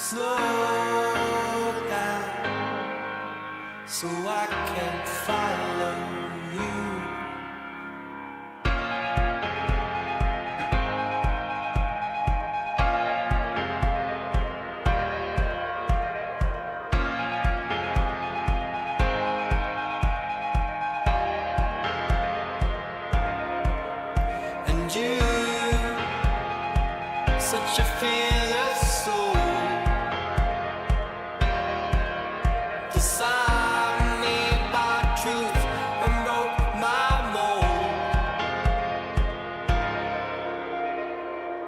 slow down so I can follow you. And you, such a fearless soul, designed me by truth and broke my mold.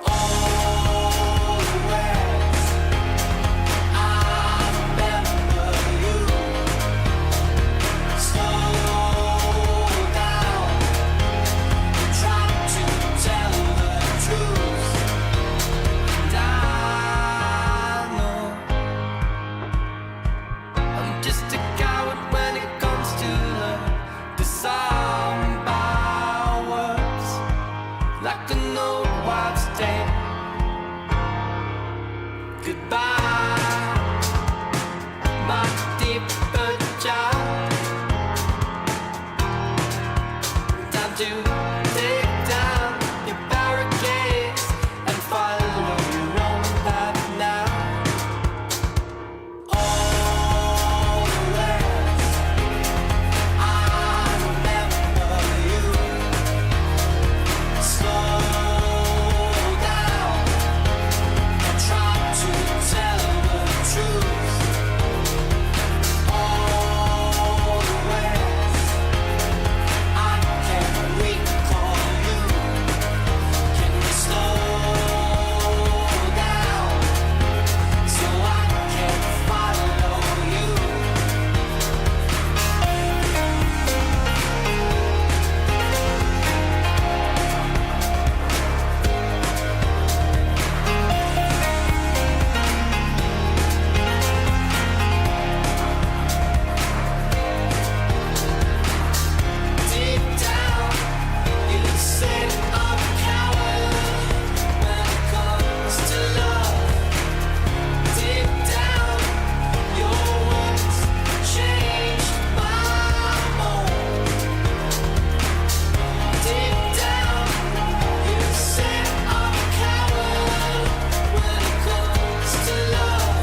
Always I remember you. Slow down, try to tell the truth. And I know I'm just a coward when it comes to love. Disarmed by words, like an old wives' tale. Goodbye, my deeper child. Time to take down your barricades and follow your own path now. Always I remember you. Slow down and try to tell the truth. Always I can recall you. Can you slow down so I can follow you? Deep down, you say I'm a coward when it comes to love. Deep down, your words changed my mold. Deep down, you say I'm a coward when it comes to love.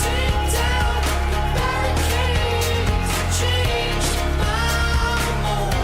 Deep down, the barricades changed my mold.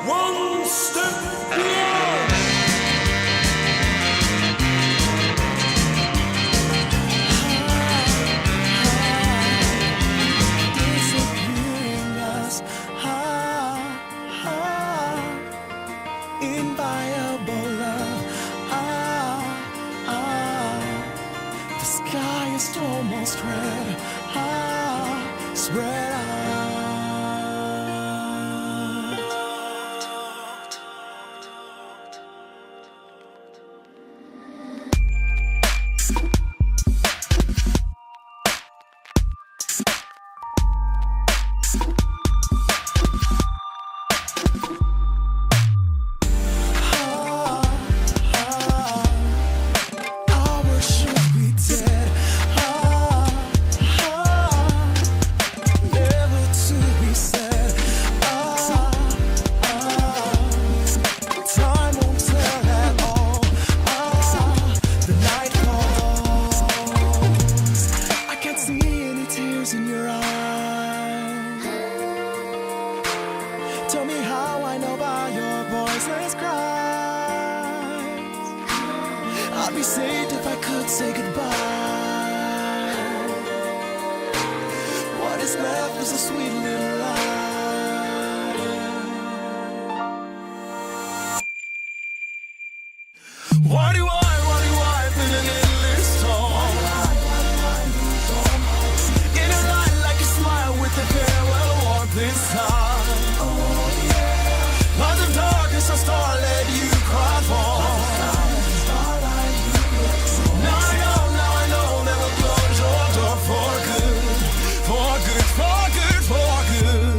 One step beyond. Disappearing us, inviolable love. The sky is almost red. Spread out. Our should be dead. Tell me how I know by your voiceless cry. I'd be saved if I could say goodbye. What is left is a sweet little lie. Why do I feel an endless storm? In a light like a smile with a farewell warmth inside. Oh yeah. Light of darkness, a starlet you cried for. Now I know that we'll close your door for good. For good, for good, for good.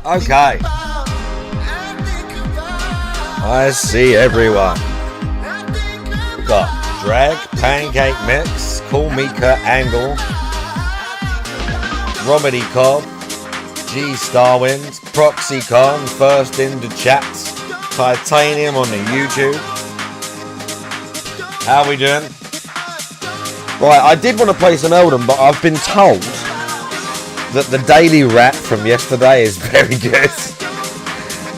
Okay. I see everyone. Got Drag, Pancake Mix, Call Me Kurt Angle, Romedy Cobb, G Starwind, ProxyCon, First into Chats, Titanium on the YouTube. How we doing? Right, I did want to play some Elden, but I've been told that the daily rap from yesterday is very good.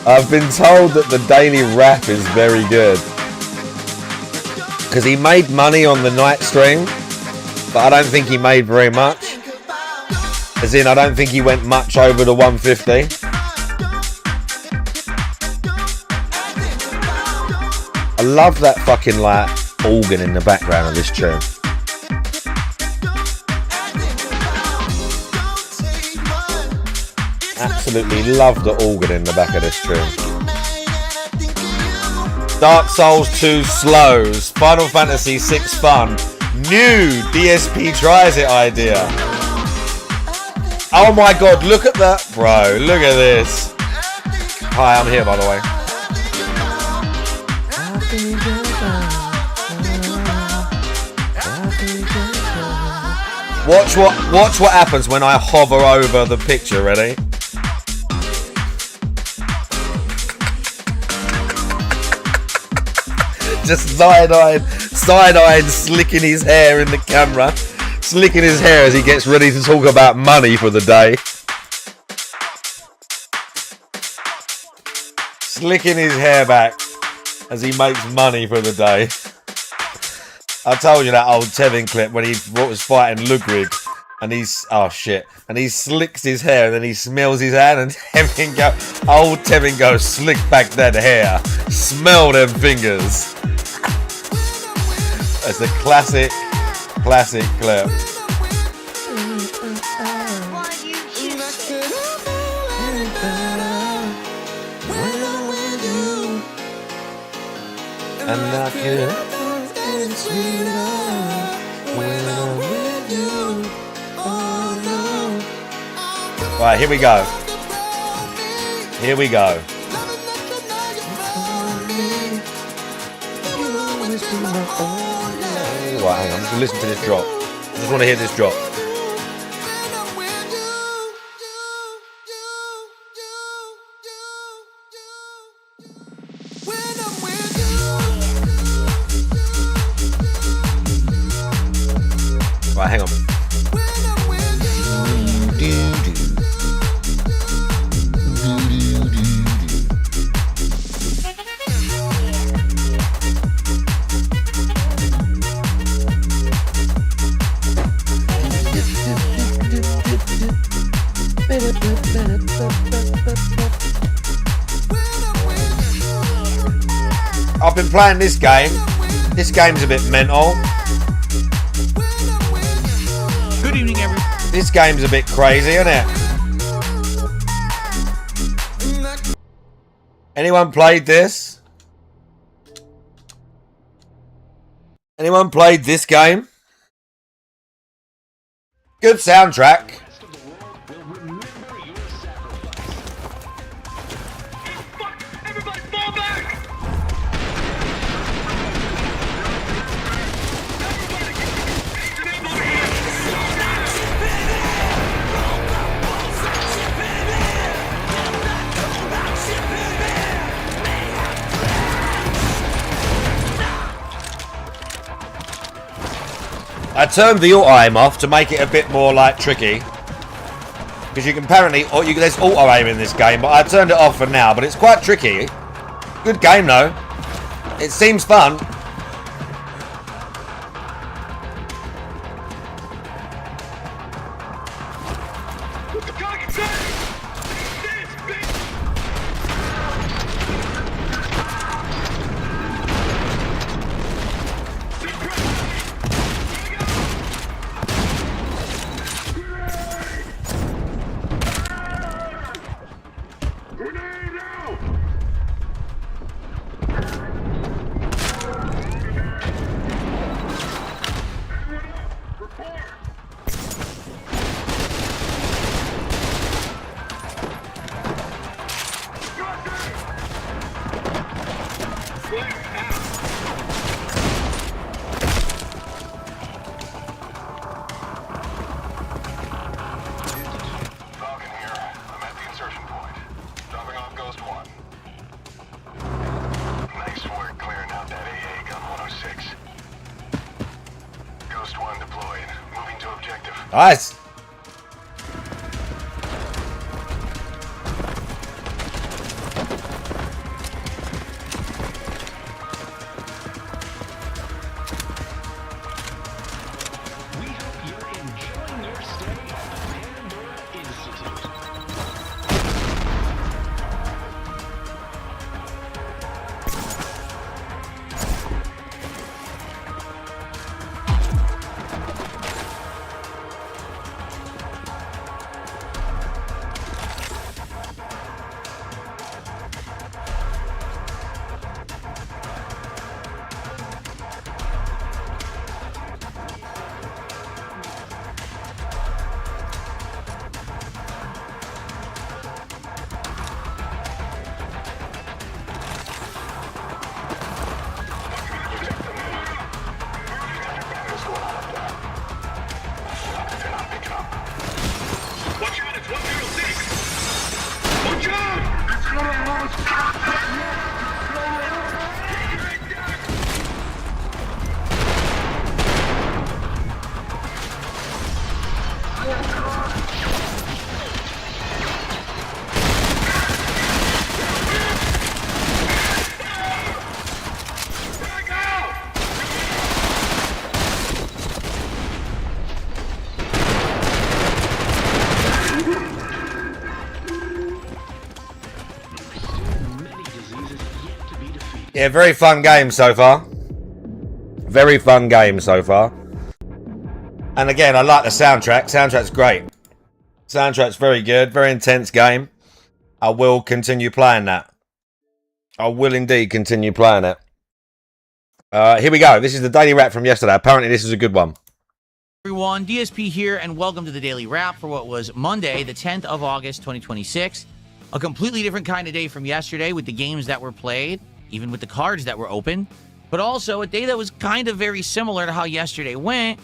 I've been told that the daily rap is very good. Because he made money on the night stream, but I don't think he made very much. As in, I don't think he went much over the 150. I love that fucking like organ in the background of this tune. Absolutely love the organ in the back of this tune. Dark Souls 2 slows, Final Fantasy 6 fun, new DSP tries it idea. Oh my god, look at that, bro, look at this. Hi, I'm here by the way. Watch what happens when I hover over the picture, ready? Just side-eyed, slicking his hair in the camera. Slicking his hair as he gets ready to talk about money for the day. Slicking his hair back as he makes money for the day. I told you that old Tevin clip when he was fighting Ludwig And he's, oh shit, and he slicks his hair and then he smells his hand and old Tevin goes, slick back that hair, smell them fingers. That's a classic clip. And I could Right, here we go. Here we go. Right, hang on, just listen to this drop. I just want to hear this drop. Right, hang on. I've been playing this game. This game's a bit mental. Good evening, everyone. This game's a bit crazy, isn't it? Anyone played this? Anyone played this game? Good soundtrack. Everybody fall back! I turned the auto aim off to make it a bit more like tricky, because you can apparently there's auto aim in this game, but I turned it off for now. But it's quite tricky. Good game though. It seems fun. Nice. Yeah, very fun game so far. Very fun game so far. And again, I like the soundtrack. Soundtrack's great. Soundtrack's very good. Very intense game. I will continue playing that. I will indeed continue playing it. Here we go. This is the Daily Wrap from yesterday. Apparently this is a good one. Everyone, DSP here, and welcome to the Daily Wrap for what was Monday, the 10th of August, 2026. A completely different kind of day from yesterday with the games that were played, even with the cards that were open, but also a day that was kind of very similar to how yesterday went.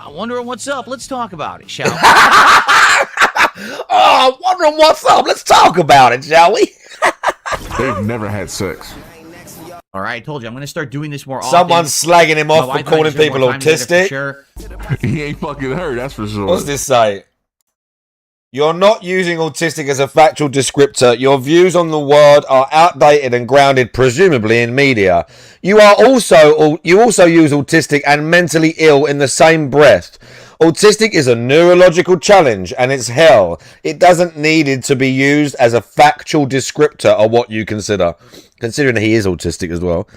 Wondering what's up? Let's talk about it, shall we? Oh, wondering what's up? Let's talk about it, shall we? They've never had sex. All right, I told you, I'm going to start doing this more often. Someone's slagging him off I for thought I calling deserve people more time together for autistic. sure. He ain't fucking her, that's for sure. What's this say? You're not using autistic as a factual descriptor. Your views on the world are outdated and grounded, presumably in media. You also use autistic and mentally ill in the same breath. Autistic is a neurological challenge, and it's hell. It doesn't need it to be used as a factual descriptor of what you consider. Considering he is autistic as well.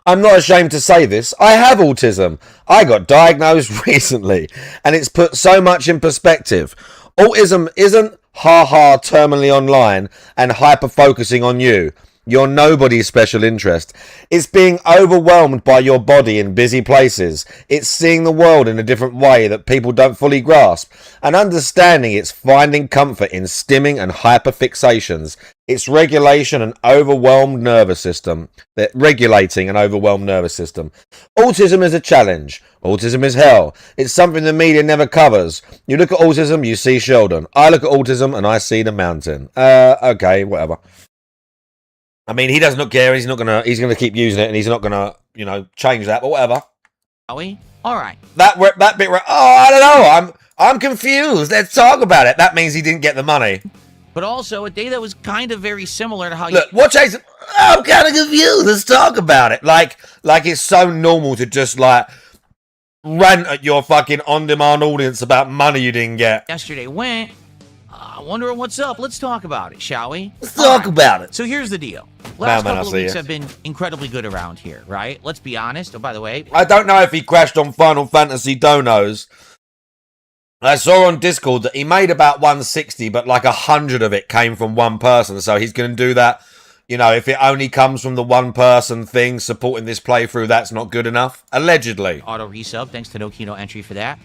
I'm not ashamed to say this. I have autism. I got diagnosed recently, and it's put so much in perspective. Autism isn't ha-ha terminally online and hyper-focusing on you. You're nobody's special interest. It's being overwhelmed by your body in busy places. It's seeing the world in a different way that people don't fully grasp. And understanding it's finding comfort in stimming and hyperfixations. It's regulation and overwhelmed nervous system. Regulating an overwhelmed nervous system. Autism is a challenge. Autism is hell. It's something the media never covers. You look at autism, you see Sheldon. I look at autism and I see the mountain. Okay, whatever. I mean, he does not care. He's gonna keep using it, and he's not gonna, change that. But whatever. Are we? All right. That bit. Oh, I don't know. I'm confused. Let's talk about it. That means he didn't get the money. But also a day that was kind of very similar to how Look, what Jason? I'm kind of confused. Let's talk about it. Like it's so normal to just rant at your fucking on-demand audience about money you didn't get. yesterday went. Wondering what's up? Let's talk about it, shall we? Let's talk about it. So here's the deal. Last Man, couple of I see weeks you. have been incredibly good around here, right? Let's be honest. Oh, by the way, I don't know if he crashed on Final Fantasy donos. I saw on Discord that he made about 160, but like 100 of it came from one person. So he's going to do that. If it only comes from the one person thing supporting this playthrough, that's not good enough. Allegedly. auto resub. Thanks to No Kino Entry for that.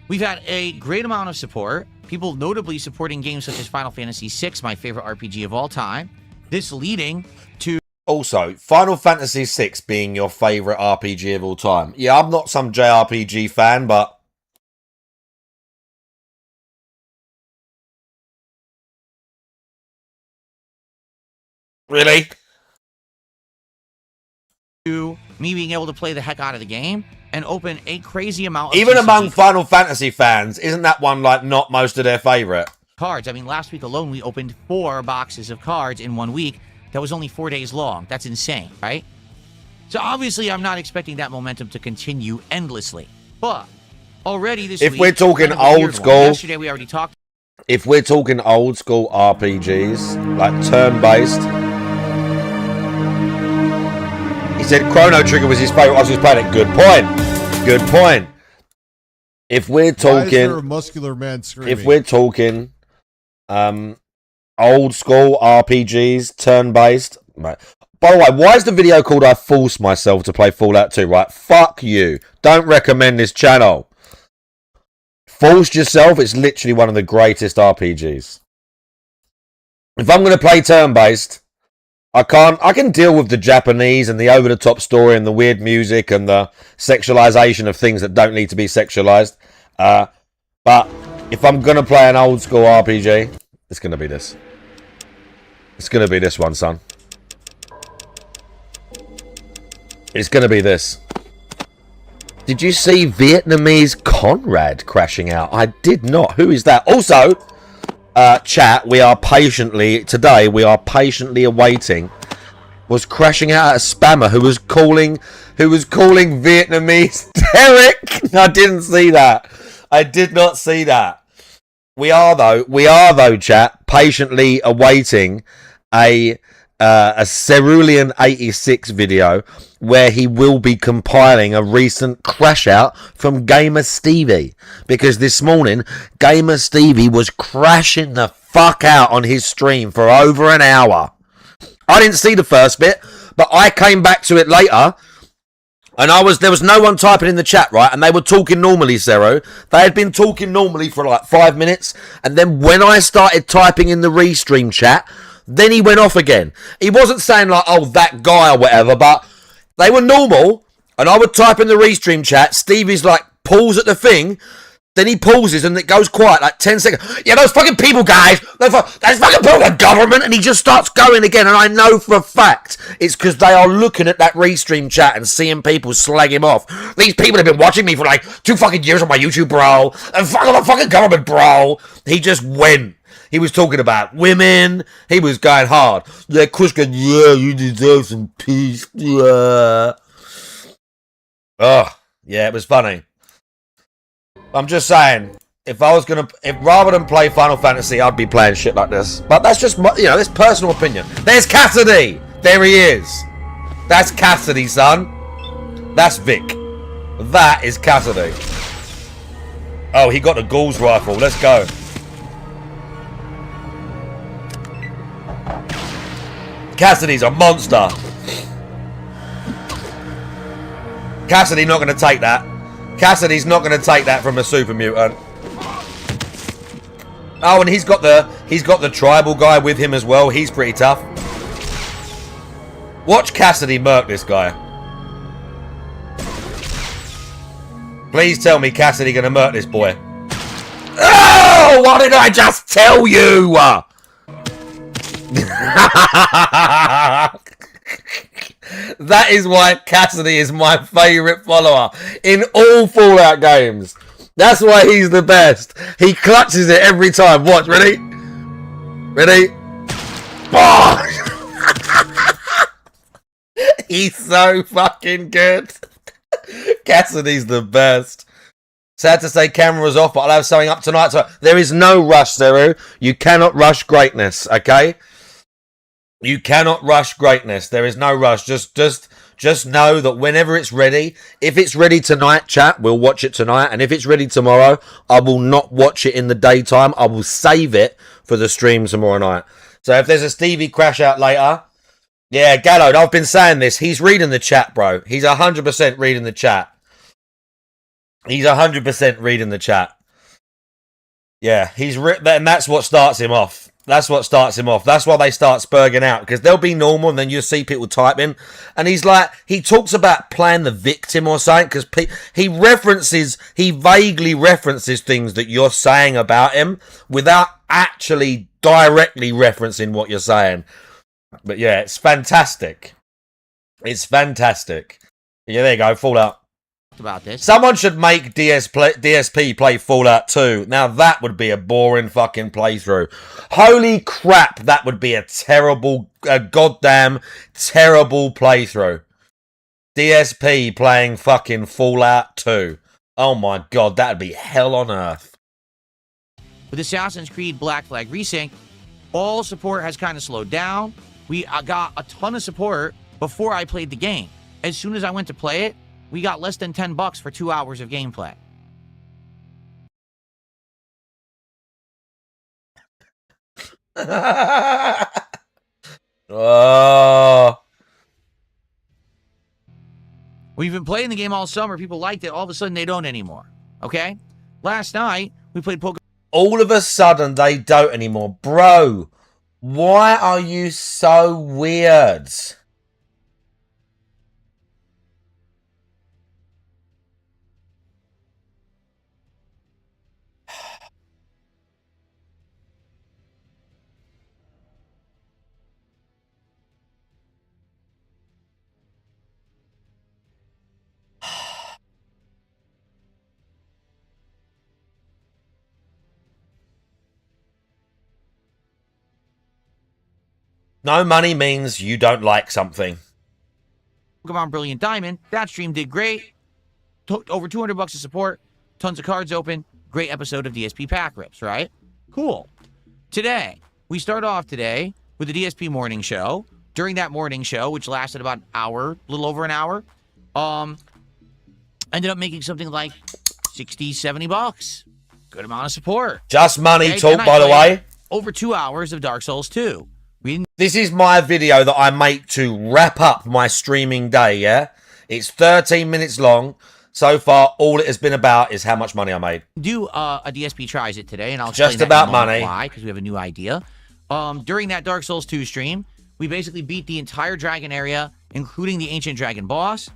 We've had a great amount of support. People notably supporting games such as Final Fantasy VI, my favorite RPG of all time. This leading to... Also, Final Fantasy VI being your favourite RPG of all time. Yeah, I'm not some JRPG fan, but... Really? me being able to play the heck out of the game and open a crazy amount of Even TCG among Final Fantasy fans, isn't that one not most of their favourite? cards. I mean, last week alone, we opened 4 boxes of cards in 1 week. That was only 4 days long. That's insane, right? So obviously, I'm not expecting that momentum to continue endlessly. But already this week... If we're talking kind of a weird old one. school... Yesterday, we already talked... If we're talking old school RPGs, like turn-based... He said Chrono Trigger was his favourite. I was just playing it. Good point. Good point. If we're talking... Why is there a muscular man screaming? If we're talking old school RPGs, turn-based... Right. By the way, why is the video called I Forced Myself to Play Fallout 2? Right, fuck you. Don't recommend this channel. Forced Yourself, it's literally one of the greatest RPGs. If I'm going to play turn-based... I can deal with the Japanese and the over-the-top story and the weird music and the sexualization of things that don't need to be sexualized. But if I'm going to play an old-school RPG, it's going to be this. It's going to be this one, son. It's going to be this. Did you see Vietnamese Conrad crashing out? I did not. Who is that? Also... chat, we are patiently awaiting was crashing out a spammer who was calling Vietnamese Derek. I didn't see that. I did not see that. We are though, chat, patiently awaiting a a Cerulean 86 video where he will be compiling a recent crash out from Gamer Stevie, because this morning Gamer Stevie was crashing the fuck out on his stream for over an hour. I didn't see the first bit, but I came back to it later. And there was no one typing in the chat, right? And they were talking normally, Zero. They had been talking normally for like 5 minutes. And then when I started typing in the restream chat, then he went off again. He wasn't saying like, oh, that guy or whatever, but they were normal. And I would type in the restream chat. Stevie's like, pause at the thing. Then he pauses and it goes quiet, like 10 seconds. Yeah, those fucking people, guys. Those fucking people, the government. And he just starts going again. And I know for a fact it's because they are looking at that restream chat and seeing people slag him off. These people have been watching me for like 2 fucking years on my YouTube, bro. And fuck the fucking government, bro. He just went. He was talking about women. He was going hard. Yeah, Chris going, yeah, you deserve some peace. Yeah. Oh, yeah, it was funny. I'm just saying, if rather than play Final Fantasy, I'd be playing shit like this. But that's just, this personal opinion. There's Cassidy! There he is. That's Cassidy, son. That's Vic. That is Cassidy. Oh, he got the Ghoul's rifle. Let's go. Cassidy's a monster. Cassidy not going to take that. Cassidy's not going to take that from a super mutant. Oh, and he's got the tribal guy with him as well. He's pretty tough. Watch Cassidy murk this guy. Please tell me Cassidy going to murk this boy. Oh, what did I just tell you? That is why Cassidy is my favourite follower in all Fallout games. That's why he's the best. He clutches it every time. Watch, ready? Ready? Oh! He's so fucking good. Cassidy's the best. Sad to say camera's off, but I'll have something up tonight. So there is no rush, Zeru. You cannot rush greatness, okay? You cannot rush greatness. There is no rush. Just know that whenever it's ready, if it's ready tonight, chat, we'll watch it tonight. And if it's ready tomorrow, I will not watch it in the daytime. I will save it for the stream tomorrow night. So if there's a Stevie crash out later, yeah, Gallo, I've been saying this. He's reading the chat, bro. He's 100% reading the chat. He's 100% reading the chat. Yeah, and that's what starts him off. That's what starts him off. That's why they start spurging out, because they'll be normal and then you'll see people typing. And he's like, he talks about playing the victim or something, because he vaguely references things that you're saying about him without actually directly referencing what you're saying. But yeah, it's fantastic. It's fantastic. Yeah, there you go, Fallout. About this. Someone should make DSP play Fallout 2. Now that would be a boring fucking playthrough. Holy crap, that would be a goddamn terrible playthrough. DSP playing fucking Fallout 2. Oh my god, that'd be hell on earth. With Assassin's Creed Black Flag Resync, all support has kind of slowed down. I got a ton of support before I played the game. As soon as I went to play it, we got less than $10 for 2 hours of gameplay. Oh. We've been playing the game all summer. People liked it. All of a sudden, they don't anymore. Okay? Last night, we played Pokemon. All of a sudden, they don't anymore. Bro, why are you so weird? No money means you don't like something. Pokemon Brilliant Diamond. That stream did great. Over $200 of support. Tons of cards open. Great episode of DSP Pack Rips, right? Cool. Today, we start off today with the DSP Morning Show during that morning show, which lasted about an hour, a little over an hour, ended up making something like 60, 70 bucks. Good amount of support. Just money Okay, talk, then I by the played way. Over 2 hours of Dark Souls 2. We didn't This is my video that I make to wrap up my streaming day, yeah? It's 13 minutes long. So far, all it has been about is how much money I made. do a DSP tries it today, and I'll Just explain that in a about moment money. why, because we have a new idea. During that Dark Souls 2 stream, we basically beat the entire dragon area, including the ancient dragon boss.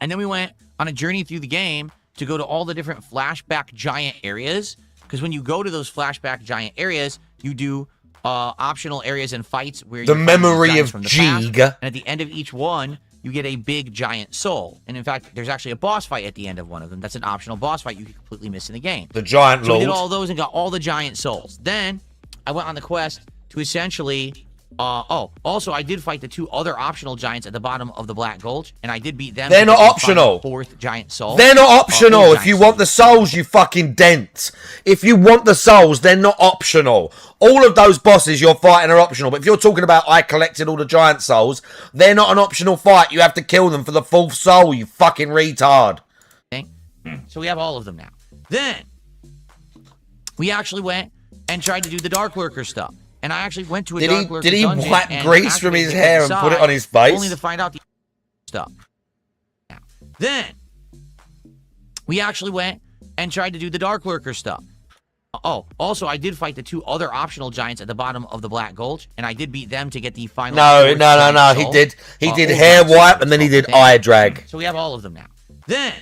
And then we went on a journey through the game to go to all the different flashback giant areas. Because when you go to those flashback giant areas, you do optional areas and fights where you The find these memory giants of from the past. Jeeg. And at the end of each one, you get a big giant soul. And in fact, there's actually a boss fight at the end of one of them. That's an optional boss fight you can completely miss in the game. The giant So we lord. did all those and got all the giant souls. Then I went on the quest to essentially. Also, I did fight the 2 other optional giants at the bottom of the Black Gulch, and I did beat them. They're to not get the optional. final 4th giant soul. They're not optional. Fourth If you giant want the souls, you fucking dent. If you want the souls, they're not optional. All of those bosses you're fighting are optional. But if you're talking about I collected all the giant souls, they're not an optional fight. You have to kill them for the 4th soul, you fucking retard. Okay? So we have all of them now. Then we actually went and tried to do the Dark Lurker stuff. And I actually went to a Dark Lurker Did he dungeon wipe and grease from his activated hair and inside, put it on his face? only to find out the stuff. Now, then we actually went and tried to do the Dark Lurker stuff. Also, I did fight the 2 other optional giants at the bottom of the Black Gulch, and I did beat them to get the final. No. giant He soul. did Old hair giant soul, wipe and then he did thing. eye drag. So we have all of them now. Then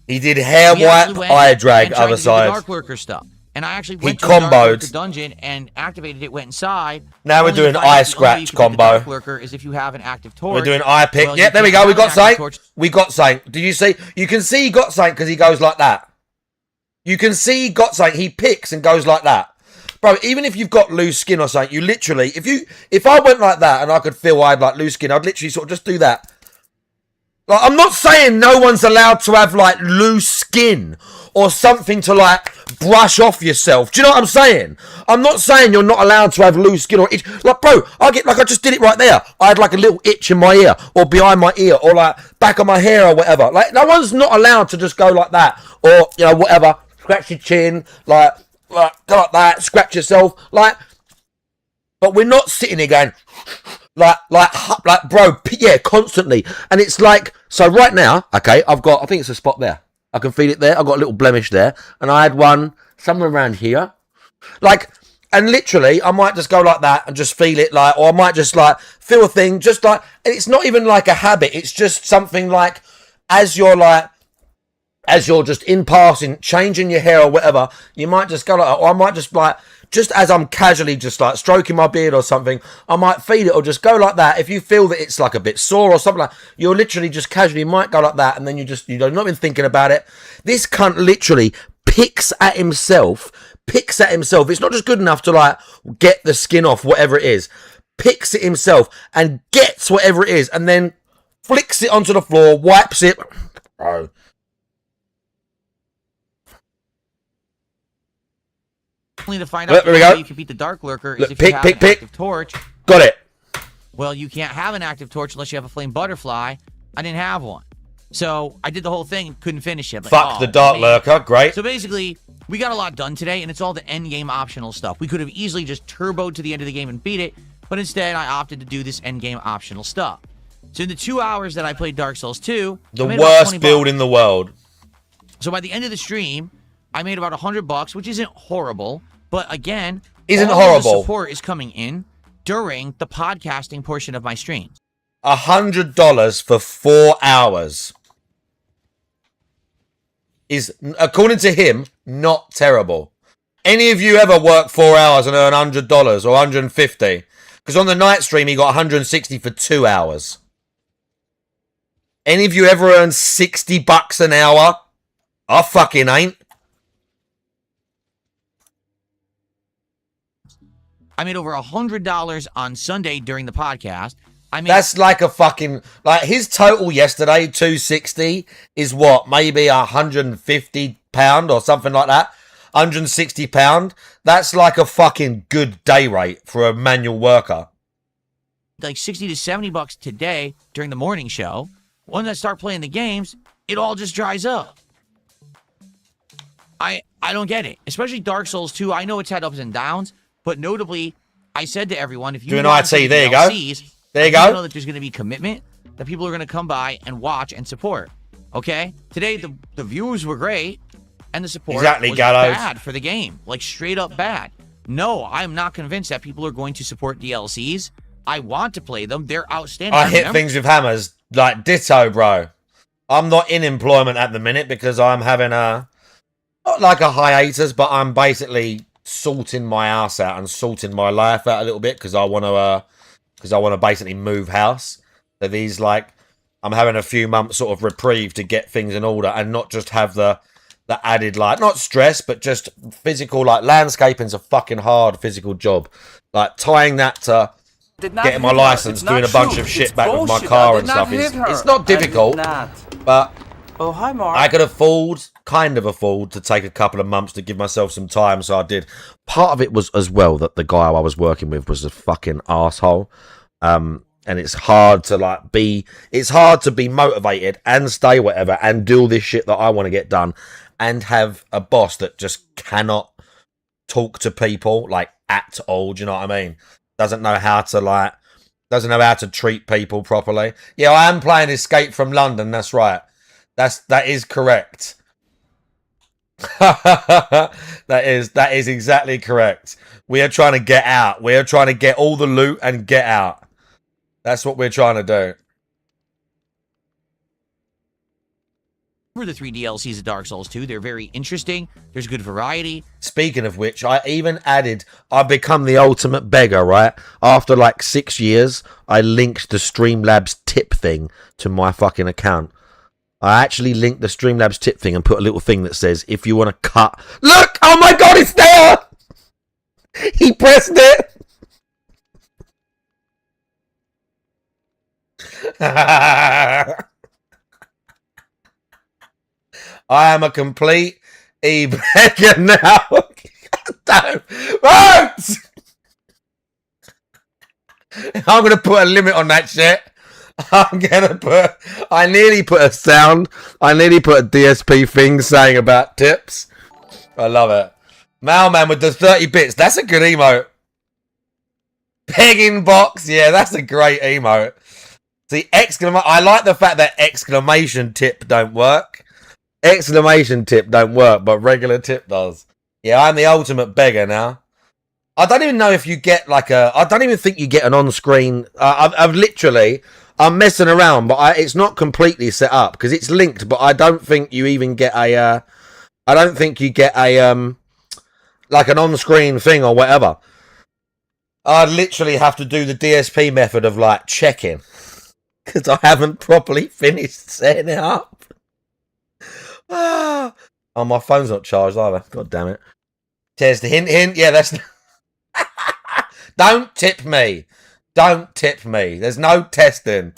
He did hair we wipe, actually went eye drag, and tried other to do the side. Dark Lurker stuff. And I actually He went to the Dark comboed. Lurker dungeon and activated it, went inside. Now we're only to doing find out eye the only way scratch you can beat combo. The Dark Lurker is if you have an active torch. We're doing eye pick. Well, Yeah, you there we can't go. We have got an active something. torch. We got something. Did you see? You can see he got something because he goes like that. You can see he got something. He picks and goes like that. Bro, even if you've got loose skin or something, you literally, if I went like that and I could feel I had like loose skin, I'd literally sort of just do that. Like, I'm not saying no one's allowed to have like loose skin or something to like brush off yourself. Do you know what I'm saying? I'm not saying you're not allowed to have loose skin or itch. Like, bro, I just did it right there. I had like a little itch in my ear or behind my ear or like back of my hair or whatever. Like, no one's not allowed to just go like that or, you know, whatever. Scratch your chin, like go like that, scratch yourself, like. But we're not sitting here going like, bro, yeah, constantly. And it's like, so right now, okay, I think it's a spot there. I can feel it there. I've got a little blemish there. And I had one somewhere around here. Like, and literally, I might just go like that and just feel it, like, or I might just like feel a thing, just like, and it's not even like a habit. It's just something like, as you're just in passing, changing your hair or whatever, you might just go like that, or I might just like, just as I'm casually just like stroking my beard or something, I might feel it or just go like that. If you feel that it's like a bit sore or something like, you're literally just casually might go like that, and then you're not even thinking about it. This cunt literally picks at himself. It's not just good enough to like get the skin off whatever it is. Picks it himself and gets whatever it is, and then flicks it onto the floor, wipes it. Bro. Only to find out There we the only go. way you can beat the Dark Lurker is Look, if pick, you have pick, an pick. active torch. Got it. Well, you can't have an active torch unless you have a flame butterfly. I didn't have one. So I did the whole thing and couldn't finish it. Like, Fuck the Dark man. Lurker. Great. So basically, we got a lot done today, and it's all the end game optional stuff. We could have easily just turboed to the end of the game and beat it, but instead I opted to do this end game optional stuff. So in the 2 hours that I played Dark Souls 2, The I made about worst 20 build bucks. in the world. So by the end of the stream, I made about $100, which isn't horrible, but again, Isn't all of the horrible. support is coming in during the podcasting portion of my streams. $100 for 4 hours is, according to him, not terrible. Any of you ever work 4 hours and earn $100 or $150? Because on the night stream, he got $160 for 2 hours. Any of you ever earn $60 an hour? I fucking ain't. I made over $100 on Sunday during the podcast. I made That's like a fucking, like his total yesterday, 260, is what, maybe £150 or something like that. £160. That's like a fucking good day rate for a manual worker. like 60 to 70 bucks today during the morning show. Once I start playing the games, it all just dries up. I don't get it. Especially Dark Souls 2. I know it's had ups and downs, but notably, I said to everyone, if you doing want IT, there you go. There you go. Know that there's going to be commitment, that people are going to come by and watch and support. Okay? Today, the views were great, and the support was bad for the game. Like, straight up bad. No, I'm not convinced that people are going to support DLCs. I want to play them. They're outstanding. I hit things with hammers. Like, ditto, bro. I'm not in employment at the minute because I'm having not like a hiatus, but I'm basically sorting my ass out and sorting my life out a little bit because I want to basically move house. So these, like, I'm having a few months sort of reprieve to get things in order and not just have the added, like, not stress, but just physical, like, landscaping's a fucking hard physical job. Like, tying that to getting my license, doing a bunch of shit back with my car and stuff, it's not difficult, but Oh, hi, Mark. I could kind of afford to take a couple of months to give myself some time, so I did. Part of it was as well that the guy I was working with was a fucking asshole. And it's hard to be motivated and stay whatever and do all this shit that I want to get done and have a boss that just cannot talk to people like at all. Do you know what I mean? Doesn't know how to treat people properly. Yeah, I am playing Escape from London. That's right. That is correct. that is exactly correct. We are trying to get out. We are trying to get all the loot and get out. That's what we're trying to do. For the 3 DLCs of Dark Souls 2, they're very interesting. There's good variety. Speaking of which, I've become the ultimate beggar, right? After like 6 years, I linked the Streamlabs tip thing to my fucking account. I actually linked the Streamlabs tip thing and put a little thing that says, if you want to cut... Look! Oh my god, it's there! He pressed it! I am a complete e-beggar now. Don't. Right! I'm going to put a limit on that shit. I nearly put a sound. I nearly put a DSP thing saying about tips. I love it. Mailman with the 30 bits. That's a good emote. Pegging box. Yeah, that's a great emote. See, I like the fact that exclamation tip don't work. Exclamation tip don't work, but regular tip does. Yeah, I'm the ultimate beggar now. I don't even know if you get I don't even think you get an on-screen. I'm messing around, but it's not completely set up because it's linked. But I don't think you even get I don't think you get like an on-screen thing or whatever. I literally have to do the DSP method of like checking because I haven't properly finished setting it up. Oh, my phone's not charged either. God damn it. There's the hint. Yeah, that's. Don't tip me. Don't tip me. There's no testing.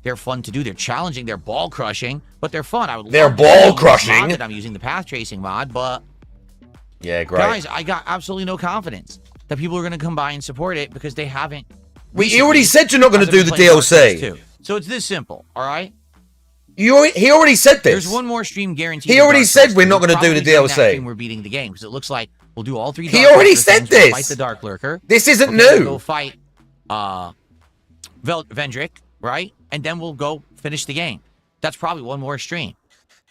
They're fun to do. They're challenging. They're ball crushing, but they're fun. They're ball crushing. That I'm using the path tracing mod, but yeah, great. Guys, I got absolutely no confidence that people are going to come by and support it because they haven't. You already said you're not going to do the DLC. So it's this simple, all right? He already said this. There's one more stream guaranteed. He already said we're not going to do the DLC. We're beating the game because it looks like we'll do all 3. He already said this. We'll fight the Dark Lurker. This isn't new. We'll go fight Vendrick, right? And then we'll go finish the game. That's probably one more stream.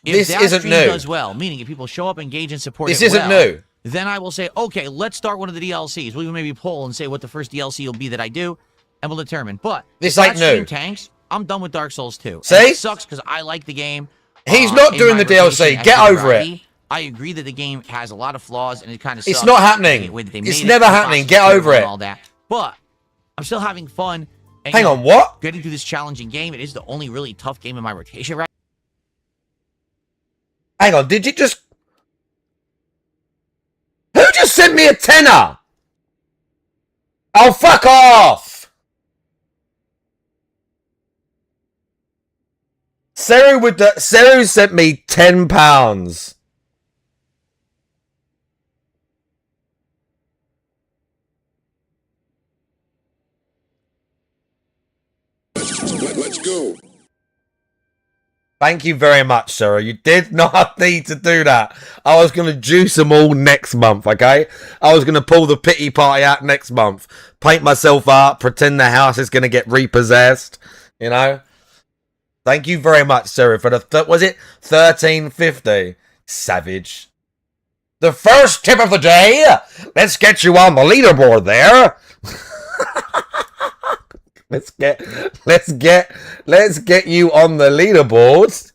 If this that isn't stream new. does well, meaning if people show up, engage, and support this it isn't well, new. Then I will say, okay, let's start one of the DLCs. We'll even maybe poll and say what the first DLC will be that I do, and we'll determine. But this if ain't that new. stream tanks, I'm done with Dark Souls 2. See? And it sucks because I like the game. He's not doing the DLC. Get over it. I agree that the game has a lot of flaws and it kind of sucks. It's not happening. It's never happening. Get over it. All that. But I'm still having fun. And, hang on, what? Getting through this challenging game. It is the only really tough game in my rotation right Hang on, did you just... Who just sent me a tenner? Oh, fuck off! Seru sent me £10. Let's go. Thank you very much, Sarah. You did not need to do that. I was going to juice them all next month, okay? I was going to pull the pity party out next month. Paint myself up, pretend the house is going to get repossessed, you know? Thank you very much, Sarah, for the... was it 1350? Savage. The first tip of the day. Let's get you on the leaderboard there. Let's get you on the leaderboards.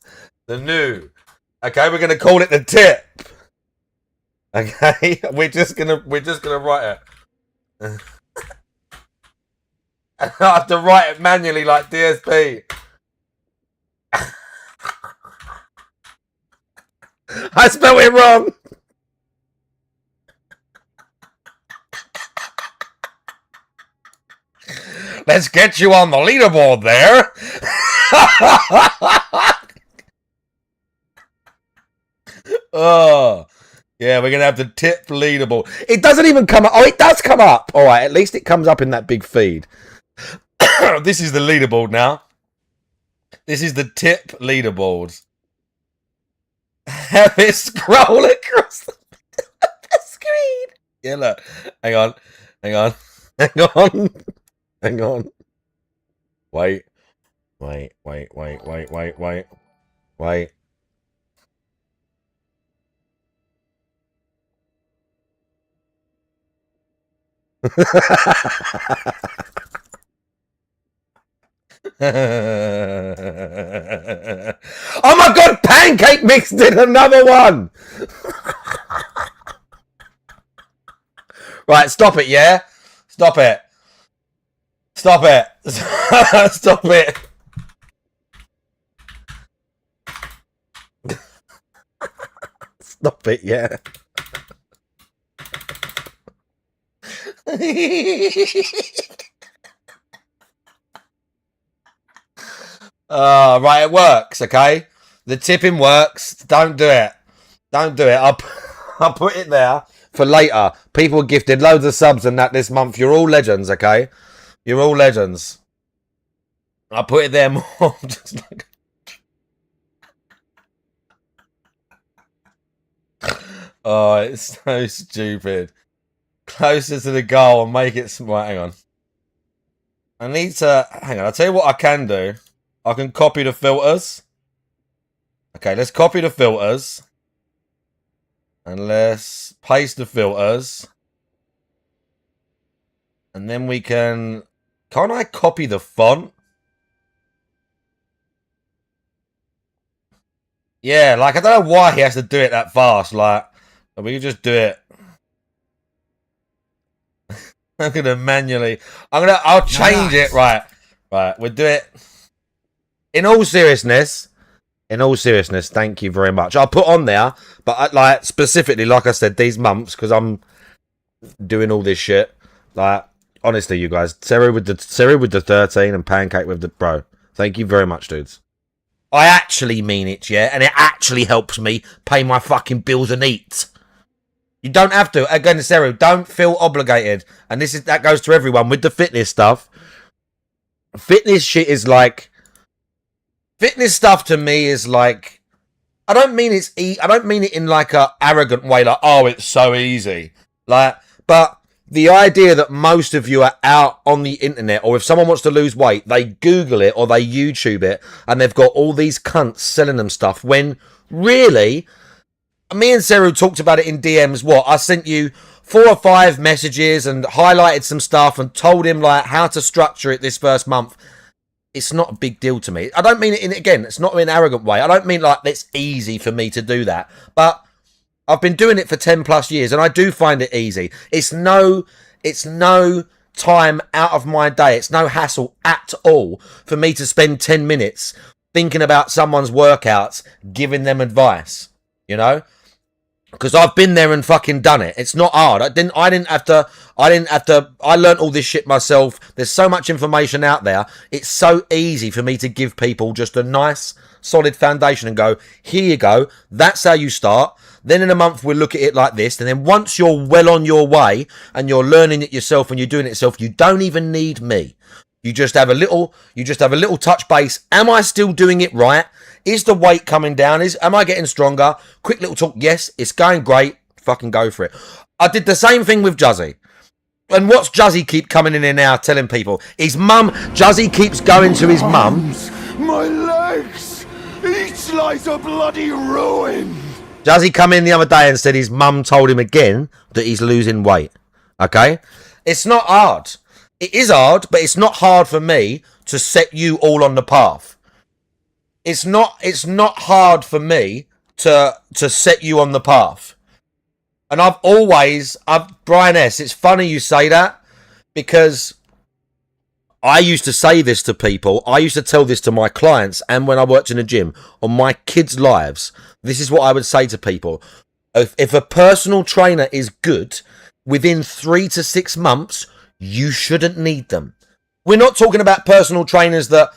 The new. Okay, we're gonna call it the tip. Okay, we're just gonna write it. I have to write it manually like DSP. I spelled it wrong. Let's get you on the leaderboard there. Oh, yeah, we're going to have the tip leaderboard. It doesn't even come up. Oh, it does come up. All right, at least it comes up in that big feed. This is the leaderboard now. This is the tip leaderboard. Have it scroll across the screen. Yeah, look. Hang on. Hang on. Hang on. Hang on. Wait. Wait. Wait. Wait. Wait. Wait. Wait. Wait. Oh my god, Pancake Mix did another one. Right, stop it, yeah? Stop it. Stop it. Stop it. Stop it, yeah. Right, it works, okay? The tipping works. Don't do it. Don't do it. I'll put it there for later. People gifted loads of subs and that this month. You're all legends, okay? You're all legends. I'll put it there more. Just like... Oh, it's so stupid. Closer to the goal and make it... Right, hang on. I need to... Hang on, I'll tell you what I can do. I can copy the filters. Okay, let's copy the filters. And let's paste the filters. And then we can... Can't I copy the font? Yeah, like, I don't know why he has to do it that fast. Like, we can just do it. I'm going to manually... I'll change it. Right. Right, we'll do it... In all seriousness, thank you very much. I'll put on there, but like specifically, like I said, these months because I'm doing all this shit. Like honestly, you guys, Sarah with the 13 and Pancake with the bro. Thank you very much, dudes. I actually mean it, yeah, and it actually helps me pay my fucking bills and eat. You don't have to. Again, Sarah, don't feel obligated. And that goes to everyone with the fitness stuff. Fitness shit is like. Fitness stuff to me is like, I don't mean I don't mean it in like a arrogant way, like, oh, it's so easy. Like, but the idea that most of you are out on the internet, or if someone wants to lose weight, they Google it or they YouTube it, and they've got all these cunts selling them stuff, when really, me and Sarah talked about it in DMs, I sent you 4 or 5 messages and highlighted some stuff and told him like how to structure it this first month. It's not a big deal to me. I don't mean it it's not in an arrogant way. I don't mean like it's easy for me to do that. But I've been doing it for 10 plus years and I do find it easy. It's no time out of my day. It's no hassle at all for me to spend 10 minutes thinking about someone's workouts, giving them advice, you know? Because I've been there and fucking done it. It's not hard. I didn't have to. I learned all this shit myself. There's so much information out there. It's so easy for me to give people just a nice, solid foundation and go, here you go. That's how you start. Then in a month, we'll look at it like this. And then once you're well on your way and you're learning it yourself and you're doing it yourself, you don't even need me. You just have a little touch base. Am I still doing it right? Is the weight coming down? Am I getting stronger? Quick little talk. Yes, it's going great. Fucking go for it. I did the same thing with Juzzy. And what's Juzzy keep coming in here now telling people? His mum, Juzzy keeps going to his mum. My legs! Each life's a bloody ruin! Juzzy come in the other day and said his mum told him again that he's losing weight. Okay? It's not hard. It is hard, but it's not hard for me to set you all on the path. It's not hard for me to set you on the path. And Brian S., it's funny you say that, because I used to say this to people. I used to tell this to my clients, and when I worked in a gym, on my kids' lives, this is what I would say to people. If a personal trainer is good, within 3 to 6 months, you shouldn't need them. We're not talking about personal trainers that...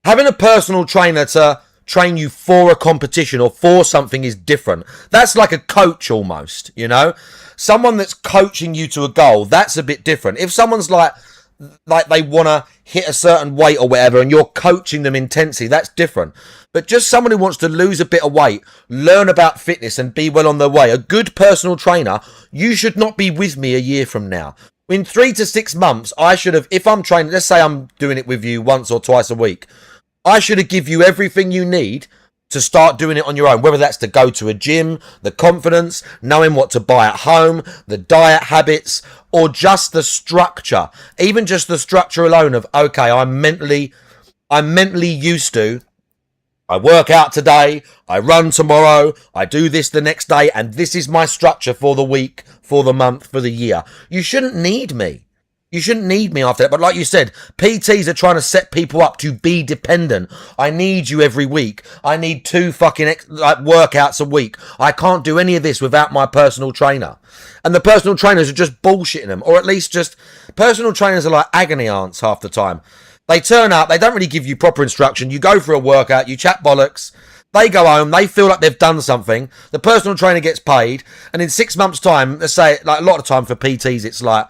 Having a personal trainer to train you for a competition or for something is different. That's like a coach almost, you know? Someone that's coaching you to a goal, that's a bit different. If someone's like they want to hit a certain weight or whatever and you're coaching them intensely, that's different. But just someone who wants to lose a bit of weight, learn about fitness and be well on their way, a good personal trainer, you should not be with me a year from now. In 3 to 6 months, I should have, if I'm training, let's say I'm doing it with you once or twice a week, I should have give you everything you need to start doing it on your own, whether that's to go to a gym, the confidence, knowing what to buy at home, the diet habits, or just the structure. Even just the structure alone of, okay, I'm mentally used to, I work out today, I run tomorrow, I do this the next day, and this is my structure for the week, for the month, for the year. You shouldn't need me. You shouldn't need me after that. But like you said, PTs are trying to set people up to be dependent. I need you every week. I need 2 fucking workouts a week. I can't do any of this without my personal trainer. And the personal trainers are just bullshitting them. Or at least just, personal trainers are like agony aunts half the time. They turn up, they don't really give you proper instruction. You go for a workout, you chat bollocks. They go home, they feel like they've done something. The personal trainer gets paid. And in 6 months' time, let's say, like a lot of time for PTs, it's like,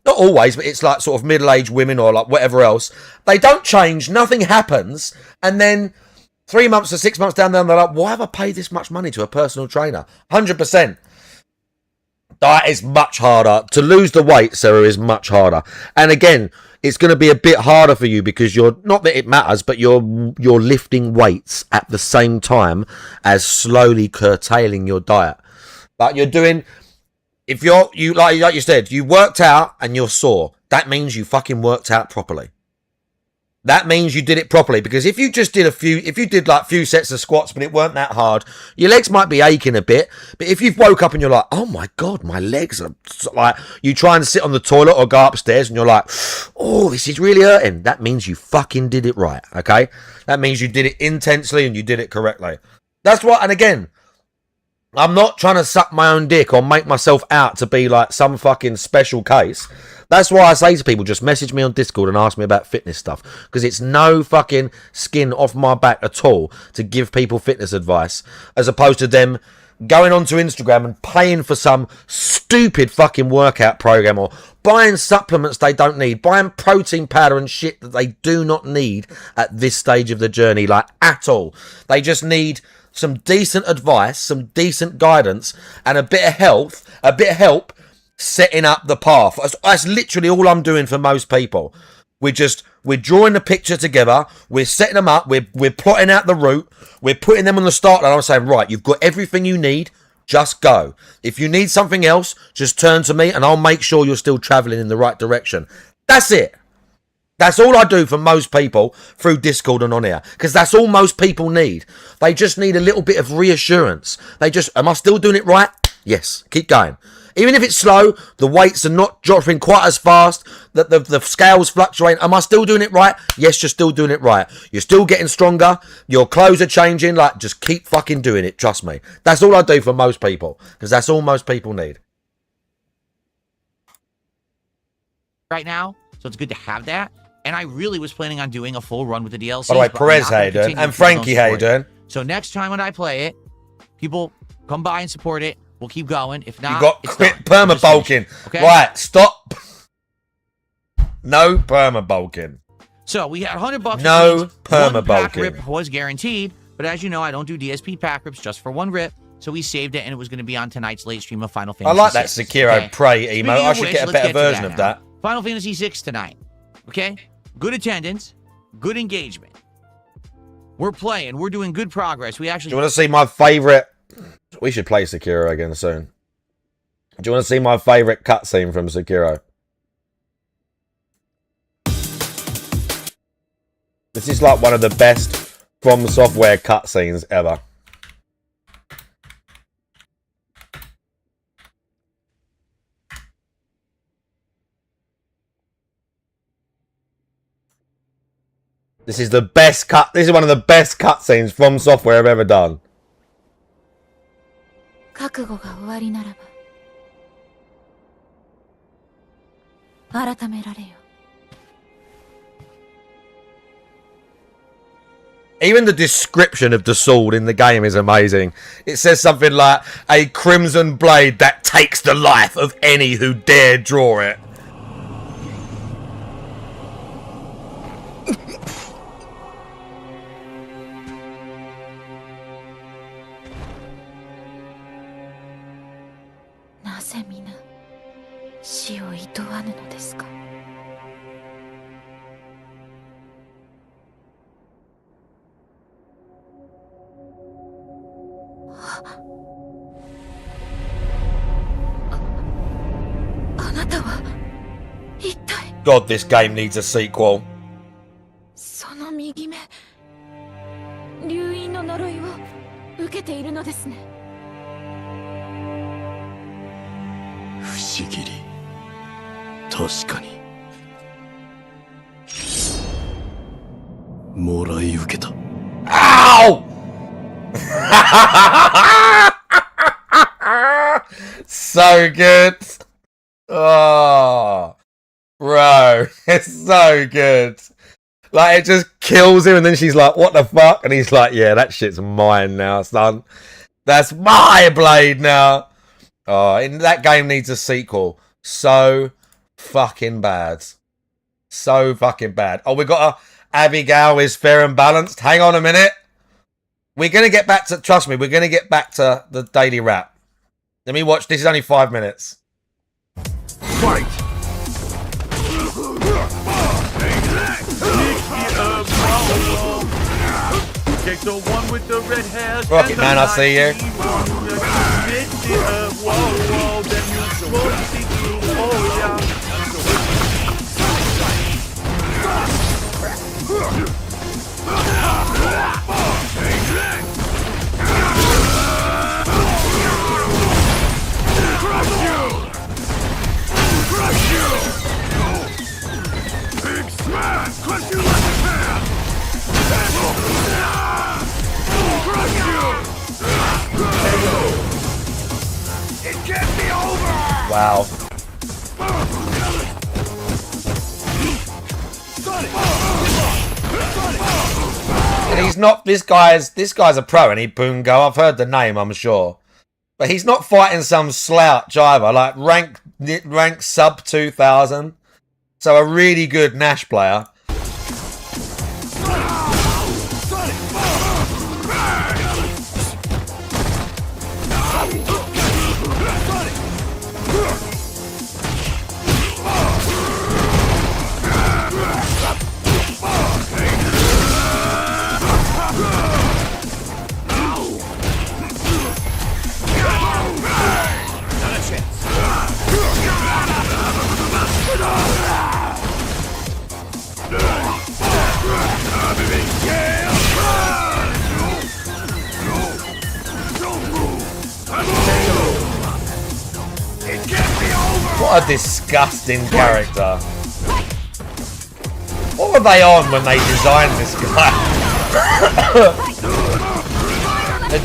not always, but it's like sort of middle-aged women or like whatever else. They don't change. Nothing happens. And then 3 months or 6 months down there, they're like, why have I paid this much money to a personal trainer? 100%. That is much harder. To lose the weight, Sarah, is much harder. And again, it's going to be a bit harder for you because you're, not that it matters, but you're lifting weights at the same time as slowly curtailing your diet. But you're doing... If you like you said, you worked out and you're sore, that means you fucking worked out properly. That means you did it properly. Because if you just did a few sets of squats, but it weren't that hard, your legs might be aching a bit. But if you've woke up and you're like, oh my God, my legs are like, you try and sit on the toilet or go upstairs and you're like, oh, this is really hurting. That means you fucking did it right. Okay. That means you did it intensely and you did it correctly. That's what, and again, I'm not trying to suck my own dick or make myself out to be like some fucking special case. That's why I say to people, just message me on Discord and ask me about fitness stuff. Because it's no fucking skin off my back at all to give people fitness advice. As opposed to them going onto Instagram and paying for some stupid fucking workout program or buying supplements they don't need. Buying protein powder and shit that they do not need at this stage of the journey. Like, at all. They just need some decent advice, some decent guidance, and a bit of help setting up the path. That's literally all I'm doing for most people. We're drawing the picture together, we're setting them up, we're plotting out the route, we're putting them on the start line. I'm saying, right, you've got everything you need, just go. If you need something else, just turn to me and I'll make sure you're still traveling in the right direction. That's it. That's all I do for most people through Discord and on here. Because that's all most people need. They just need a little bit of reassurance. Am I still doing it right? Yes. Keep going. Even if it's slow, the weights are not dropping quite as fast, the scales fluctuate. Am I still doing it right? Yes, you're still doing it right. You're still getting stronger. Your clothes are changing. Like, just keep fucking doing it. Trust me. That's all I do for most people. Because that's all most people need. Right now, so it's good to have that. And I really was planning on doing a full run with the DLC. By the way, Perez, how you doing? And Frankie, how you doing? So next time when I play it, people come by and support it. We'll keep going. If not, you got quit perma bulking. Okay? Right, stop. No perma bulking. So we had $100. No which means one pack perma-bulking. rip was guaranteed, but as you know, I don't do DSP pack rips just for one rip, so we saved it, and it was going to be on tonight's late stream of Final Fantasy I like that VI, Sekiro okay? Prey Speaking emote. I of should which, get a let's better to version that of now. that. Final Fantasy VI tonight, okay? Good attendance, good engagement. We're playing. We're doing good progress. We actually... Do you want to see my favourite... We should play Sekiro again soon. Do you want to see my favourite cutscene from Sekiro? This is like one of the best From Software cutscenes ever. This is the best cut. This is one of the best cutscenes From Software I've ever done. 覚悟が終わりならば改められよ。 Even the description of the sword in the game is amazing. It says something like, a crimson blade that takes the life of any who dare draw it. God, this game needs a sequel. その右目、流因の呪いを受けているのですね。不思議に確かにもらい受けた。 Ow! So good. Oh, bro, it's so good. Like, it just kills him, and then she's like, what the fuck? And he's like, yeah, that shit's mine now, son. That's my blade now. Oh, and that game needs a sequel. So fucking bad. So fucking bad. Oh, we got a Abigail is fair and balanced. Hang on a minute. We're going to get back to, trust me, we're going to get back to the daily wrap. Let me watch. This is only 5 minutes. Fight! Take the one with the red hair. Rocket Man, I see you. Big smash! Crush you like a can! Crush you! It can't be over! Wow. And he's not, this guy's a pro, and he Bungo. I've heard the name, I'm sure. But he's not fighting some slouch either, like rank sub 2000. So a really good Nash player. What a disgusting character. What were they on when they designed this guy? a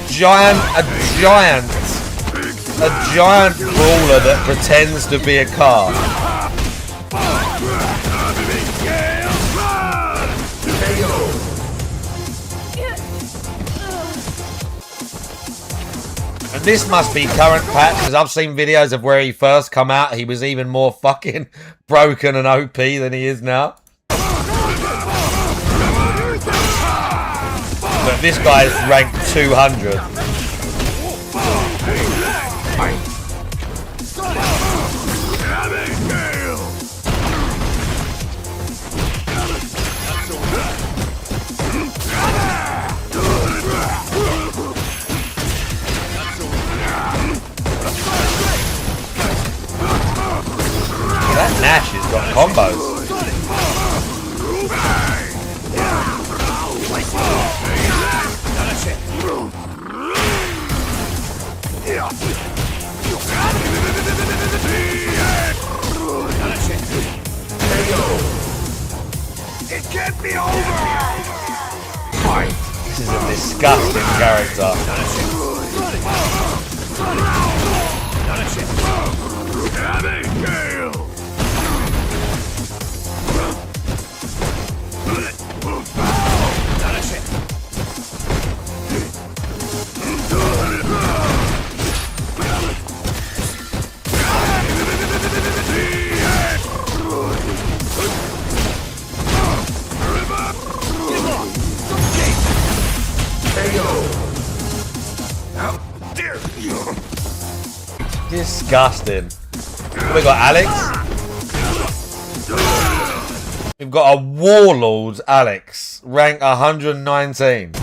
giant brawler that pretends to be a car. And this must be current patch, because I've seen videos of where he first come out. He was even more fucking broken and OP than he is now. But this guy's ranked 200. That Nash has got combos. It can't be over! This is a disgusting character. Disgusting. We got Alex. We've got a Warlord Alex, rank 119.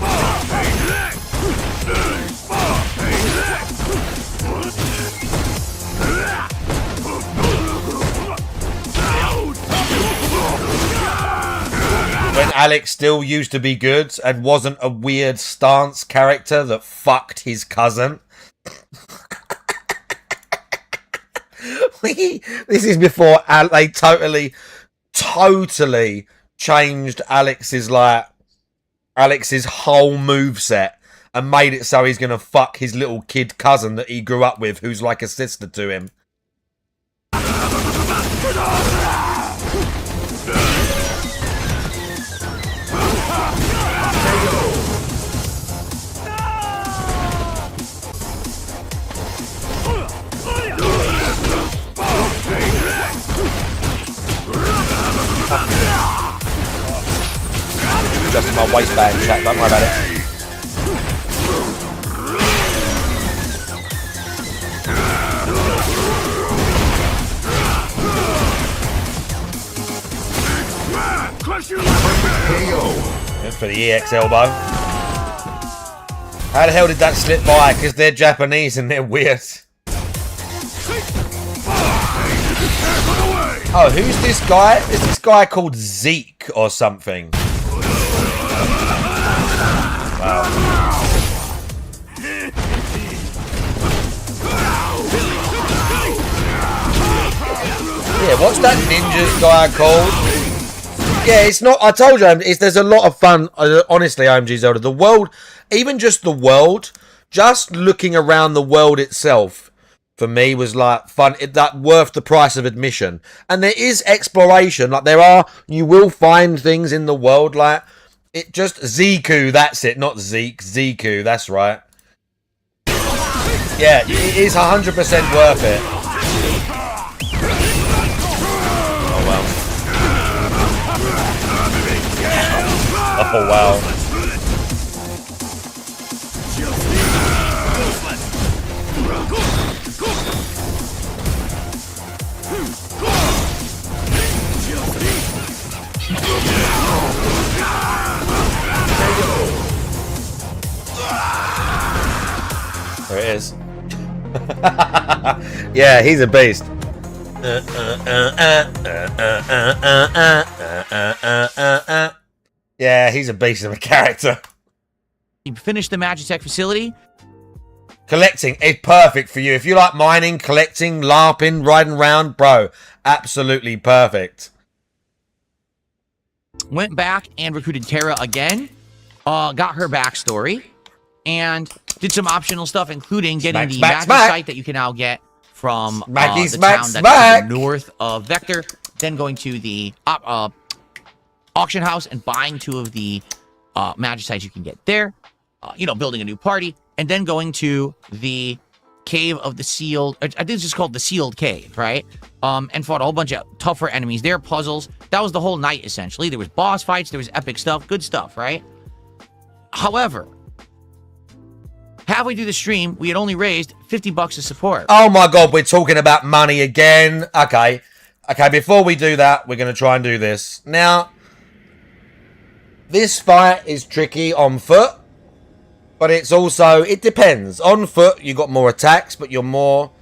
When Alex still used to be good and wasn't a weird stance character that fucked his cousin. This is before they totally changed Alex's whole moveset and made it so he's gonna fuck his little kid cousin that he grew up with, who's like a sister to him. Just in my waistband, chat. Don't worry about it. Good for the EX elbow. How the hell did that slip by? Because they're Japanese and they're weird. Oh, who's this guy? Is this guy called Zeke or something? Wow. Yeah, what's that ninja guy called? Yeah, it's not. I told you, there's a lot of fun. Honestly, OMG Zelda, the world, even just the world, just looking around the world itself, for me was like fun. That worth the price of admission. And there is exploration. Like you will find things in the world. Like it just Ziku. That's it, not Zeke. Ziku. That's right. Yeah, it is 100% worth it. Oh wow. Oh wow. There it is. Yeah, he's a beast. Yeah, he's a beast of a character. You finish the Magitech facility. Collecting is perfect for you. If you like mining, collecting, LARPing, riding around, bro, absolutely perfect. Went back and recruited Terra again. Got her backstory. And did some optional stuff, including getting the magic site that you can now get from the town that's north of Vector. Then going to the auction house and buying 2 of the magic sites you can get there. Building a new party. And then going to the Cave of the Sealed... I think it's just called the Sealed Cave, right? And fought a whole bunch of tougher enemies there, puzzles. That was the whole night, essentially. There was boss fights. There was epic stuff. Good stuff, right? However, halfway through the stream, we had only raised 50 bucks to support. Oh my god, we're talking about money again. Okay. Okay, before we do that, we're going to try and do this. Now, this fight is tricky on foot, but it's also, it depends. On foot, you got more attacks, but you're more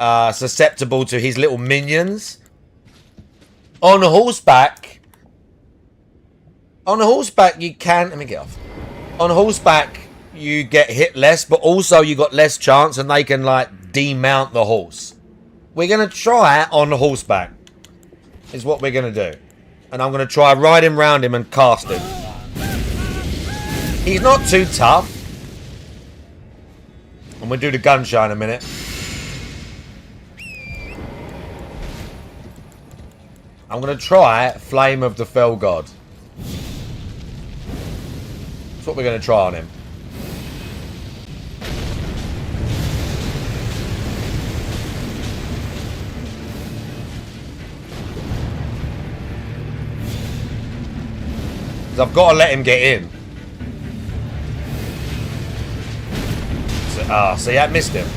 susceptible to his little minions. On horseback, you can, let me get off. On horseback, you get hit less, but also you got less chance and they can like demount the horse. We're going to try on horseback is what we're going to do. And I'm going to try riding round him and cast him. He's not too tough. And we'll do the gun show in a minute. I'm going to try Flame of the Fell God. That's what we're going to try on him. Because I've got to let him get in. So, see, I missed him.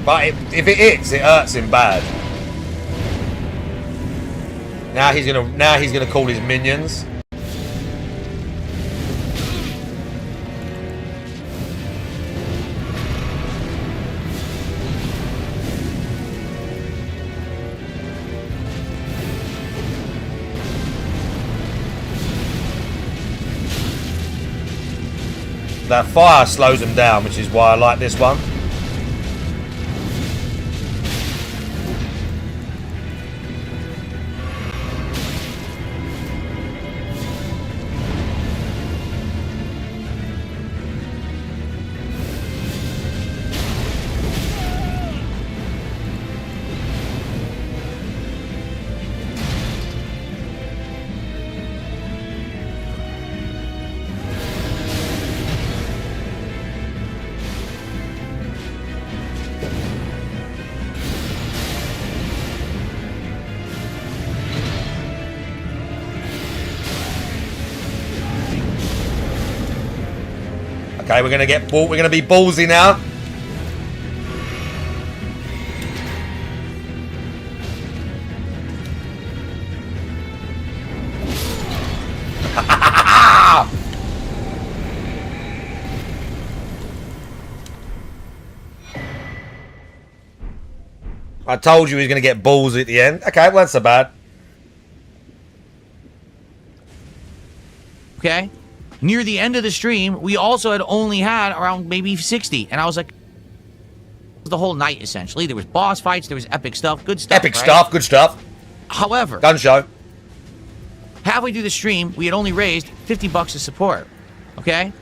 But if it hits, it hurts him bad. Now he's gonna call his minions. That fire slows him down, which is why I like this one. Okay, we're gonna be ballsy now. I told you he was gonna get ballsy at the end. Okay, well, that's so bad. Okay? Near the end of the stream, we also had only had around maybe 60. And I was like, the whole night, essentially. There was boss fights, there was epic stuff, good stuff. Epic right? stuff, good stuff. However, Gun show. halfway through the stream, we had only raised 50 bucks to support. Okay?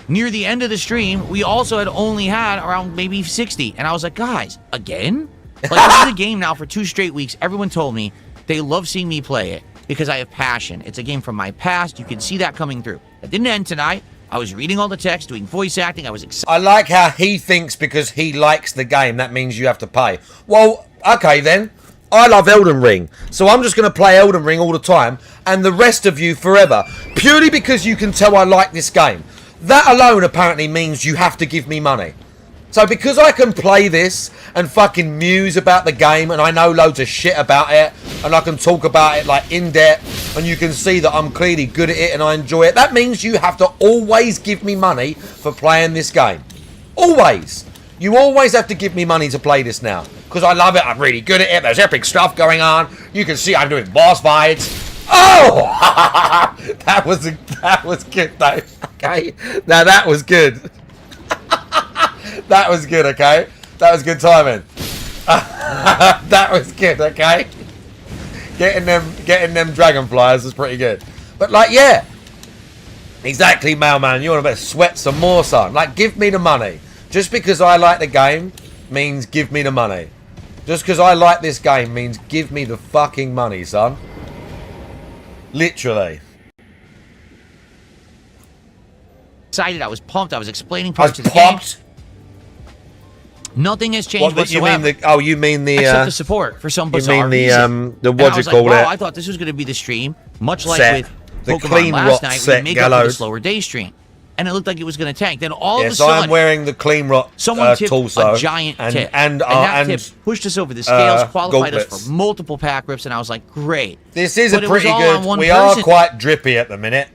Near the end of the stream, we also had only had around maybe 60. And I was like, guys, again? Like, this is a game now for 2 straight weeks. Everyone told me they love seeing me play it because I have passion. It's a game from my past. You can see that coming through. That didn't end tonight. I was reading all the text, doing voice acting. I was excited. I like how he thinks because he likes the game, that means you have to pay. Well, okay then. I love Elden Ring, so I'm just going to play Elden Ring all the time, and the rest of you forever. Purely because you can tell I like this game. That alone apparently means you have to give me money. So because I can play this and fucking muse about the game and I know loads of shit about it and I can talk about it like in depth and you can see that I'm clearly good at it and I enjoy it, that means you have to always give me money for playing this game. Always. You always have to give me money to play this now. Because I love it, I'm really good at it, there's epic stuff going on. You can see I'm doing boss fights. Oh! that was good though. Okay. Now that was good. That was good, okay? That was good timing. That was good, okay? Getting them dragonflies was pretty good. But like, yeah. Exactly, mailman. You want to better sweat some more, son. Like, give me the money. Just because I like the game means give me the money. Just because I like this game means give me the fucking money, son. Literally. Excited. I was pumped. I was explaining I was parts of the game. pumped. Nothing has changed What, you whatsoever. mean the? Oh, you mean the? Except the support for some bizarre mean the reason. the And what I do you was call like, wow, it? I thought this was going to be the stream, much like Set. with The Pokemon clean last rot night, set we make up for the gallows. slower day stream, and it looked like it was going to tank. Then all of a Yes, I am sudden, wearing the clean rot someone tipped torso a giant tip, and that tip pushed us over the scales, qualified us gauntlets. for multiple pack rips, and I was like, great. This is But a it was pretty all good. on one We person. are quite drippy at the minute.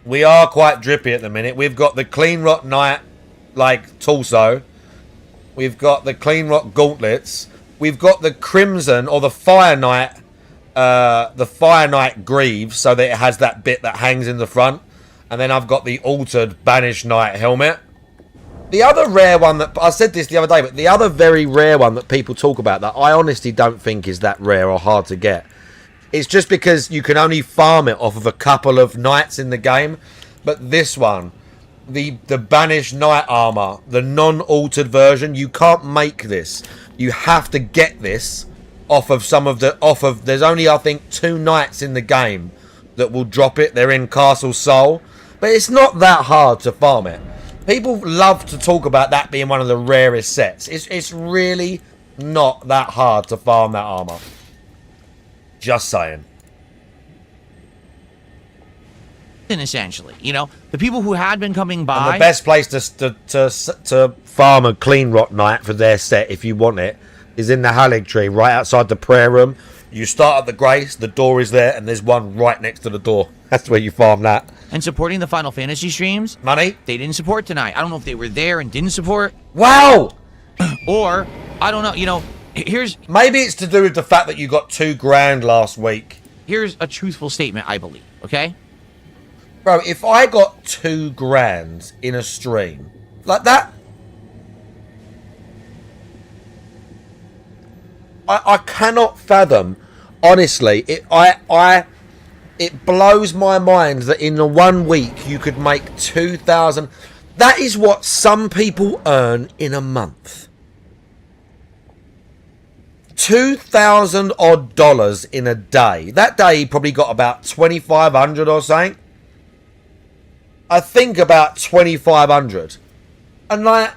We are quite drippy at the minute. We've got the clean rot knight like torso. We've got the clean rot gauntlets. We've got the crimson or the fire knight greaves, so that it has that bit that hangs in the front. And then I've got the altered banished knight helmet. The other rare one that I said this the other day, but the other very rare one that people talk about that I honestly don't think is that rare or hard to get. It's just because you can only farm it off of a couple of knights in the game. But this one, the banished knight armor, the non-altered version, you can't make this. You have to get this off of there's only I think 2 knights in the game that will drop it. They're in Castle Sol, but it's not that hard to farm it. People love to talk about that being one of the rarest sets. It's really not that hard to farm that armor. Just saying. Essentially, the people who had been coming by. And the best place to farm a clean rot knight for their set, if you want it, is in the Hallig tree, right outside the prayer room. You start at the Grace, the door is there, and there's one right next to the door. That's where you farm that. And supporting the Final Fantasy streams. Money? They didn't support tonight. I don't know if they were there and didn't support. Wow! Or, I don't know, here's... Maybe it's to do with the fact that you got $2,000 last week. Here's a truthful statement, I believe, okay? Bro, if I got $2,000 in a stream, like that... I cannot fathom, honestly, it blows my mind that in the 1 week you could make 2,000. That is what some people earn in a month. $2,000 odd dollars in a day. That day he probably got about 2,500 or something. I think about 2,500. And like,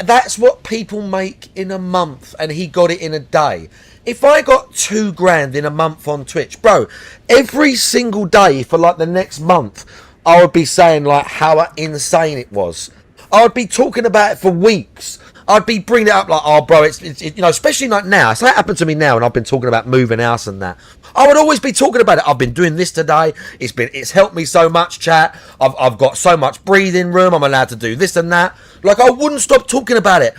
that's what people make in a month, and he got it in a day. If I got $2,000 in a month on Twitch, bro, every single day for like the next month, I would be saying like how insane it was. I would be talking about it for weeks. I'd be bringing it up like, oh, bro, it's especially like now. It's like it happened to me now, and I've been talking about moving house and that. I would always be talking about it. I've been doing this today. It's helped me so much, chat. I've got so much breathing room. I'm allowed to do this and that. Like, I wouldn't stop talking about it.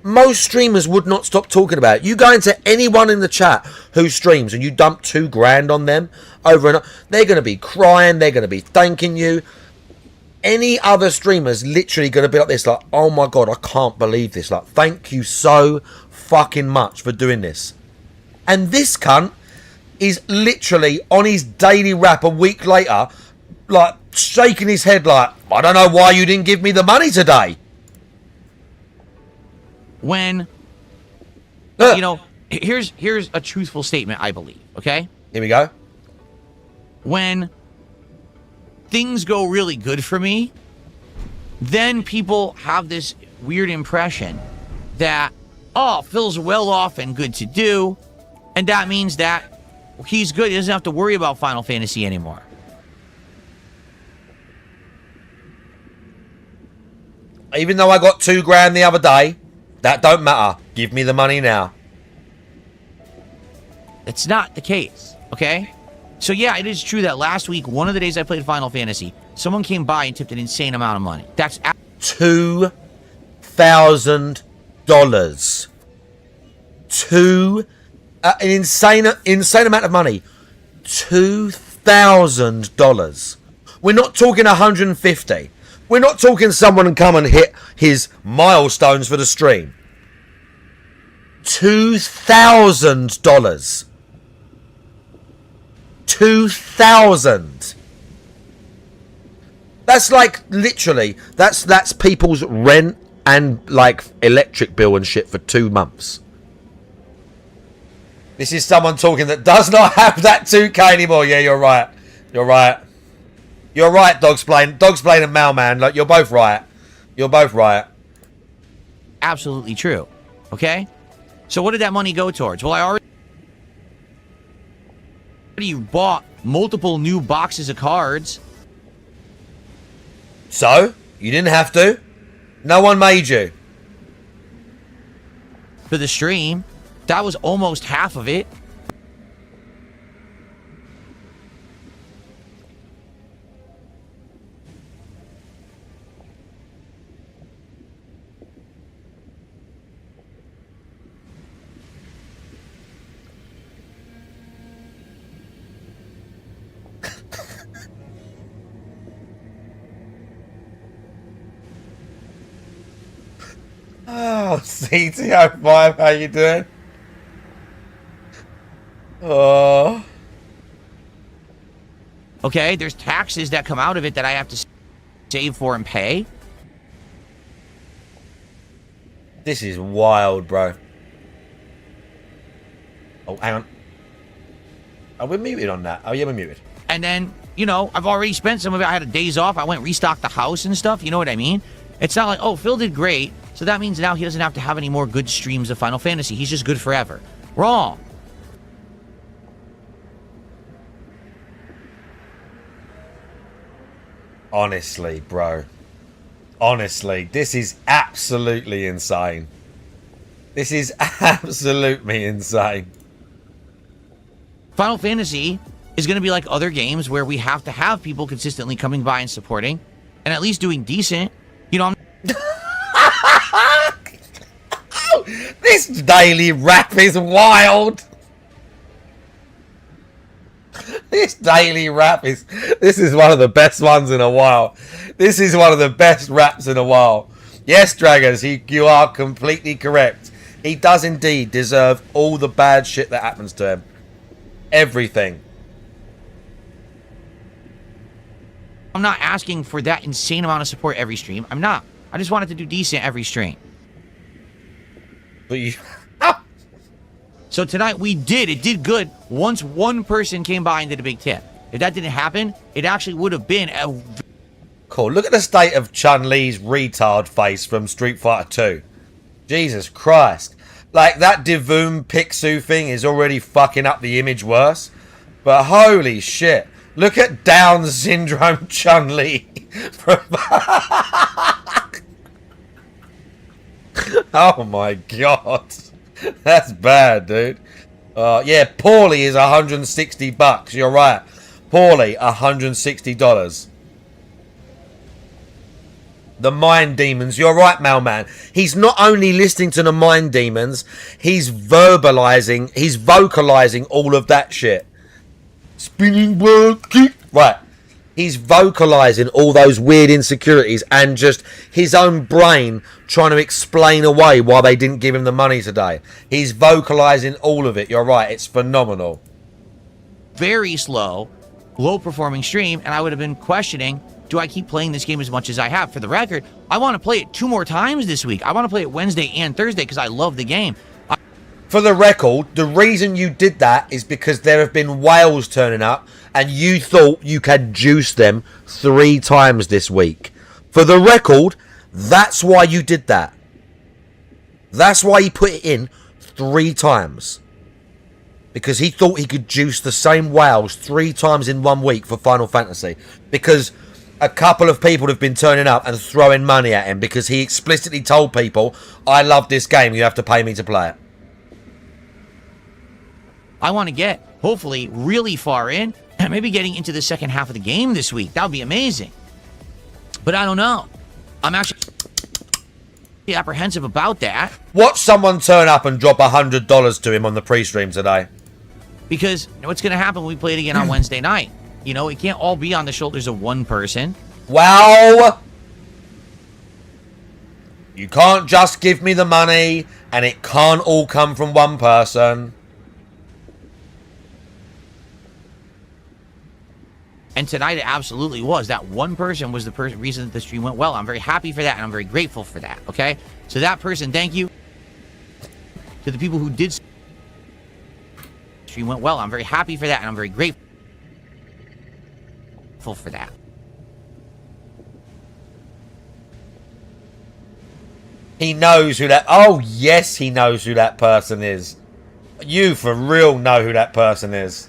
Most streamers would not stop talking about it. You go into anyone in the chat who streams and you dump $2,000 on them over and over, they're going to be crying. They're going to be thanking you. Any other streamer's literally going to be like this, like, oh my god, I can't believe this. Like, thank you so fucking much for doing this. And this cunt is literally on his daily rap a week later, like, shaking his head like, I don't know why you didn't give me the money today. When, here's a truthful statement, I believe, okay? Here we go. When things go really good for me, then people have this weird impression that, oh, Phil's well off and good to do, and that means that he's good. He doesn't have to worry about Final Fantasy anymore. Even though I got $2,000 the other day, that don't matter. Give me the money now. It's not the case, okay? So yeah, it is true that last week, one of the days I played Final Fantasy, someone came by and tipped an insane amount of money. That's $2,000. An insane amount of money. $2,000. We're not talking 150. We're not talking someone come and hit his milestones for the stream. $2,000. 2,000. That's like literally that's people's rent and like electric bill and shit for 2 months. This is someone talking that does not have that 2K anymore. Yeah, you're right. You're right. You're right, Dogsplain and Mailman. Like, you're both right. You're both right. Absolutely true. Okay? So what did that money go towards? Well, I already bought multiple new boxes of cards. So? You didn't have to? No one made you. For the stream. That was almost half of it. Oh, CTO5, how you doing? Oh. Okay, there's taxes that come out of it that I have to save for and pay. This is wild, bro. Oh, hang on. Are we muted on that? Oh, yeah, we're muted. And then, you know, I've already spent some of it. I had a days off. I went and restocked the house and stuff. You know what I mean? It's not like, oh, Phil did great, so that means now he doesn't have to have any more good streams of Final Fantasy. He's just good forever. Wrong. Honestly, bro. Honestly, this is absolutely insane. This is absolutely insane. Final Fantasy is going to be like other games where we have to have people consistently coming by and supporting and at least doing decent. You know, This daily rap is wild. This daily rap is... This is one of the best ones in a while. This is one of the best raps in a while. Yes, Dragons, you are completely correct. He does indeed deserve all the bad shit that happens to him. Everything. I'm not asking for that insane amount of support every stream. I'm not. I just wanted to do decent every stream. But you... So tonight we did. It did good once one person came by and did a big tip. If that didn't happen, it actually would have been a... Cool. Look at the state of Chun-Li's retard face from Street Fighter 2. Jesus Christ. Like, that Divoom Picsou thing is already fucking up the image worse. But holy shit. Look at Down Syndrome Chun-Li. Oh my god. That's bad, dude. Yeah, Paulie is $160. You're right. Paulie, $160. The Mind Demons. You're right, Mailman. He's not only listening to the Mind Demons, he's vocalizing all of that shit. Spinning world kick. Right. He's vocalizing all those weird insecurities and just his own brain trying to explain away why they didn't give him the money today. He's vocalizing all of it. You're right. It's phenomenal. very slow, low-performing stream, and I would have been questioning, do I keep playing this game as much as I have? For the record, I want to play it 2 more times this week. I want to play it Wednesday and Thursday because I love the game. For the record, the reason you did that is because there have been whales turning up and you thought you could juice them 3 times this week. For the record, that's why you did that. That's why he put it in 3 times. Because he thought he could juice the same whales 3 times in 1 week for Final Fantasy. Because a couple of people have been turning up and throwing money at him because he explicitly told people, I love this game, you have to pay me to play it. I want to get, hopefully, really far in, and maybe getting into the second half of the game this week. That would be amazing. But I don't know. I'm actually apprehensive about that. Watch someone turn up and drop $100 to him on the pre-stream today. Because what's going to happen when we play it again on Wednesday night? You know, it can't all be on the shoulders of one person. Well, you can't just give me the money, and it can't all come from one person. And tonight it absolutely was. That one person was the reason that the stream went well. I'm very happy for that, and I'm very grateful for that, okay? So that person, thank you. To the people who did stream went well. I'm very happy for that, and I'm very grateful for that. He knows who that... Oh, yes, he knows who that person is. You, for real, know who that person is.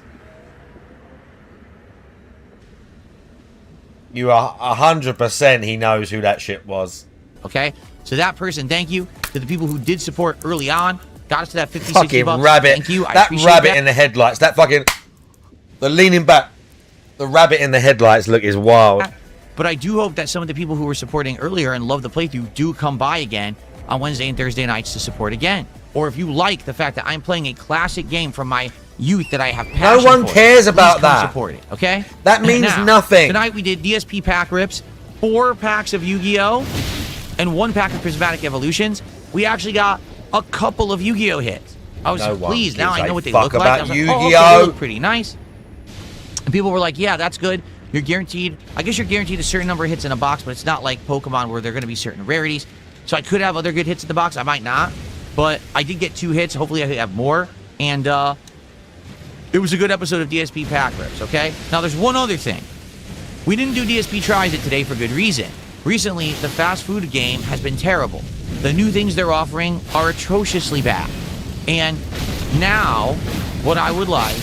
You are 100% he knows who that shit was. Okay? So that person, thank you. To the people who did support early on, got us to that 50, 60 Fucking bucks. rabbit. Thank you. I That appreciate rabbit that. in the headlights. That fucking... The leaning back. The rabbit in the headlights look is wild. But I do hope that some of the people who were supporting earlier and love the playthrough do come by again on Wednesday and Thursday nights to support again. Or if you like the fact that I'm playing a classic game from my youth that I have passion No one for, cares please about come that. Support it, okay? That means Now, nothing. Tonight we did DSP pack rips, 4 packs of Yu-Gi-Oh! And 1 pack of Prismatic Evolutions. We actually got a couple of Yu-Gi-Oh! Hits. I was No one pleased. Now gives I know a what they fuck look like. about I was like, Yu-Gi-Oh! oh, okay, they look pretty nice. And people were like, yeah, that's good. You're guaranteed, I guess you're guaranteed a certain number of hits in a box, but it's not like Pokemon where there are going to be certain rarities. So I could have other good hits in the box. I might not. But I did get 2 hits. Hopefully I have more. And it was a good episode of DSP Pack Rips, okay? Now there's one other thing. We didn't do DSP Tries It today for good reason. Recently, the fast food game has been terrible. The new things they're offering are atrociously bad. And now, what I would like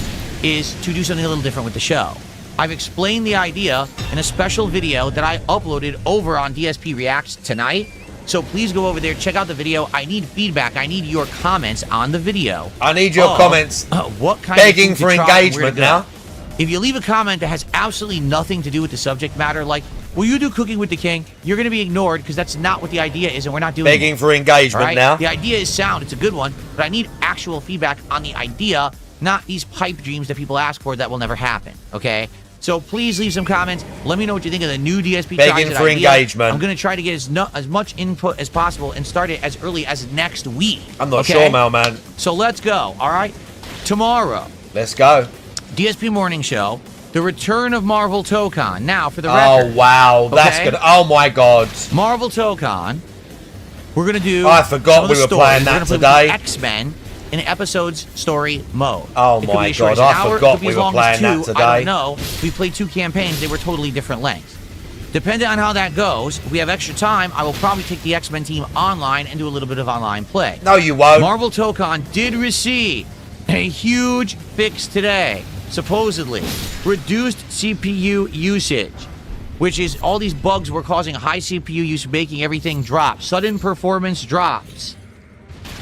is to do something a little different with the show. I've explained the idea in a special video that I uploaded over on DSP Reacts tonight. So please go over there, check out the video. I need feedback. I need your comments on the video. I need your comments. What kind Begging of for food to try and where to engagement go. now. If you leave a comment that has absolutely nothing to do with the subject matter, like, will you do Cooking with the King? You're going to be ignored because that's not what the idea is, and we're not doing Begging it. for engagement All right? now. The idea is sound. It's a good one, but I need actual feedback on the idea, not these pipe dreams that people ask for that will never happen, okay? So please leave some comments. Let me know what you think of the new DSP Begging Tries It for idea. engagement. I'm going to try to get as much input as possible and start it as early as next week. I'm not okay? sure, Mailman. So let's go, all right? Tomorrow, Let's go. DSP Morning Show, the return of Marvel Tokon. Now, for the Oh, record, wow. That's okay? good. Oh, my God. Marvel Tokon, we're going to do... I forgot some of the we were stories. playing We're that gonna play today. with the X-Men in episodes story mode. Oh, It could my be as short God, as an I hour, it forgot could be we as were long as playing that 2. today. I don't know. We played 2 campaigns. They were totally different lengths. Depending on how that goes, if we have extra time, I will probably take the X-Men team online and do a little bit of online play. No, you won't. Marvel Tokon did receive a huge fix today, supposedly. Reduced CPU usage, which is all these bugs were causing high CPU use, making everything drop. Sudden performance drops.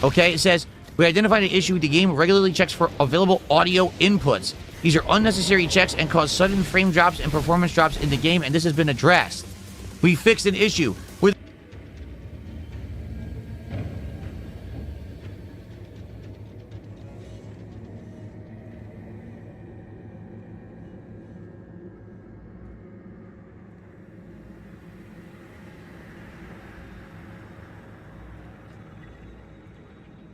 Okay, it says, we identified an issue with the game regularly checks for available audio inputs. These are unnecessary checks and cause sudden frame drops and performance drops in the game, and this has been addressed. We fixed an issue with...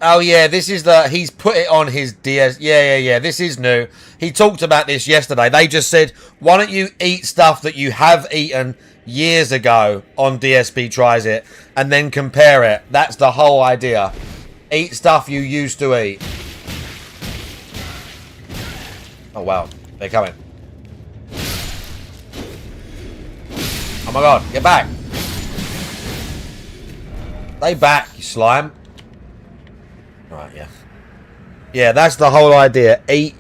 Oh, yeah, this is he's put it on his DS. Yeah. This is new. He talked about this yesterday. They just said, why don't you eat stuff that you have eaten years ago on DSP Tries It and then compare it. That's the whole idea. Eat stuff you used to eat. Oh, wow. They're coming. Oh, my God. Get back. Stay back, you slime. Right, yeah. Yeah, that's the whole idea. Eat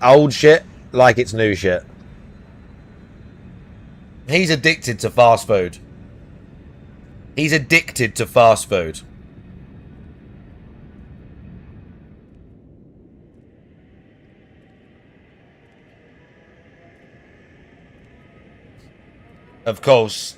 old shit like it's new shit. He's addicted to fast food. He's addicted to fast food. Of course.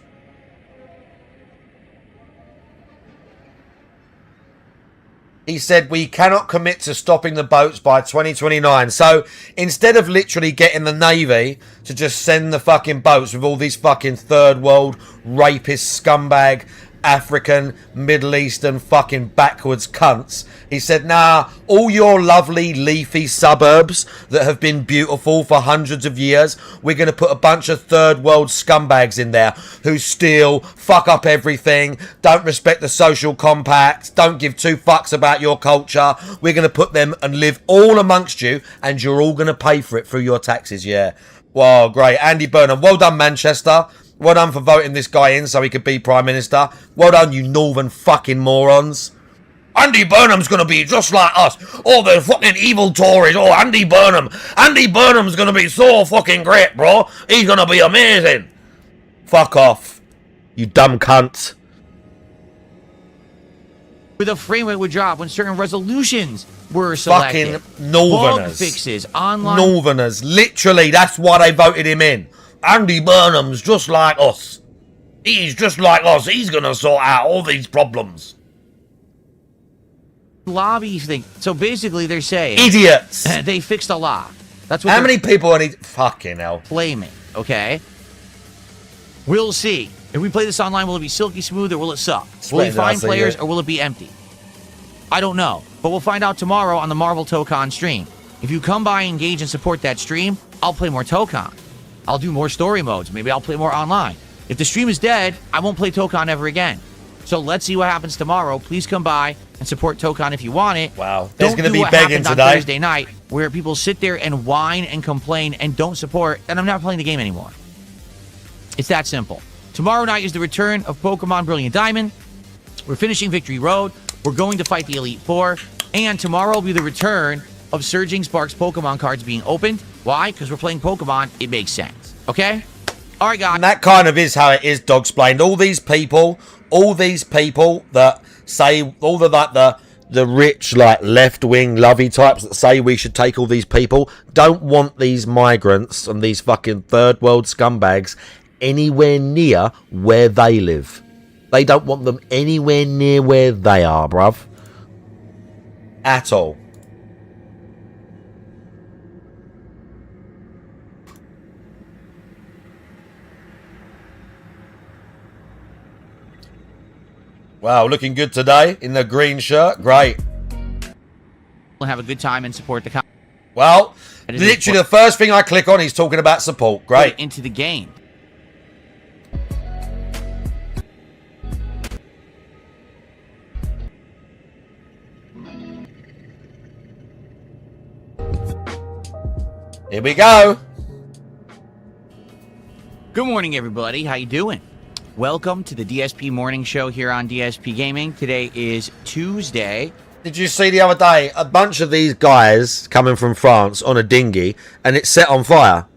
He said, we cannot commit to stopping the boats by 2029. So, instead of literally getting the Navy to just send the fucking boats with all these fucking third world rapist scumbag African, Middle Eastern fucking backwards cunts. He said, nah, all your lovely leafy suburbs that have been beautiful for hundreds of years, we're going to put a bunch of third world scumbags in there who steal, fuck up everything, don't respect the social compact, don't give 2 fucks about your culture. We're going to put them and live all amongst you, and you're all going to pay for it through your taxes, yeah. Wow, great. Andy Burnham, well done, Manchester. Well done for voting this guy in so he could be Prime Minister. Well done, you northern fucking morons. Andy Burnham's gonna be just like us. All the fucking evil Tories. Oh, Andy Burnham. Andy Burnham's gonna be so fucking great, bro. He's gonna be amazing. Fuck off, you dumb cunt. With a frame rate would drop when certain resolutions were selected. Fucking northerners. Bug fixes, online... Northerners. Literally, that's why they voted him in. Andy Burnham's just like us. He's just like us. He's gonna sort out all these problems. Lobby thing. So basically, they're saying Idiots. they fixed a law. That's what. How many people are need? Fucking hell. Claiming. Okay. We'll see. If we play this online, will it be silky smooth or will it suck? Will we find players or will it be empty? I don't know, but we'll find out tomorrow on the Marvel Tokon stream. If you come by, engage, and support that stream, I'll play more Tokon. I'll do more story modes. Maybe I'll play more online. If the stream is dead, I won't play Tokon ever again. So let's see what happens tomorrow. Please come by and support Tokon if you want it. Wow. There's going to be what begging happened today. on Thursday night where people sit there and whine and complain and don't support, and I'm not playing the game anymore. It's that simple. Tomorrow night is the return of Pokemon Brilliant Diamond. We're finishing Victory Road. We're going to fight the Elite Four. And tomorrow will be the return of Surging Sparks Pokemon cards being opened. Why? Because we're playing Pokemon. It makes sense. Okay? All right, guys. And that kind of is how it is, Dogsplained. All these people that say, all the rich, like, left-wing, lovey types that say we should take all these people, don't want these migrants and these fucking third-world scumbags anywhere near where they live. They don't want them anywhere near where they are, bruv. At all. Wow, looking good today in the green shirt. Great. We'll have a good time and support the Well, literally the first thing I click on, he's talking about support. Great. Into the game. Here we go. Good morning, everybody. How you doing? Welcome to the DSP Morning Show here on DSP Gaming. Today is Tuesday. Did you see the other day a bunch of these guys coming from France on a dinghy and it's set on fire?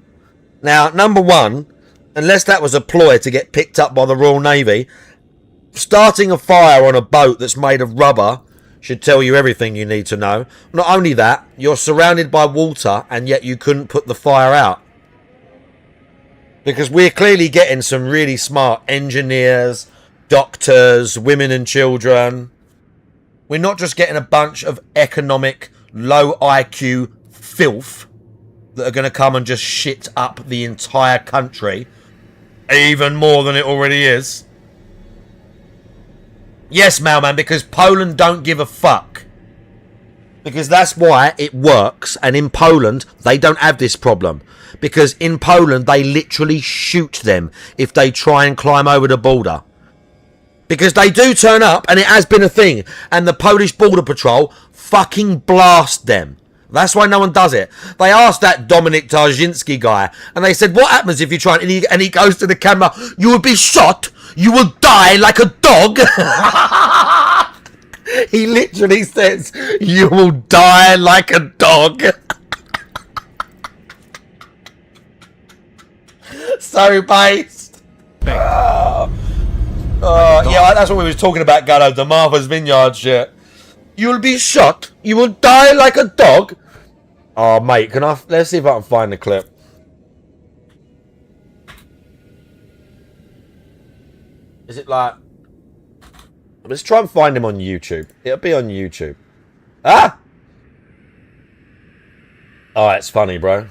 Now, number one, unless that was a ploy to get picked up by the Royal Navy, starting a fire on a boat that's made of rubber should tell you everything you need to know. Not only that, you're surrounded by water and yet you couldn't put the fire out. Because we're clearly getting some really smart engineers, doctors, women and children. We're not just getting a bunch of economic, low IQ filth that are going to come and just shit up the entire country. Even more than it already is. Yes, Mailman, because Poland don't give a fuck. Because that's why it works. And in Poland, they don't have this problem. Because in Poland, they literally shoot them if they try and climb over the border. Because they do turn up, and it has been a thing. And the Polish Border Patrol fucking blast them. That's why no one does it. They asked that Dominik Tarzinski guy, and they said, what happens if you try? And he goes to the camera, you will be shot, you will die like a dog. He literally says, you will die like a dog. So based. Yeah, that's what we was talking about, Gallo, the Martha's Vineyard shit. You'll be shot. You will die like a dog. Oh, mate, let's see if I can find the clip. Is it like... Let's try and find him on YouTube. It'll be on YouTube. Ah! Oh, it's funny, bro.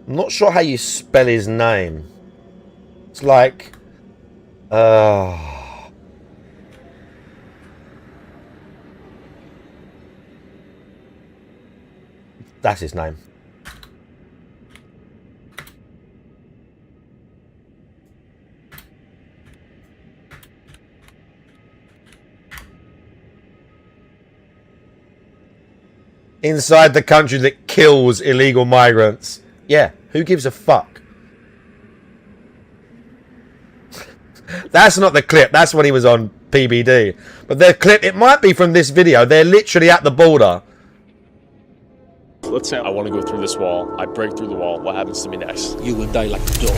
I'm not sure how you spell his name. It's like... That's his name. inside the country that kills illegal migrants. Yeah, who gives a fuck? That's not the clip. That's when he was on PBD. But the clip, it might be from this video. They're literally at the border. Let's say I want to go through this wall. I break through the wall. What happens to me next? You will die like a dog.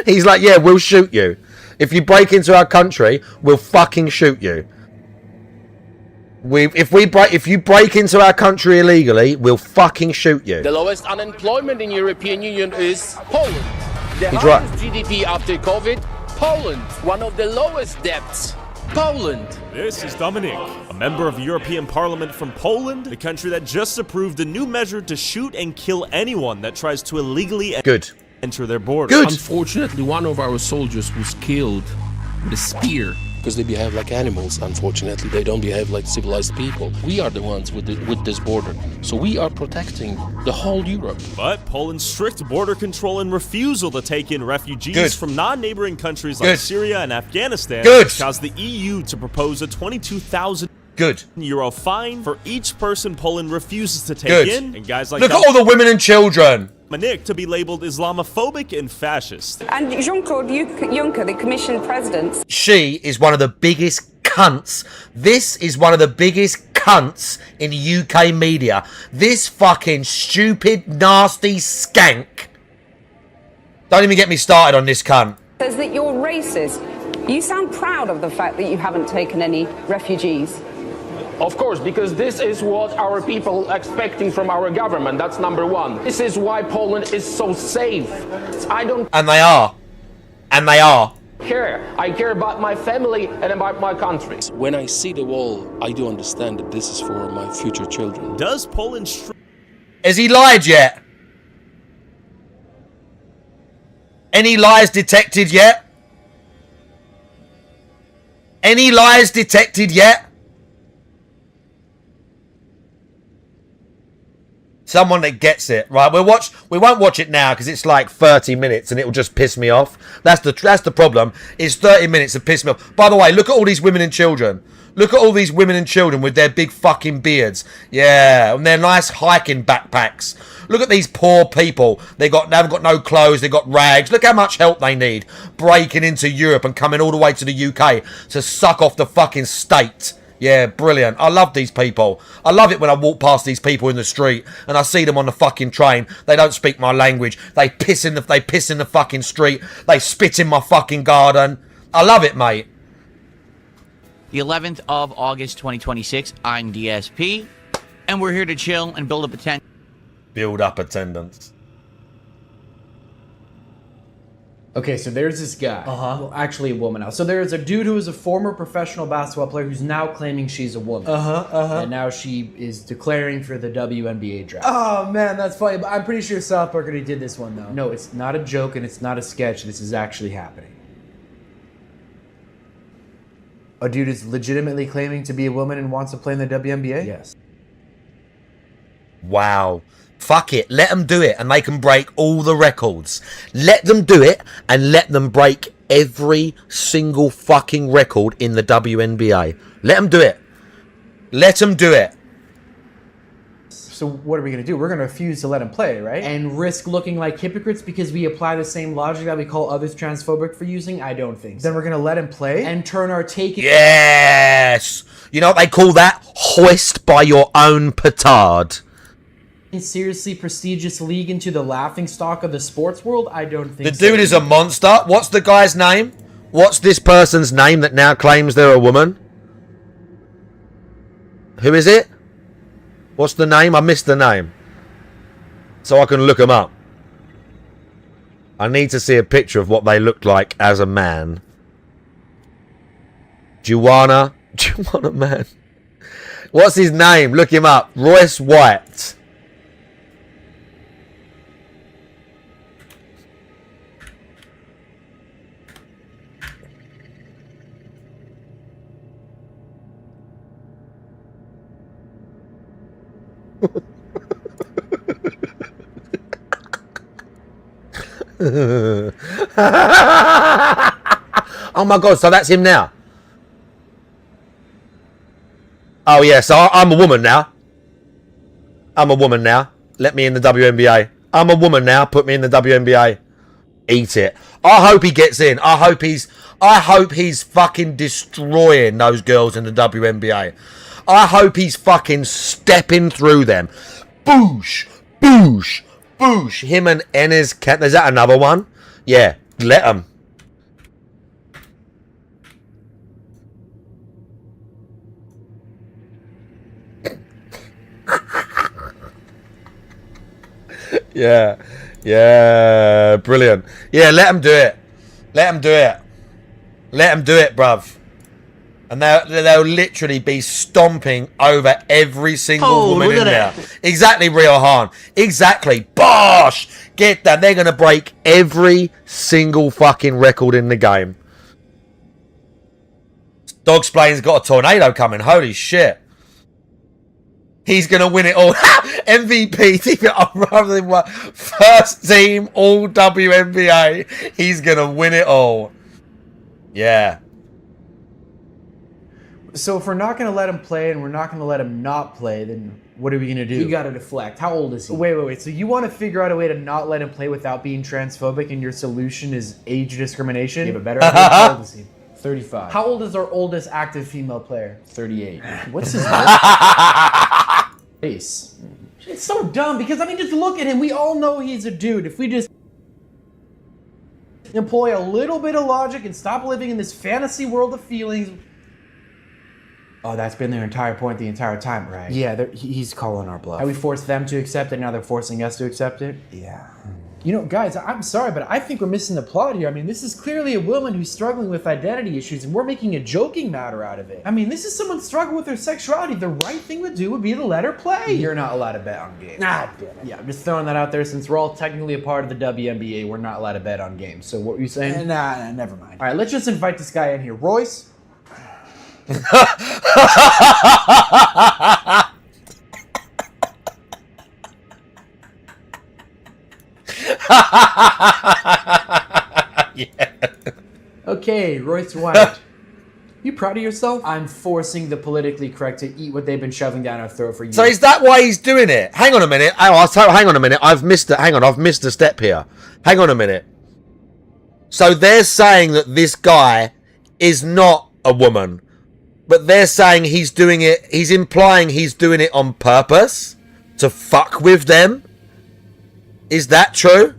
He's like, yeah, we'll shoot you. If you break into our country, we'll fucking shoot you. If you break into our country illegally, we'll fucking shoot you. The lowest unemployment in European Union is Poland. The He's highest right. GDP after COVID, Poland. One of the lowest debts, Poland. This is Dominic, a member of the European Parliament from Poland, the country that just approved a new measure to shoot and kill anyone that tries to illegally enter their border. Good. Unfortunately, one of our soldiers was killed with a spear. Because they behave like animals, unfortunately. They don't behave like civilized people. We are the ones with this border. So we are protecting the whole Europe. But Poland's strict border control and refusal to take in refugees from non-neighboring countries like Syria and Afghanistan caused the EU to propose a 22,000 euro fine for each person Poland refuses to take in. And guys like look at all the women and children. Dominic to be labeled Islamophobic and fascist. And Jean-Claude Juncker, the Commission President. She is one of the biggest cunts. This is one of the biggest cunts in UK media. This fucking stupid, nasty skank. Don't even get me started on this cunt. Says that you're racist. You sound proud of the fact that you haven't taken any refugees. Of course, because this is what our people are expecting from our government. That's number one. This is why Poland is so safe. I don't And they are. And they are. care. I care about my family and about my country. When I see the wall, I do understand that this is for my future children. Does Poland... Has he lied yet? Any lies detected yet? Any lies detected yet? Someone that gets it, right? We won't watch it now because it's like 30 minutes and it will just piss me off. That's the problem. It's 30 minutes to piss me off. By the way, look at all these women and children. Look at all these women and children with their big fucking beards. Yeah, and their nice hiking backpacks. Look at these poor people. They haven't got no clothes. They got rags. Look how much help they need breaking into Europe and coming all the way to the UK to suck off the fucking state. Yeah, brilliant. I love these people. I love it when I walk past these people in the street and I see them on the fucking train. They don't speak my language. They piss in the fucking street. They spit in my fucking garden. I love it, mate. The 11th of August, 2026. I'm DSP, and we're here to chill and build up attendance. Build up attendance. Okay, so there's this guy. Well, actually a woman now. So there's a dude who is a former professional basketball player who's now claiming she's a woman. And now she is declaring for the WNBA draft. Oh man, that's funny. But I'm pretty sure South Park already did this one though. No, it's not a joke and it's not a sketch. This is actually happening. A dude is legitimately claiming to be a woman and wants to play in the WNBA? Yes. Wow. Fuck it. Let them do it and they can break all the records. Let them do it and let them break every single fucking record in the WNBA. Let them do it. Let them do it. So what are we going to do? We're going to refuse to let him play, right? And risk looking like hypocrites because we apply the same logic that we call others transphobic for using? I don't think so. Then we're going to let him play? And turn our take... Yes! You know what they call that? Hoist by your own petard. Seriously prestigious league into the laughingstock of the sports world? I don't think so. The dude is a monster. What's the guy's name? What's this person's name that now claims they're a woman? Who is it? What's the name? I missed the name. So I can look them up. I need to see a picture of what they looked like as a man. Juana man. What's his name? Look him up. Royce White. Oh my god, so that's him now. Oh, yeah, so I'm a woman now. I'm a woman now. Let me in the WNBA. I'm a woman now. Put me in the WNBA. Eat it. I hope he gets in. I hope he's fucking destroying those girls in the WNBA. I hope he's fucking stepping through them. Boosh. Boosh. Boosh. Him and Enes Kanter. Is that another one? Yeah. Let him. Yeah. Yeah. Brilliant. Yeah, let him do it. Let him do it. Let him do it, bruv. And they'll literally be stomping over every single woman in there. Exactly, Rio Han. Exactly. Bosh! Get that. They're going to break every single fucking record in the game. Dogsplain's got a tornado coming. Holy shit. He's going to win it all. MVP. First team all WNBA. He's going to win it all. Yeah. So if we're not going to let him play and we're not going to let him not play, then what are we going to do? We got to deflect. How old is he? Wait. So you want to figure out a way to not let him play without being transphobic, and your solution is age discrimination? You have a better idea? How old is he? 35. How old is our oldest active female player? 38. What's his face? It's so dumb because, I mean, just look at him. We all know he's a dude. If we just employ a little bit of logic and stop living in this fantasy world of feelings. Oh, that's been their entire point the entire time, right? Yeah, he's calling our bluff. How we forced them to accept it, now they're forcing us to accept it? Yeah. You know, guys, I'm sorry, but I think we're missing the plot here. I mean, this is clearly a woman who's struggling with identity issues, and we're making a joking matter out of it. I mean, this is someone struggling with her sexuality. The right thing to do would be to let her play. You're not allowed to bet on games. Nah, damn it. Yeah, I'm just throwing that out there. Since we're all technically a part of the WNBA, we're not allowed to bet on games. So what were you saying? Nah, never mind. All right, let's just invite this guy in here. Royce? Yeah. Okay, Royce White. You proud of yourself? I'm forcing the politically correct to eat what they've been shoving down our throat for years. So is that why he's doing it? Hang on a minute. Hang on a minute. I've missed it. Hang on. I've missed a step here. Hang on a minute. So they're saying that this guy is not a woman, but they're saying he's doing it. He's implying he's doing it on purpose to fuck with them. Is that true?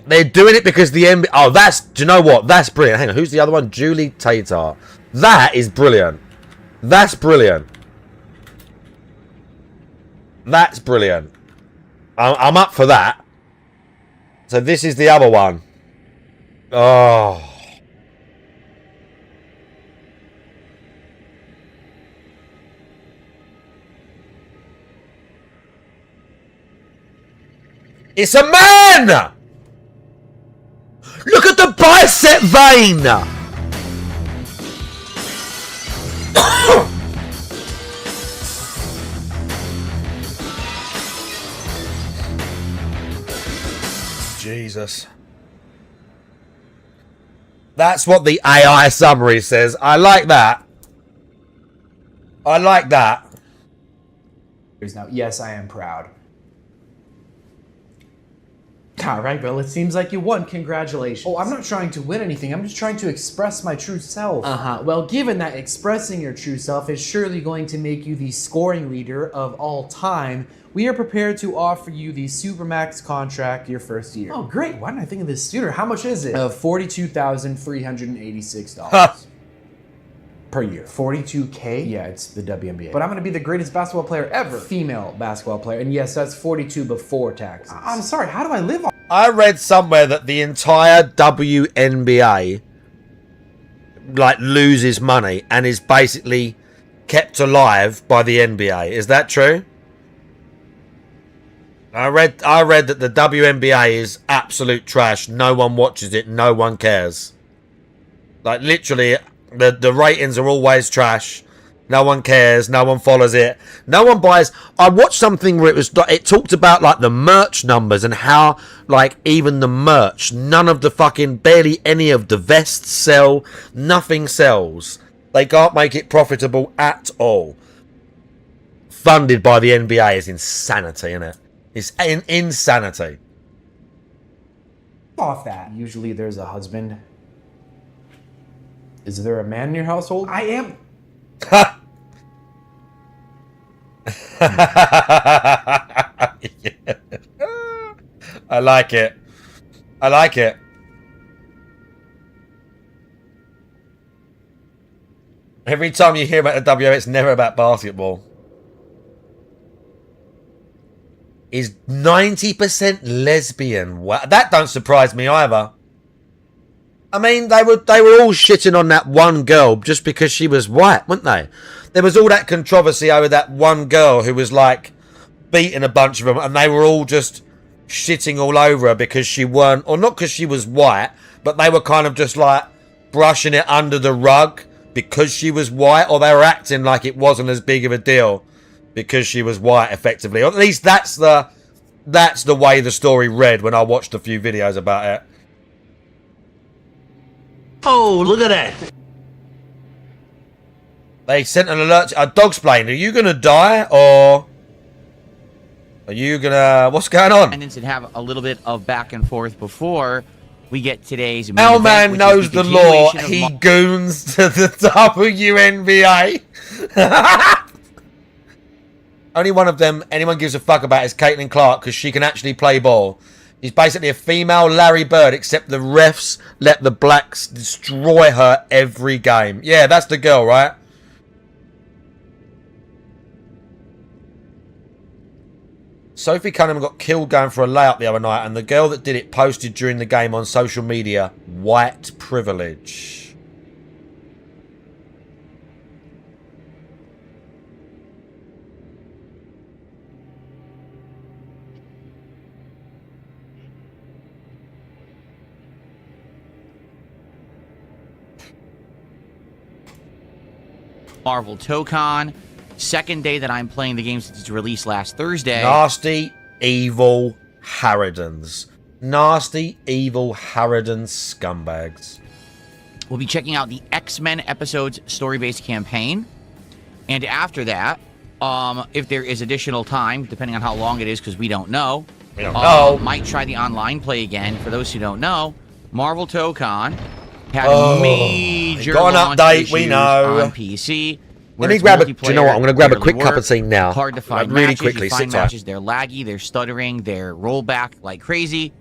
They're doing it because the NBA... Oh, that's... Do you know what? That's brilliant. Hang on. Who's the other one? Julie Tatar. That is brilliant. That's brilliant. That's brilliant. I'm up for that. So this is the other one. Oh... It's a man! Look at the bicep vein! Jesus. That's what the AI summary says. I like that. I like that. Now, yes, I am proud. All right, well, it seems like you won. Congratulations. Oh, I'm not trying to win anything. I'm just trying to express my true self. Well, given that expressing your true self is surely going to make you the scoring leader of all time, we are prepared to offer you the Supermax contract your first year. Oh, great. Why didn't I think of this sooner? How much is it? $42,386. Per year. 42K? Yeah, it's the WNBA. But I'm going to be the greatest basketball player ever. Female basketball player. And yes, that's 42 before taxes. I'm sorry, how do I live on... I read somewhere that the entire WNBA like loses money and is basically kept alive by the NBA. Is that true? I read that the WNBA is absolute trash. No one watches it. No one cares. Like literally... The ratings are always trash. No one cares. No one follows it. No one buys. I watched something where it talked about like the merch numbers and how like even the merch, none of the fucking barely any of the vests sell. Nothing sells. They can't make it profitable at all. Funded by the NBA is insanity, isn't it? It's insanity. Off that. Usually there's a husband. Is there a man in your household? I am. Yeah. I like it. I like it. Every time you hear about the WO, it's never about basketball. Is 90% lesbian? Wow, that don't surprise me either. I mean, they were all shitting on that one girl just because she was white, weren't they? There was all that controversy over that one girl who was like beating a bunch of them, and they were all just shitting all over her because she weren't, or not because she was white, but they were kind of just like brushing it under the rug because she was white, or they were acting like it wasn't as big of a deal because she was white, effectively. Or at least that's the way the story read when I watched a few videos about it. Oh, look at that. They sent an alert. A dog's playing. Are you going to die, or are you going to... What's going on? And have a little bit of back and forth before we get today's main Our event, man knows the law. He goons to the WNBA. Only one of them anyone gives a fuck about is Caitlin Clark, because she can actually play ball. She's basically a female Larry Bird, except the refs let the blacks destroy her every game. Yeah, that's the girl, right? Sophie Cunningham got killed going for a layup the other night, and the girl that did it posted during the game on social media, white privilege. Marvel Tokon. Second day that I'm playing the game since its release last Thursday. Nasty, evil Harridans. Nasty, evil Harridan scumbags. We'll be checking out the X-Men episodes story-based campaign. And after that, if there is additional time, depending on how long it is, because we don't know. We don't know. Might try the online play again. For those who don't know, Marvel Tokon had major got an launch update, we issues know. on PC. Let me grab a... Do you know what? I'm going to grab a quick cup of tea now. Hard to find really matches. quickly. You find Sit tight. matches, they're laggy, they're stuttering, they're rollback like crazy.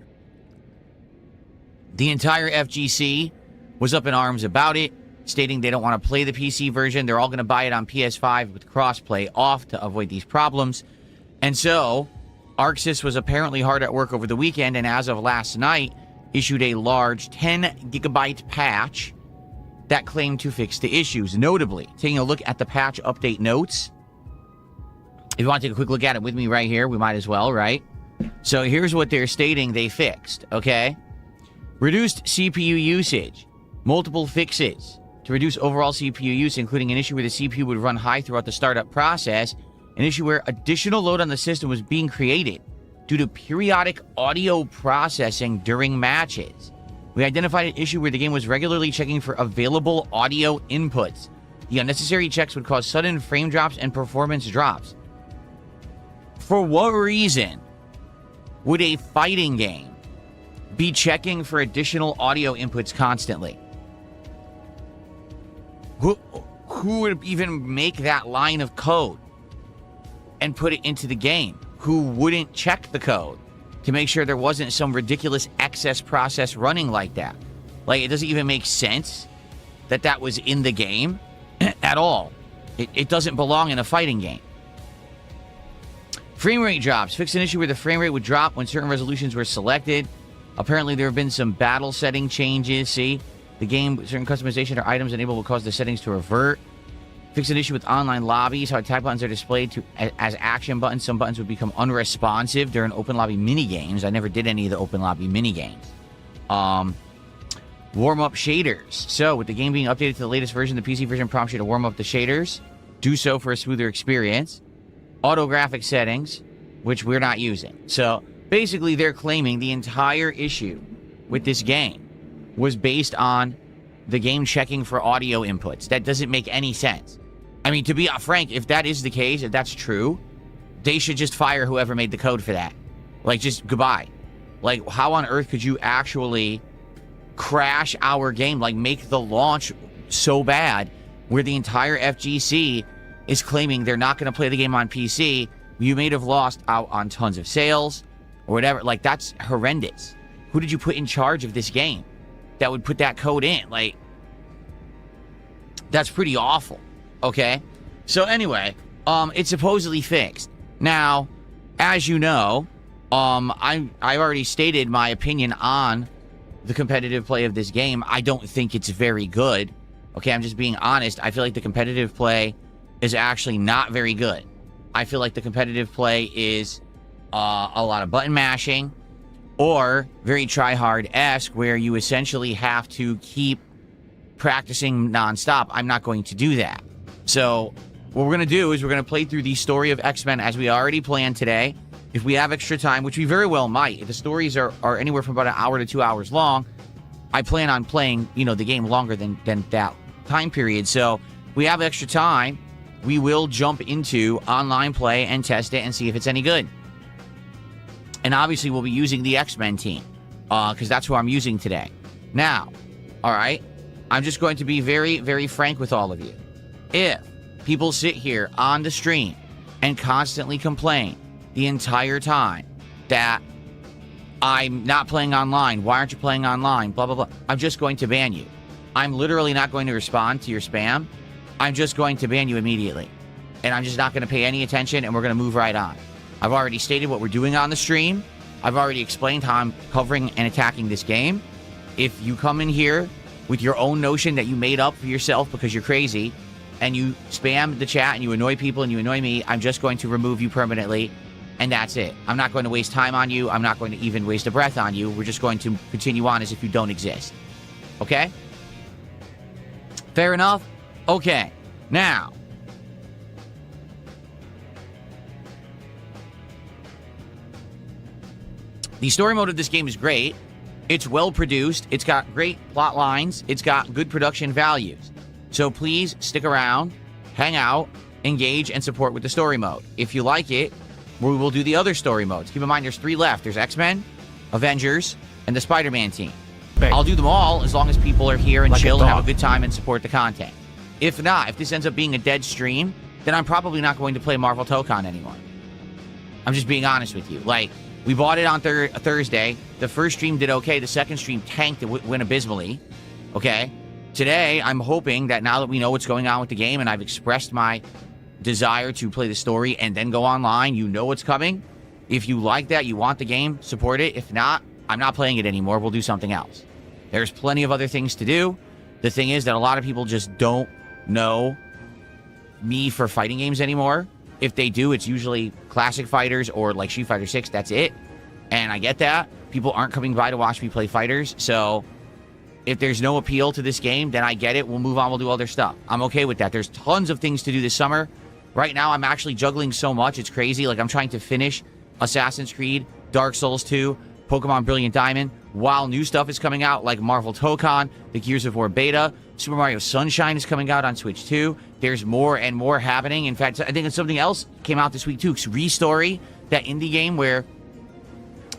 The entire FGC was up in arms about it, stating they don't want to play the PC version. They're all going to buy it on PS5 with crossplay off to avoid these problems. And so, ArcSys was apparently hard at work over the weekend, and as of last night, issued a large 10-gigabyte patch that claimed to fix the issues. Notably, taking a look at the patch update notes. If you want to take a quick look at it with me right here, we might as well, right? So here's what they're stating they fixed, okay? Reduced CPU usage. Multiple fixes to reduce overall CPU use, including an issue where the CPU would run high throughout the startup process, an issue where additional load on the system was being created due to periodic audio processing during matches. We identified an issue where the game was regularly checking for available audio inputs. The unnecessary checks would cause sudden frame drops and performance drops. For what reason would a fighting game be checking for additional audio inputs constantly? Who would even make that line of code and put it into the game? Who wouldn't check the code to make sure there wasn't some ridiculous excess process running like that? Like, it doesn't even make sense that that was in the game at all. It doesn't belong in a fighting game. Frame rate drops. Fixed an issue where the frame rate would drop when certain resolutions were selected. Apparently, there have been some battle setting changes. See? The game, certain customization or items enabled will cause the settings to revert. Fix an issue with online lobbies. How attack buttons are displayed as action buttons. Some buttons would become unresponsive during open lobby mini games. I never did any of the open lobby mini games. Warm up shaders. So, with the game being updated to the latest version, the PC version prompts you to warm up the shaders. Do so for a smoother experience. Auto graphic settings, which we're not using. So, basically, they're claiming the entire issue with this game was based on the game checking for audio inputs. That doesn't make any sense. I mean, to be frank, if that is the case, if that's true, they should just fire whoever made the code for that. Like, just goodbye. Like, how on earth could you actually crash our game? Like, make the launch so bad where the entire FGC is claiming they're not going to play the game on PC. You may have lost out on tons of sales or whatever. Like, that's horrendous. Who did you put in charge of this game that would put that code in? Like, that's pretty awful. Okay? So anyway, it's supposedly fixed. Now, as you know, I already stated my opinion on the competitive play of this game. I don't think it's very good. Okay, I'm just being honest. I feel like the competitive play is actually not very good. I feel like the competitive play is a lot of button mashing or very try-hard-esque where you essentially have to keep practicing nonstop. I'm not going to do that. So what we're going to do is we're going to play through the story of X-Men as we already planned today. If we have extra time, which we very well might, if the stories are anywhere from about an hour to 2 hours long, I plan on playing, the game longer than that time period. So if we have extra time, we will jump into online play and test it and see if it's any good. And obviously, we'll be using the X-Men team because that's who I'm using today. Now, all right, I'm just going to be very, very frank with all of you. If people sit here on the stream and constantly complain the entire time that I'm not playing online, why aren't you playing online, blah, blah, blah, I'm just going to ban you. I'm literally not going to respond to your spam. I'm just going to ban you immediately. And I'm just not going to pay any attention, and we're going to move right on. I've already stated what we're doing on the stream. I've already explained how I'm covering and attacking this game. If you come in here with your own notion that you made up for yourself because you're crazy, and you spam the chat and you annoy people and you annoy me, I'm just going to remove you permanently, and that's it. I'm not going to waste time on you. I'm not going to even waste a breath on you. We're just going to continue on as if you don't exist. Okay? Fair enough? Okay. Now, the story mode of this game is great. It's well produced. It's got great plot lines. It's got good production values. So please stick around, hang out, engage, and support with the story mode. If you like it, we will do the other story modes. Keep in mind, there's 3 left. There's X-Men, Avengers, and the Spider-Man team. I'll do them all as long as people are here and chill and have a good time and support the content. If not, if this ends up being a dead stream, then I'm probably not going to play Marvel Tokon anymore. I'm just being honest with you. Like, we bought it on Thursday. The first stream did okay. The second stream tanked. It went abysmally. Okay? Today, I'm hoping that now that we know what's going on with the game and I've expressed my desire to play the story and then go online, you know what's coming. If you like that, you want the game, support it. If not, I'm not playing it anymore. We'll do something else. There's plenty of other things to do. The thing is that a lot of people just don't know me for fighting games anymore. If they do, it's usually classic fighters or like Street Fighter 6. That's it. And I get that. People aren't coming by to watch me play fighters. So if there's no appeal to this game, then I get it. We'll move on. We'll do other stuff. I'm okay with that. There's tons of things to do this summer. Right now, I'm actually juggling so much. It's crazy. Like, I'm trying to finish Assassin's Creed, Dark Souls 2, Pokemon Brilliant Diamond, while new stuff is coming out like Marvel Tokon, the Gears of War beta, Super Mario Sunshine is coming out on Switch 2. There's more and more happening. In fact, I think something else came out this week too. Restory, that indie game where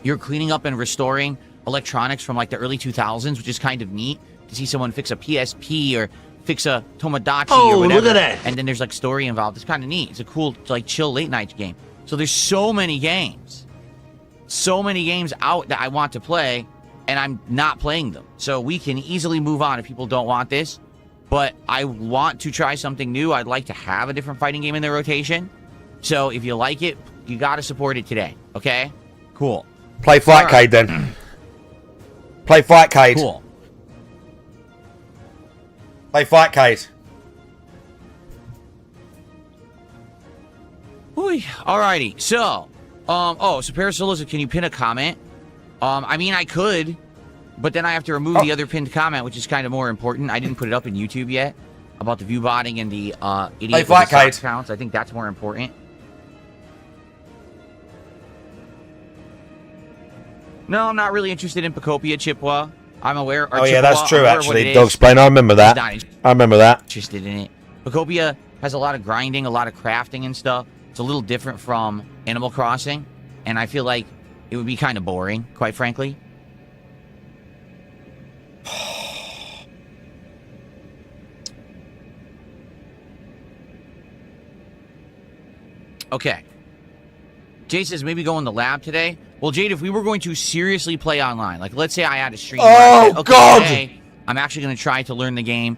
you're cleaning up and restoring electronics from like the early 2000s, which is kind of neat to see someone fix a PSP or fix a Tomodachi or whatever. Look at that. And then there's like story involved. It's kind of neat. It's a cool, like, chill late night game. So there's so many games out that I want to play, and I'm not playing them. So we can easily move on if people don't want this. But I want to try something new. I'd like to have a different fighting game in the rotation. So if you like it, you got to support it today. Okay? Cool. Play Fightcade then. Play Fightcade. Cool. Play Fightcade. Alrighty. So, so Parasola, can you pin a comment? I mean, I could, but then I have to remove the other pinned comment, which is kind of more important. I didn't put it up in YouTube yet about the view botting and the idiot with the sock counts. I think that's more important. No, I'm not really interested in Pacopia, Chipwa. I'm aware. Oh yeah, that's true actually. Dogsplane, I remember that. I remember that. Interested in it. Pocopia has a lot of grinding, a lot of crafting and stuff. It's a little different from Animal Crossing, and I feel like it would be kind of boring, quite frankly. Okay. Jade says maybe go in the lab today. Well, Jade, if we were going to seriously play online, like let's say I had a stream. Oh, okay, God! Today, I'm actually going to try to learn the game.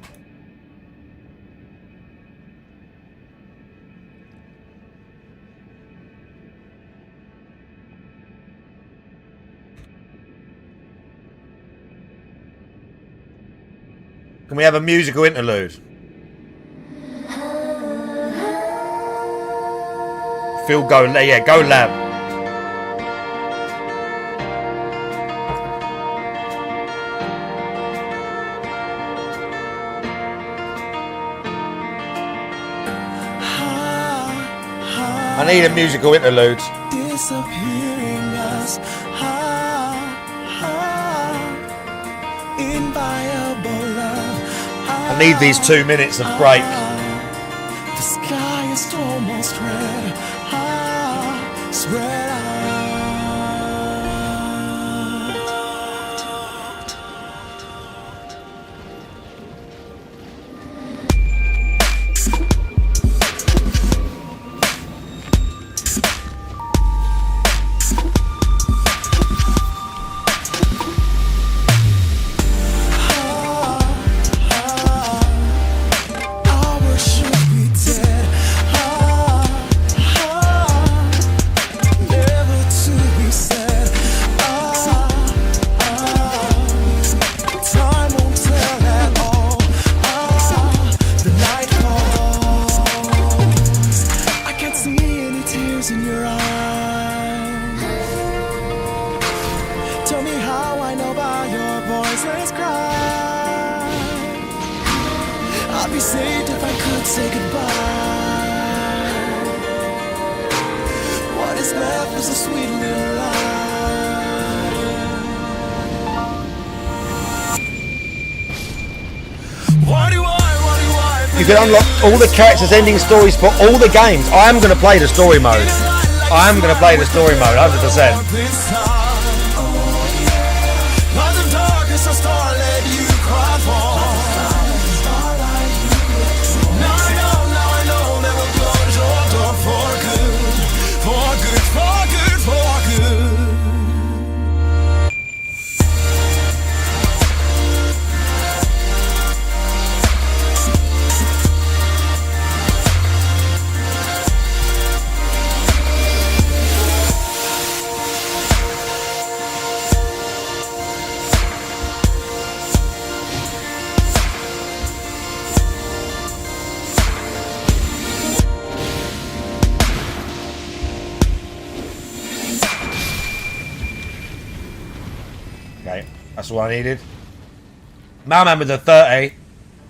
Can we have a musical interlude? Phil, go, yeah, go lab. I need a musical interlude. Disappearing us. Inviolable love. I need these 2 minutes of break. The sky is almost red. Spread out. You can unlock all the characters' ending stories for all the games. I am going to play the story mode. I am going to play the story mode, 100%. That's what I needed. Mailman with the 30.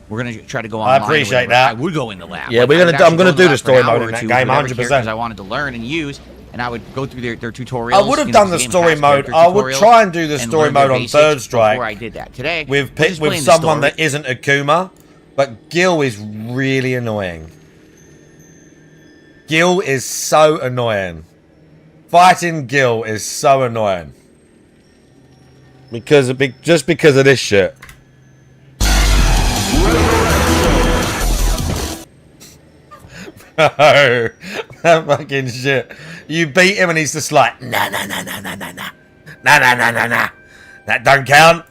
We're gonna try to go online. I appreciate that. I would go in the lab. Yeah, like, I'm gonna do the story mode in that game, 100%. Because I wanted to learn and use, and I would go through their tutorials. I would have done the story mode. I would try and do the story mode on Third Strike. Before I did that today, with someone that isn't Akuma, but Gil is really annoying. Gil is so annoying. Fighting Gil is so annoying. Just because of this shit. Oh, that fucking shit. You beat him and he's just like, nah. That don't count.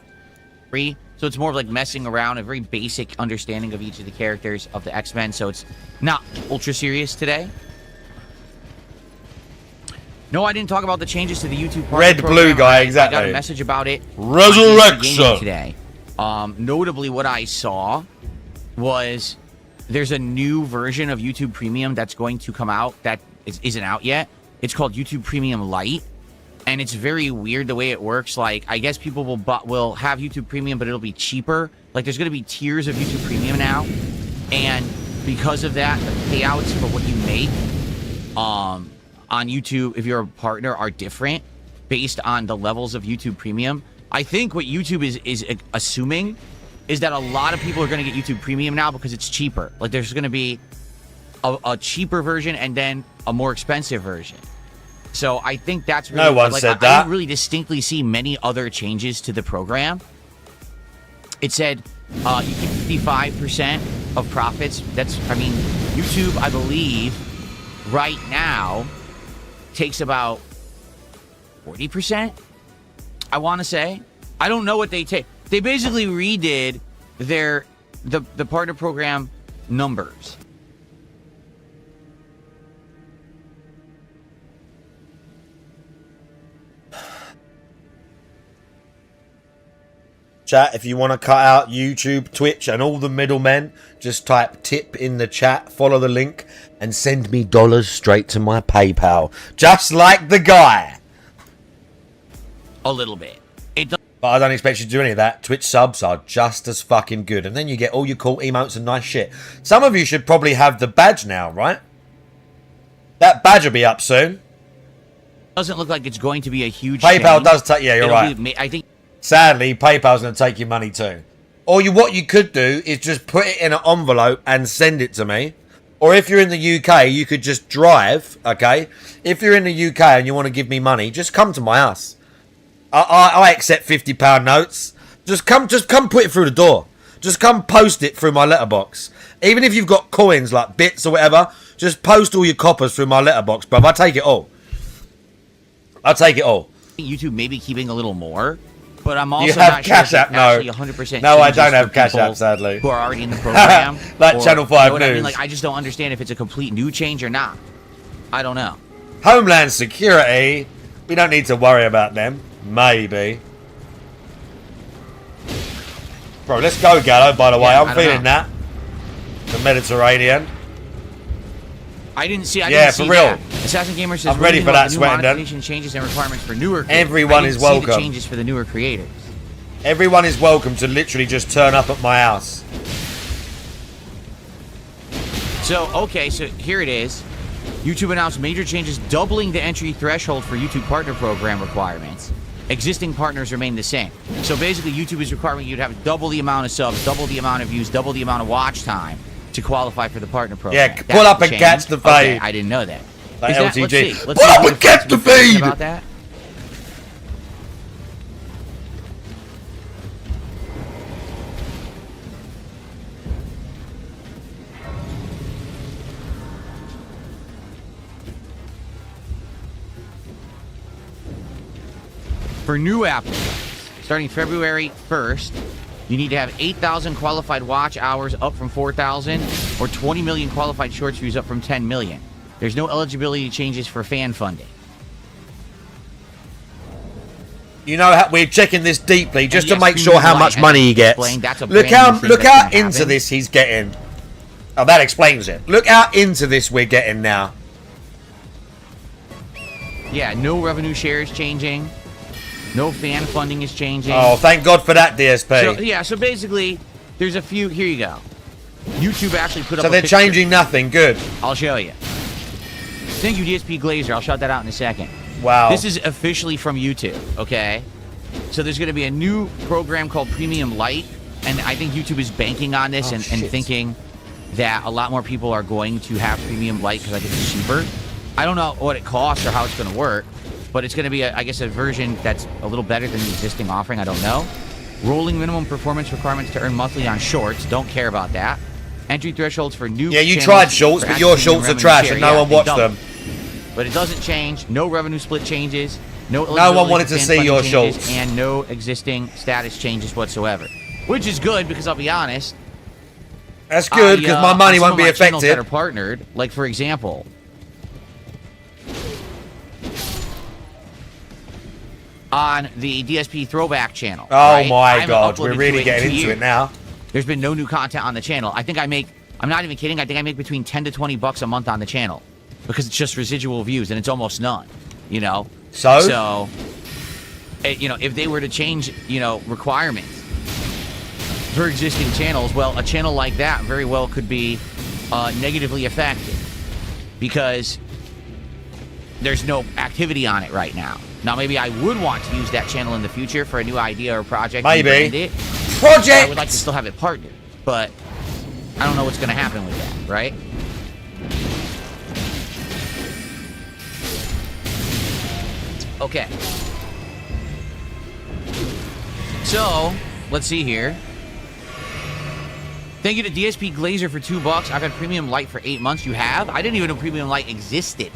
So it's more of like messing around, a very basic understanding of each of the characters of the X-Men. So it's not ultra serious today. No, I didn't talk about the changes to the YouTube Red Blue guy, exactly. I got a message about it. Resurrection today. Notably, what I saw was there's a new version of YouTube Premium that's going to come out that isn't out yet. It's called YouTube Premium Lite, and it's very weird the way it works. Like, I guess people will have YouTube Premium, but it'll be cheaper. Like, there's going to be tiers of YouTube Premium now, and because of that, the payouts for what you make on YouTube, if you're a partner, are different based on the levels of YouTube Premium. I think what YouTube is assuming is that a lot of people are going to get YouTube Premium now because it's cheaper. Like, there's going to be a cheaper version and then a more expensive version. So I think that's really... No one said that. I didn't really distinctly see many other changes to the program. It said you keep 55% of profits. That's, I mean, YouTube, I believe, right now takes about 40%, I want to say. I don't know what they take. They basically redid the partner program numbers. Chat, if you want to cut out YouTube, Twitch, and all the middlemen, just type tip in the chat, follow the link, and send me dollars straight to my PayPal. Just like the guy. A little bit. But I don't expect you to do any of that. Twitch subs are just as fucking good. And then you get all your cool emotes and nice shit. Some of you should probably have the badge now, right? That badge will be up soon. Doesn't look like it's going to be a huge PayPal change. does take... Yeah, you're right. I think... Sadly, PayPal's going to take your money too. Or what you could do is just put it in an envelope and send it to me. Or if you're in the UK, you could just drive, okay? If you're in the UK and you want to give me money, just come to my house. I accept £50 notes. Just come put it through the door. Just come post it through my letterbox. Even if you've got coins like bits or whatever, just post all your coppers through my letterbox, bruv. I take it all. I take it all. YouTube may be keeping a little more. But I'm also you have not Cash sure App, no. no. 100% No, I don't have Cash App, sadly. Who are already in the program. Like Channel 5 you know what News. I mean? Like, I just don't understand if it's a complete new change or not. I don't know. Homeland Security. We don't need to worry about them. Maybe. Bro, let's go, Gallo, by the way. I'm feeling that. The Mediterranean. I didn't see for real. that. Assassin Gamer says, I'm ready for that sweating, Dan. Changes and requirements for newer creators. Everyone is welcome. The changes for the newer creators. Everyone is welcome to literally just turn up at my house. So, okay, so here it is. YouTube announced major changes, doubling the entry threshold for YouTube partner program requirements. Existing partners remain the same. So basically, YouTube is requiring you to have double the amount of subs, double the amount of views, double the amount of watch time to qualify for the partner program. Yeah, pull up and catch the feed. Okay, I didn't know that. Like LTG. Let's Pull up and catch the feed! About that. For new applicants, starting February 1st, you need to have 8,000 qualified watch hours, up from 4,000, or 20 million qualified shorts views, up from 10 million. There's no eligibility changes for fan funding. You know how we're checking this deeply just to make sure how much money he gets. Look how into this he's getting. Oh, that explains it. Look how into this we're getting now. Yeah, no revenue share is changing. No fan funding is changing. Oh, thank God for that, DSP. So, yeah, so basically, there's a few... Here you go. YouTube actually put up So they're changing nothing. Good. I'll show you. Thank you, DSP Glazer. I'll shout that out in a second. Wow. This is officially from YouTube, okay? So there's going to be a new program called Premium Lite, and I think YouTube is banking on this and thinking that a lot more people are going to have Premium Lite because I think it's cheaper. I don't know what it costs or how it's going to work, but it's going to be, I guess, a version that's a little better than the existing offering. I don't know. Rolling minimum performance requirements to earn monthly on shorts. Don't care about that. Entry thresholds for new Yeah, you tried shorts, but your shorts are trash and no one watched them. But it doesn't change. No revenue split changes. No one wanted to see your shorts. And no existing status changes whatsoever. Which is good because I'll be honest. That's good because my money won't be affected. That are partnered, like for example, on the DSP Throwback channel. Oh right? my God, we're really getting into it now. There's been no new content on the channel. I think I'm not even kidding, I think I make between 10 to 20 bucks a month on the channel because it's just residual views and it's almost none, you know? So, you know, if they were to change, you know, requirements for existing channels, well, a channel like that very well could be negatively affected because there's no activity on it right now. Now, maybe I would want to use that channel in the future for a new idea or project. Maybe. Project! I would like to still have it partnered, but I don't know what's going to happen with that, right? Okay. So, let's see here. Thank you to DSP Glazer for $2. I've had Premium Light for 8 months. You have? I didn't even know Premium Light existed.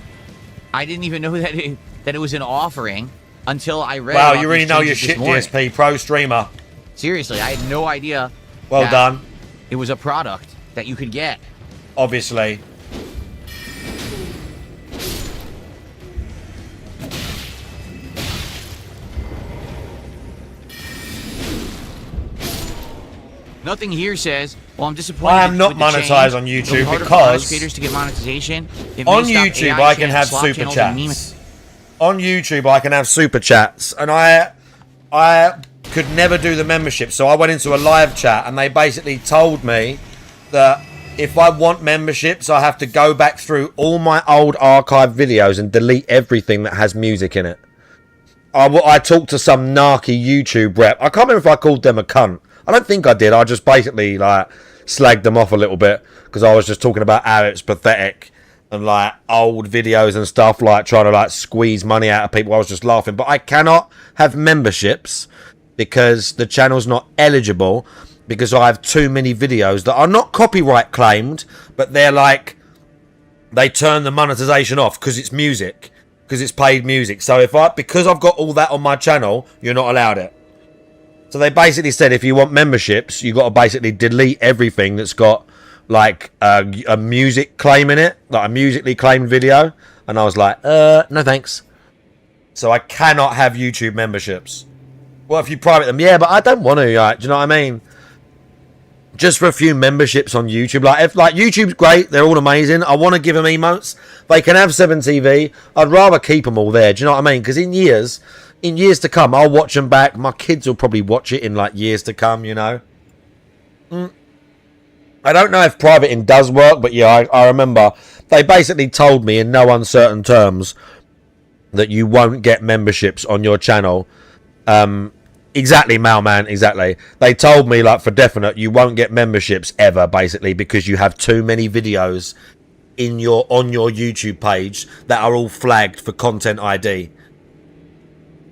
I didn't even know that it was an offering until I read. Wow, you really know your shit, DSP Pro streamer. Seriously, I had no idea. Well done. It was a product that you could get. Obviously. Nothing here says, well, I'm disappointed. I am not monetized on YouTube because creators to get monetization. On YouTube I can have super chats. On YouTube I can have super chats, and I could never do the membership, so I went into a live chat and they basically told me that if I want memberships I have to go back through all my old archive videos and delete everything that has music in it. I talked to some narky YouTube rep. I can't remember if I called them a cunt. I don't think I did. I just basically like slagged them off a little bit because I was just talking about how it's pathetic and like old videos and stuff, like trying to like squeeze money out of people. I was just laughing. But I cannot have memberships because the channel's not eligible because I have too many videos that are not copyright claimed, but they're like, they turn the monetization off because it's music, because it's paid music. So because I've got all that on my channel, you're not allowed it. So they basically said if you want memberships, you got to basically delete everything that's got like a music claim in it, like a musically claimed video. And I was like, no thanks. So I cannot have YouTube memberships. Well, if you private them, yeah, but I don't want to. Like, do you know what I mean? Just for a few memberships on YouTube. Like, YouTube's great, they're all amazing. I want to give them emotes. They can have 7TV. I'd rather keep them all there. Do you know what I mean? Because in years to come, I'll watch them back. My kids will probably watch it in like years to come, you know. I don't know if privating does work, but yeah, I remember they basically told me in no uncertain terms that you won't get memberships on your channel. Exactly, Mailman, exactly. They told me like for definite you won't get memberships ever, basically, because you have too many videos on your YouTube page that are all flagged for content ID.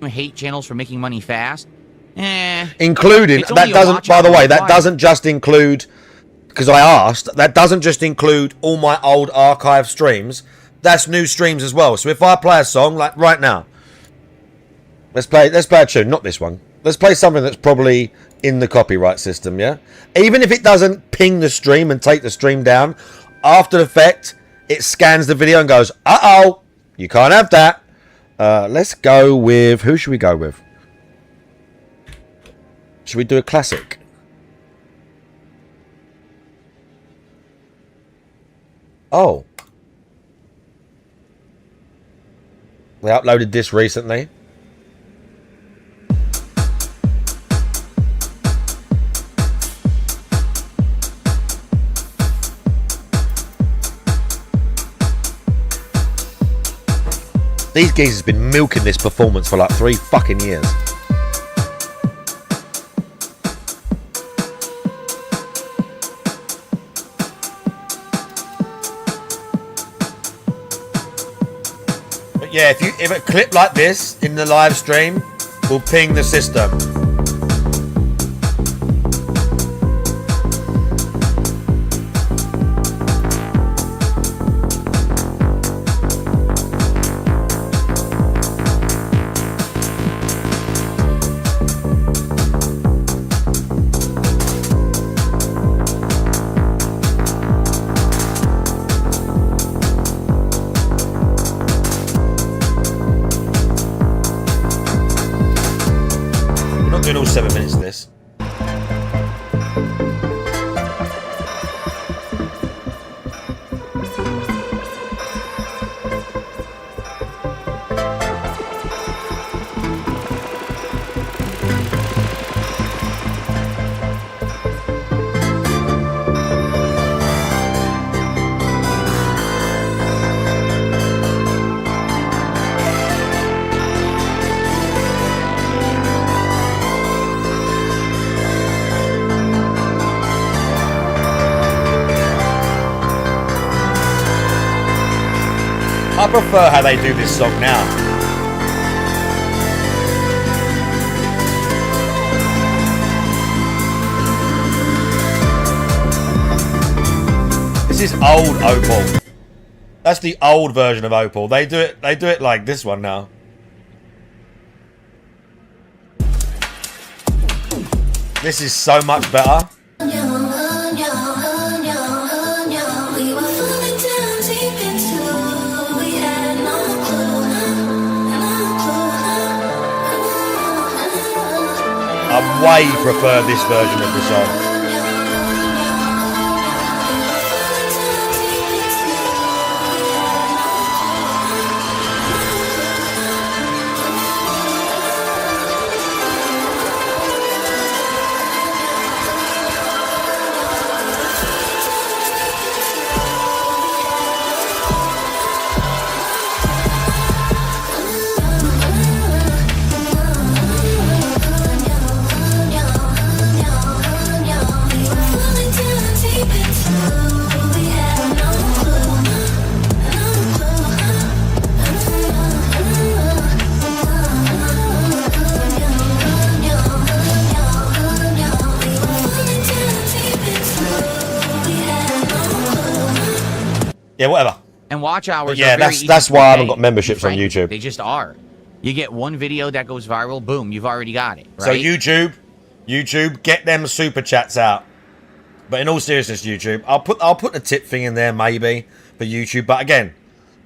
Hate channels for making money fast, including that doesn't, by the way, that doesn't just include, because I asked, that doesn't just include all my old archive streams. That's new streams as well. So if I play a song like right now, let's play a tune, not this one. Let's play something that's probably in the copyright system, yeah? Even if it doesn't ping the stream and take the stream down, after the fact, it scans the video and goes, uh-oh, you can't have that. Let's go with... Who should we go with? Should we do a classic? Oh. We uploaded this recently. These geezers have been milking this performance for like 3 fucking years. But yeah, if a clip like this in the live stream will ping the system. All 7 minutes of this. I prefer how they do this song now. This is old Opal. That's the old version of Opal. They do it like this one now. This is so much better. I way prefer this version of the song. Yeah, whatever. And watch hours. Yeah, that's why I haven't got memberships on YouTube. They just are. You get one video that goes viral, boom, you've already got it. Right? So YouTube, get them super chats out. But in all seriousness, YouTube, I'll put the tip thing in there maybe for YouTube. But again,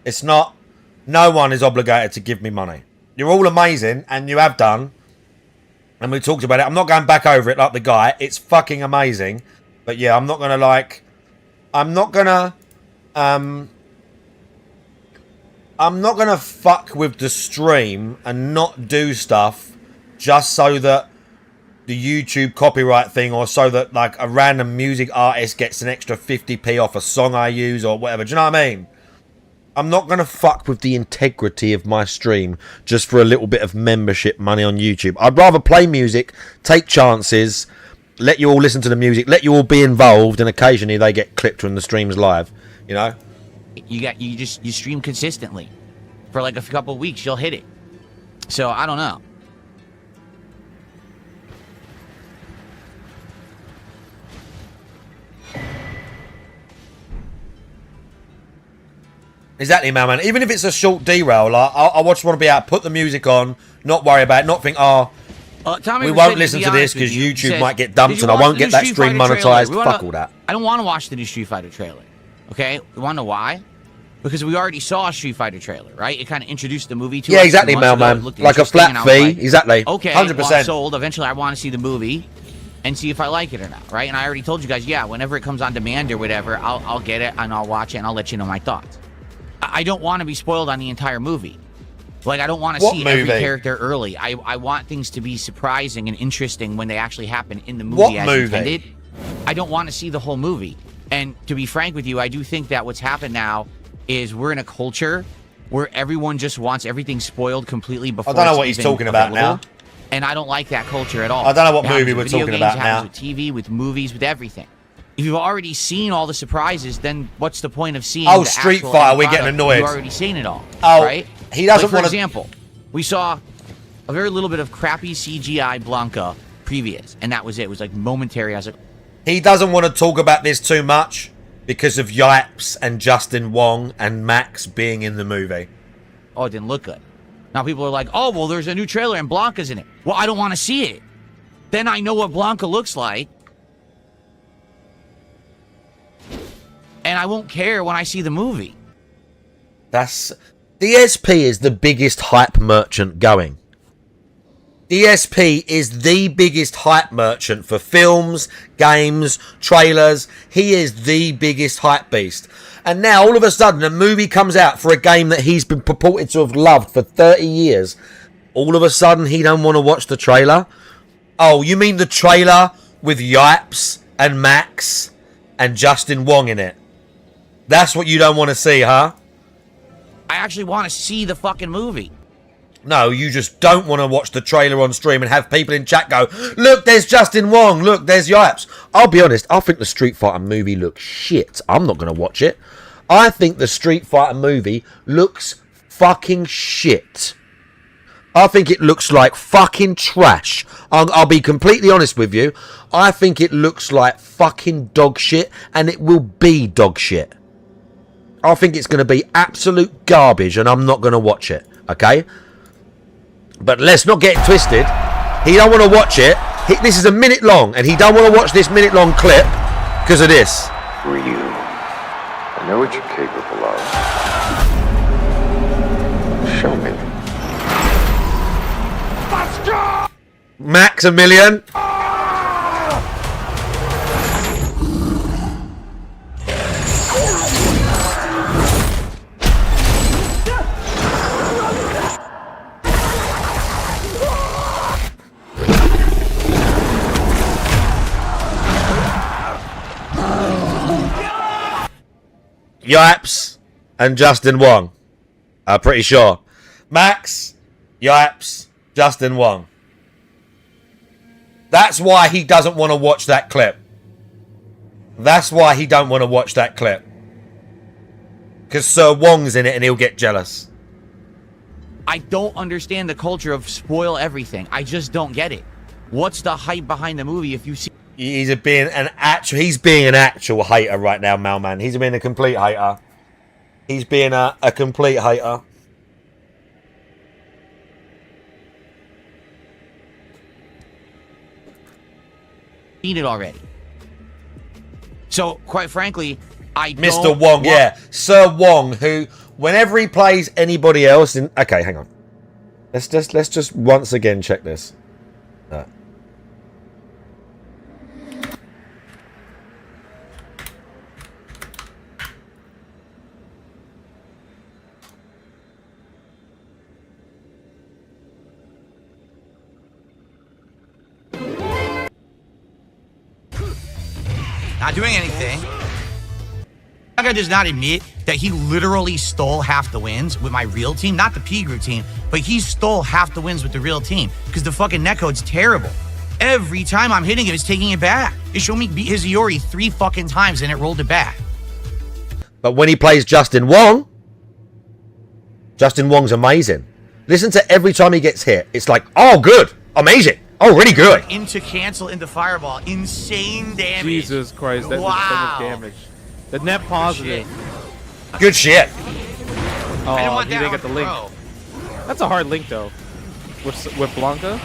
it's not. No one is obligated to give me money. You're all amazing, and you have done. And we talked about it. I'm not going back over it like the guy. It's fucking amazing. But yeah, I'm not gonna like. I'm not gonna fuck with the stream and not do stuff just so that the YouTube copyright thing, or so that like a random music artist gets an extra 50p off a song I use or whatever. Do you know what I mean? I'm not going to fuck with the integrity of my stream just for a little bit of membership money on YouTube. I'd rather play music, take chances, let you all listen to the music, let you all be involved, and occasionally they get clipped when the stream's live, you know? You stream consistently. For like a couple of weeks, you'll hit it. So, I don't know. Exactly, man. Even if it's a short derail, like, I just want to be able to put the music on, not worry about it, not think, we won't listen to this because YouTube might get dumped and I won't get that stream monetized. Fuck all that. I don't want to watch the new Street Fighter trailer. Okay? You want to know why? Because we already saw a Street Fighter trailer, right? It kind of introduced the movie to us. Yeah, exactly, Mailman. Like a flat fee. Exactly. Okay, 100%. well, I'm sold. Eventually, I want to see the movie and see if I like it or not, right? And I already told you guys, yeah, whenever it comes on demand or whatever, I'll get it and I'll watch it and I'll let you know my thoughts. I don't want to be spoiled on the entire movie. Like, I don't want to see every character early. I want things to be surprising and interesting when they actually happen in the movie as intended. I don't want to see the whole movie. And to be frank with you, I do think that what's happened now is we're in a culture where everyone just wants everything spoiled completely before. I don't know what he's talking about now. And I don't like that culture at all. I don't know what movie we're talking about now. With TV, with movies, with everything. If you've already seen all the surprises, then what's the point of seeing the Street actual Fighter, we're getting annoyed. You've already seen it all, right? He doesn't want to... For example, we saw a very little bit of crappy CGI Blanca previous, and that was it. It was like momentary. I was like... He doesn't want to talk about this too much because of Yipes and Justin Wong and Max being in the movie. Oh, it didn't look good. Now people are like, oh, well, there's a new trailer and Blanca's in it. Well, I don't want to see it. Then I know what Blanca looks like. And I won't care when I see the movie. DSP is the biggest hype merchant going. DSP is the biggest hype merchant for films, games, trailers. He is the biggest hype beast. And now, all of a sudden, a movie comes out for a game that he's been purported to have loved for 30 years. All of a sudden, he don't want to watch the trailer? Oh, you mean the trailer with Yipes and Max and Justin Wong in it? That's what you don't want to see, huh? I actually want to see the fucking movie. No, you just don't want to watch the trailer on stream and have people in chat go, look, there's Justin Wong, look, there's Yipes. I'll be honest, I think the Street Fighter movie looks shit. I'm not going to watch it. I think the Street Fighter movie looks fucking shit. I think it looks like fucking trash. I'll be completely honest with you. I think it looks like fucking dog shit, and it will be dog shit. I think it's going to be absolute garbage, and I'm not going to watch it, okay? But let's not get it twisted. He don't want to watch it. This is a minute long, and he don't want to watch this minute long clip because of this. For you, I know what you're capable of. Show me. Maximilian. Yipes and Justin Wong. I'm pretty sure. Max, Yipes, Justin Wong. That's why he doesn't want to watch that clip. That's why he don't want to watch that clip. Because Sir Wong's in it and he'll get jealous. I don't understand the culture of spoil everything. I just don't get it. What's the hype behind the movie if you see... He's being an actual hater right now, Malman. He's being a complete hater. He's being a complete hater. Seen it already. So, quite frankly, I don't... Mr. Wong, yeah. Sir Wong, who, whenever he plays anybody else in... Okay, hang on. Let's just once again check this. Not doing anything. That guy does not admit that he literally stole half the wins with my real team, not the P group team, but he stole half the wins with the real team because the fucking netcode's terrible. Every time I'm hitting him, it's taking it back. It showed me beat his Iori 3 fucking times and it rolled it back. But when he plays Justin Wong, Justin Wong's amazing. Listen to every time he gets hit. It's like, oh, good, amazing. Oh, really good. Into cancel, into fireball. Insane damage. Jesus Christ, that was so much damage. The net positive. Good shit. Oh, he didn't get the link. That's a hard link, though. With Blanca.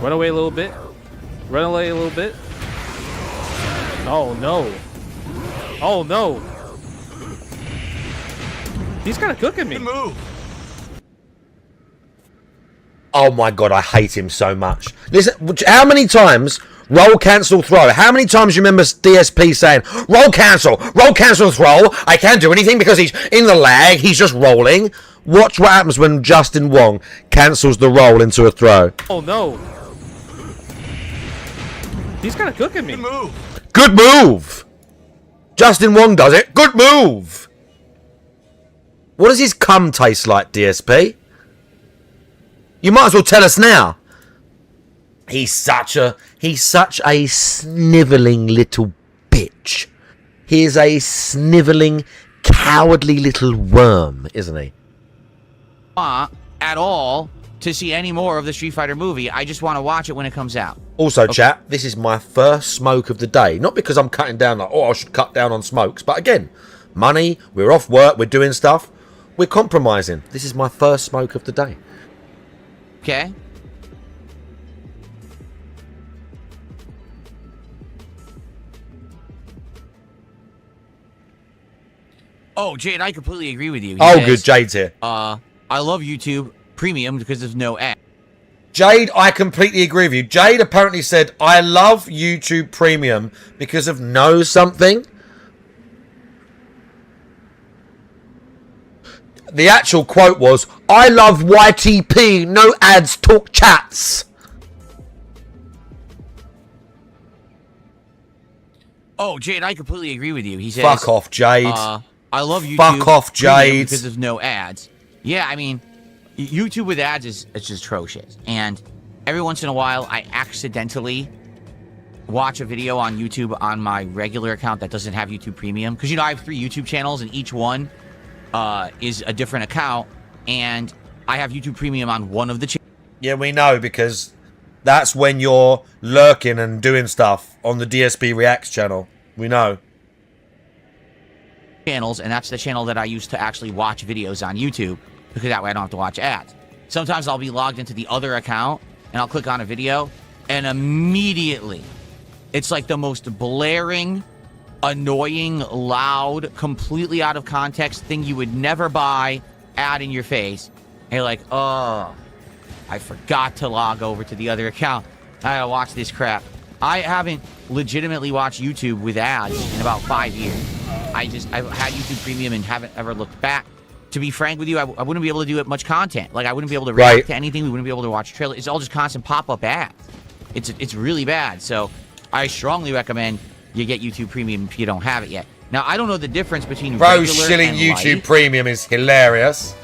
Run away a little bit. Run away a little bit. Oh, no. Oh, no. He's kind of cooking me. Good move. Oh my god, I hate him so much. Listen, how many times roll, cancel, throw? How many times you remember DSP saying, roll, cancel, throw? I can't do anything because he's in the lag, he's just rolling. Watch what happens when Justin Wong cancels the roll into a throw. Oh no. He's kind of cooking me. Good move. Good move. Justin Wong does it. Good move. What does his cum taste like, DSP? You might as well tell us now. He's such a snivelling little bitch. He is a snivelling, cowardly little worm, isn't he? At all to see any more of the Street Fighter movie. I just want to watch it when it comes out. Also, chat, this is my first smoke of the day. Not because I'm cutting down like, oh, I should cut down on smokes. But again, money, we're off work, we're doing stuff. We're compromising. This is my first smoke of the day. Okay. Oh, Jade, I completely agree with you. He says, good, Jade's here. I love YouTube Premium because there's no ad. Jade, I completely agree with you. Jade apparently said, I love YouTube Premium because of no something. The actual quote was, I love YTP, no ads, talk chats. Oh, Jade, I completely agree with you. He says, fuck off, Jade. I love YouTube. Fuck off, Jade. Because there's no ads. Yeah, I mean, YouTube with ads is just atrocious. And every once in a while, I accidentally watch a video on YouTube on my regular account that doesn't have YouTube Premium, because, you know, I have 3 YouTube channels, and each one is a different account, and I have YouTube Premium on one of the channels. Yeah, we know, because that's when you're lurking and doing stuff on the DSP Reacts channel. We know. Channels, and that's the channel that I use to actually watch videos on YouTube, because that way I don't have to watch ads. Sometimes I'll be logged into the other account, and I'll click on a video, and immediately it's like the most blaring, annoying, loud, completely out of context thing you would never buy ad in your face. And you're like, oh, I forgot to log over to the other account. I gotta watch this crap. I haven't legitimately watched YouTube with ads in about 5 years. I've had YouTube Premium and haven't ever looked back. To be frank with you, I wouldn't be able to do it much content. Like, I wouldn't be able to react to anything. We wouldn't be able to watch trailers. It's all just constant pop-up ads. It's really bad. So I strongly recommend you get YouTube Premium if you don't have it yet. Now, I don't know the difference between regular shilling and YouTube light. Premium is hilarious.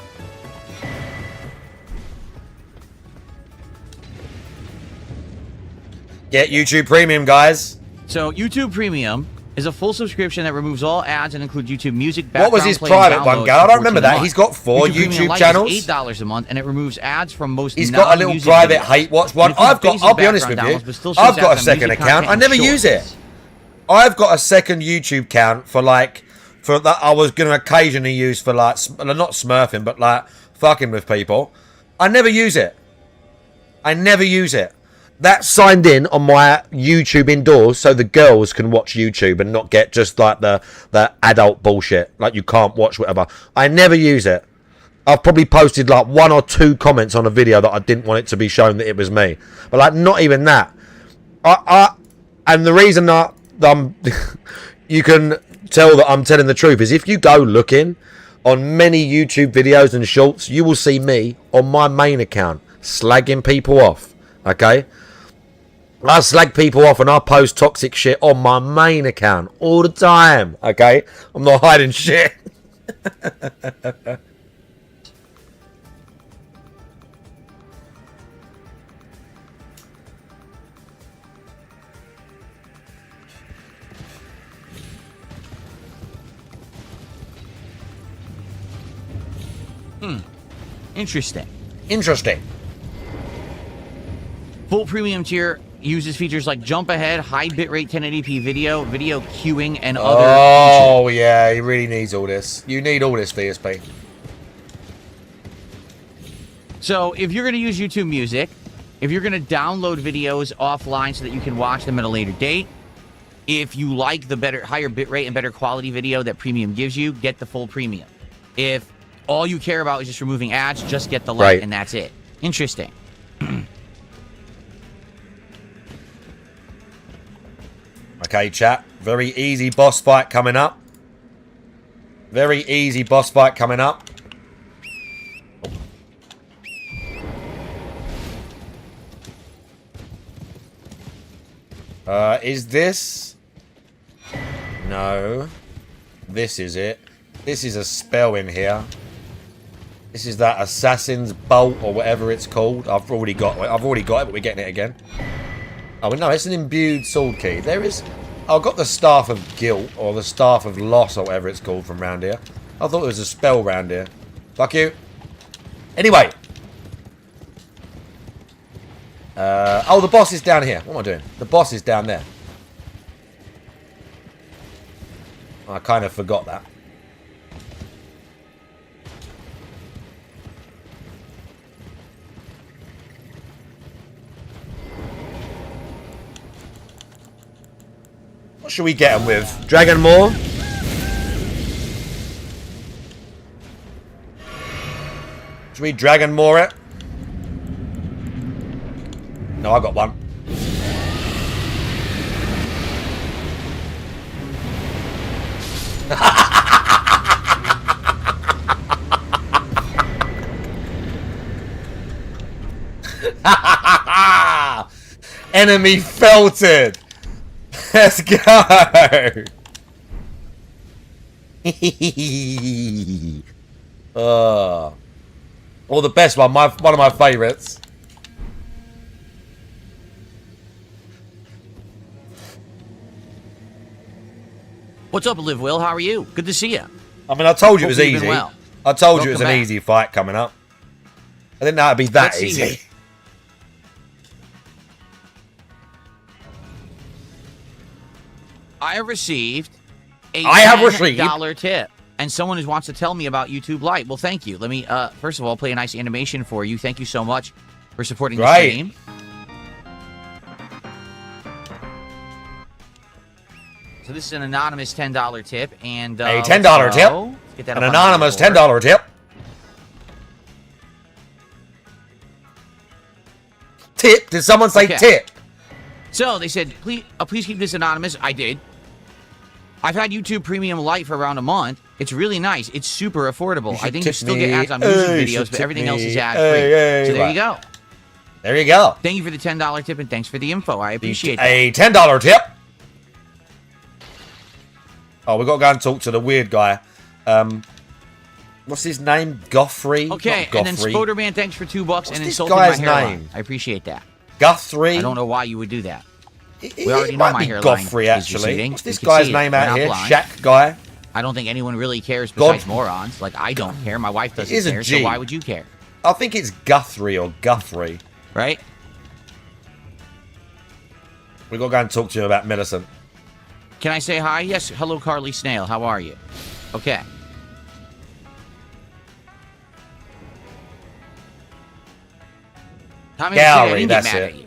Get YouTube Premium, guys. So YouTube Premium is a full subscription that removes all ads and includes YouTube Music, What was his private one, Gal? I don't remember that. He's got 4 YouTube channels. Is $8 a month, and it removes ads from most. He's got a little private videos. hate watch one. I'll be honest with you. I've got a second account. I never use it. I've got a second YouTube account for that I was going to occasionally use for not smurfing, but like fucking with people. I never use it. That's signed in on my YouTube indoors so the girls can watch YouTube and not get just like the adult bullshit. Like, you can't watch whatever. I never use it. I've probably posted like 1 or 2 comments on a video that I didn't want it to be shown that it was me. But like, not even that. And the reason that you can tell that I'm telling the truth is if you go looking on many YouTube videos and shorts, you will see me on my main account slagging people off. Okay? I slag people off and I post toxic shit on my main account all the time. Okay? I'm not hiding shit. Interesting. Full premium tier uses features like jump ahead, high bitrate 1080p video queuing, and other Oh, yeah, he really needs all this. You need all this, VSP. So if you're going to use YouTube Music, if you're going to download videos offline so that you can watch them at a later date, if you like the higher bitrate and better quality video that premium gives you, get the full premium. If all you care about is just removing ads, just get the light, and that's it. Interesting. Okay, chat. Very easy boss fight coming up. Is this? No. This is it. This is a spell in here. This is that Assassin's Bolt or whatever it's called. I've already got it, but we're getting it again. Oh, no, it's an imbued sword key. There is... I've got the Staff of Guilt, or the Staff of Loss, or whatever it's called from round here. I thought it was a spell round here. Fuck you. Anyway. Oh, the boss is down here. What am I doing? The boss is down there. I kind of forgot that. What should we get him with? Dragon Maw? Should we Dragon Maw it? No, I got one. Enemy felted. Let's go. Or the best one, one of my favourites. What's up, Live Will? How are you? Good to see you. I mean, I told you it was Hope you've been easy. well. I told you it was Welcome an back. easy fight coming up. I didn't know it'd be that Let's see easy. here. I have received a $10 tip, and someone who wants to tell me about YouTube Lite. Well, thank you. Let me, first of all, play a nice animation for you. Thank you so much for supporting the stream. So this is an anonymous $10 tip, and a $10 tip. Let's get that An up on anonymous the board. $10 tip. Tip? Did someone say Okay. tip? So they said, please keep this anonymous. I did. I've had YouTube Premium Lite for around a month. It's really nice. It's super affordable. I think you still get ads on music videos, but everything else is ad-free. So there you go. There you go. Thank you for the $10 tip, and thanks for the info. I appreciate that. A $10 tip. Oh, we got to go and talk to the weird guy. What's his name? Goffrey? Okay, Not and then Goffrey. Spoderman, thanks for $2 and this insulting my guy's hairline. name? I appreciate that. Guthrie? I don't know why you would do that. We It already know might my be hairline Goffrey, is actually. receding. What's this You can guy's see it. name We're out not here? blind. Shaq guy? I don't think anyone really cares besides morons. Like, I don't care. My wife doesn't is a care, G. so why would you care? I think it's Guthrie or Guthrie. Right? We got to go and talk to him about Millicent. Can I say hi? Yes. Hello, Carly Snail. How are you? Okay. Tommy, I didn't get mad at you.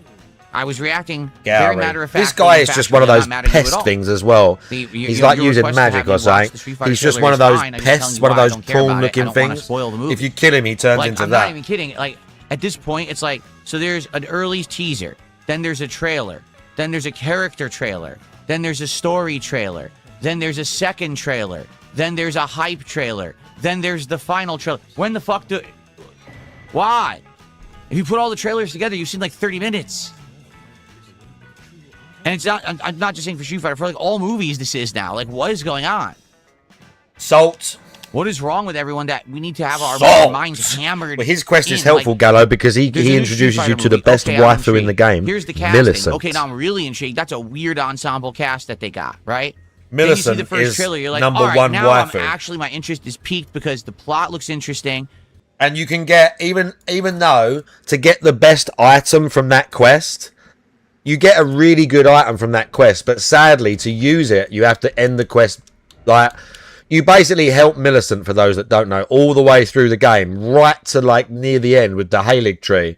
I was reacting very matter of fact. This guy is just one of those pest things as well. He's like using magic or something. He's just one of those pests, one of those prawn-looking things. If you kill him, he turns into I'm that. not even kidding. Like, at this point, it's like, so there's an early teaser, then there's a trailer, then there's a character trailer, then there's a story trailer, then there's a second trailer, then there's a hype trailer, then there's the final trailer. When the fuck do... Why? If you put all the trailers together, you've seen like 30 minutes. And it's not, I'm not just saying for Street Fighter, for like all movies this is now. Like, what is going on? Salt. What is wrong with everyone that we need to have our minds hammered? Well, his quest is in? helpful, Like, Gallo, because he there's a new introduces Street you Fighter to the movie. best Okay, I'm waifu in intrigued. the game. Here's the casting. Millicent. Okay, now I'm really intrigued. That's a weird ensemble cast that they got, right? Millicent then you see the first is trailer, you're like, number all right, one now waifu. actually my interest is piqued because the plot looks interesting. And you can get, even though, to get the best item from that quest, you get a really good item from that quest, but sadly, to use it, you have to end the quest. Like, you basically help Millicent, for those that don't know, all the way through the game, right to, like, near the end with the Halig tree.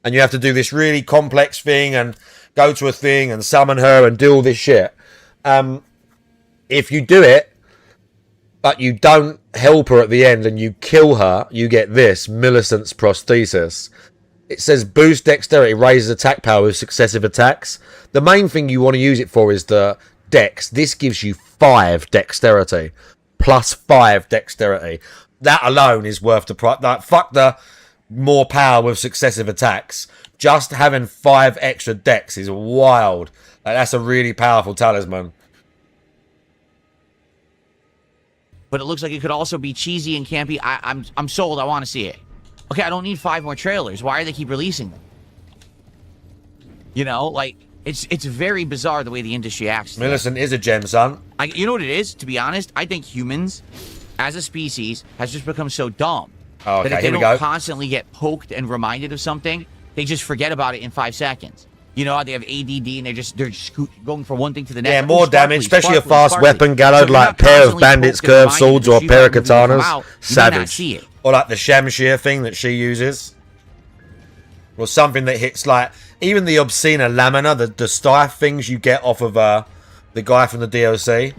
And you have to do this really complex thing and go to a thing and summon her and do all this shit. If you do it, but you don't help her at the end and you kill her, you get this, Millicent's prosthesis. It says boost dexterity, raises attack power with successive attacks. The main thing you want to use it for is the dex. This gives you 5 dexterity. Plus 5 dexterity. That alone is worth the price. Like, fuck the more power with successive attacks. Just having 5 extra dex is wild. Like, that's a really powerful talisman. But it looks like it could also be cheesy and campy. I'm sold. I want to see it. Okay, I don't need 5 more trailers. Why do they keep releasing them? You know, like, it's very bizarre the way the industry acts. Millicent is a gem, son. You know what it is? To be honest, I think humans, as a species, has just become so dumb Oh, that okay, if they here we don't go. constantly get poked and reminded of something, they just forget about it in 5 seconds. You know how they have ADD and they're just going from one thing to the next. Yeah, Like, more oh, sparkly, damage, especially a sparkly, fast sparkly. weapon, So Gallo, if you're like not pair of constantly bandits, poked and curved reminded swords, that or a Street pair of Fighter movies come katanas. out, you may not Savage. see it. Or like the Shamshir thing that she uses. Or something that hits, like, even the Obscena Lamina, the Stife things you get off of the guy from the DLC.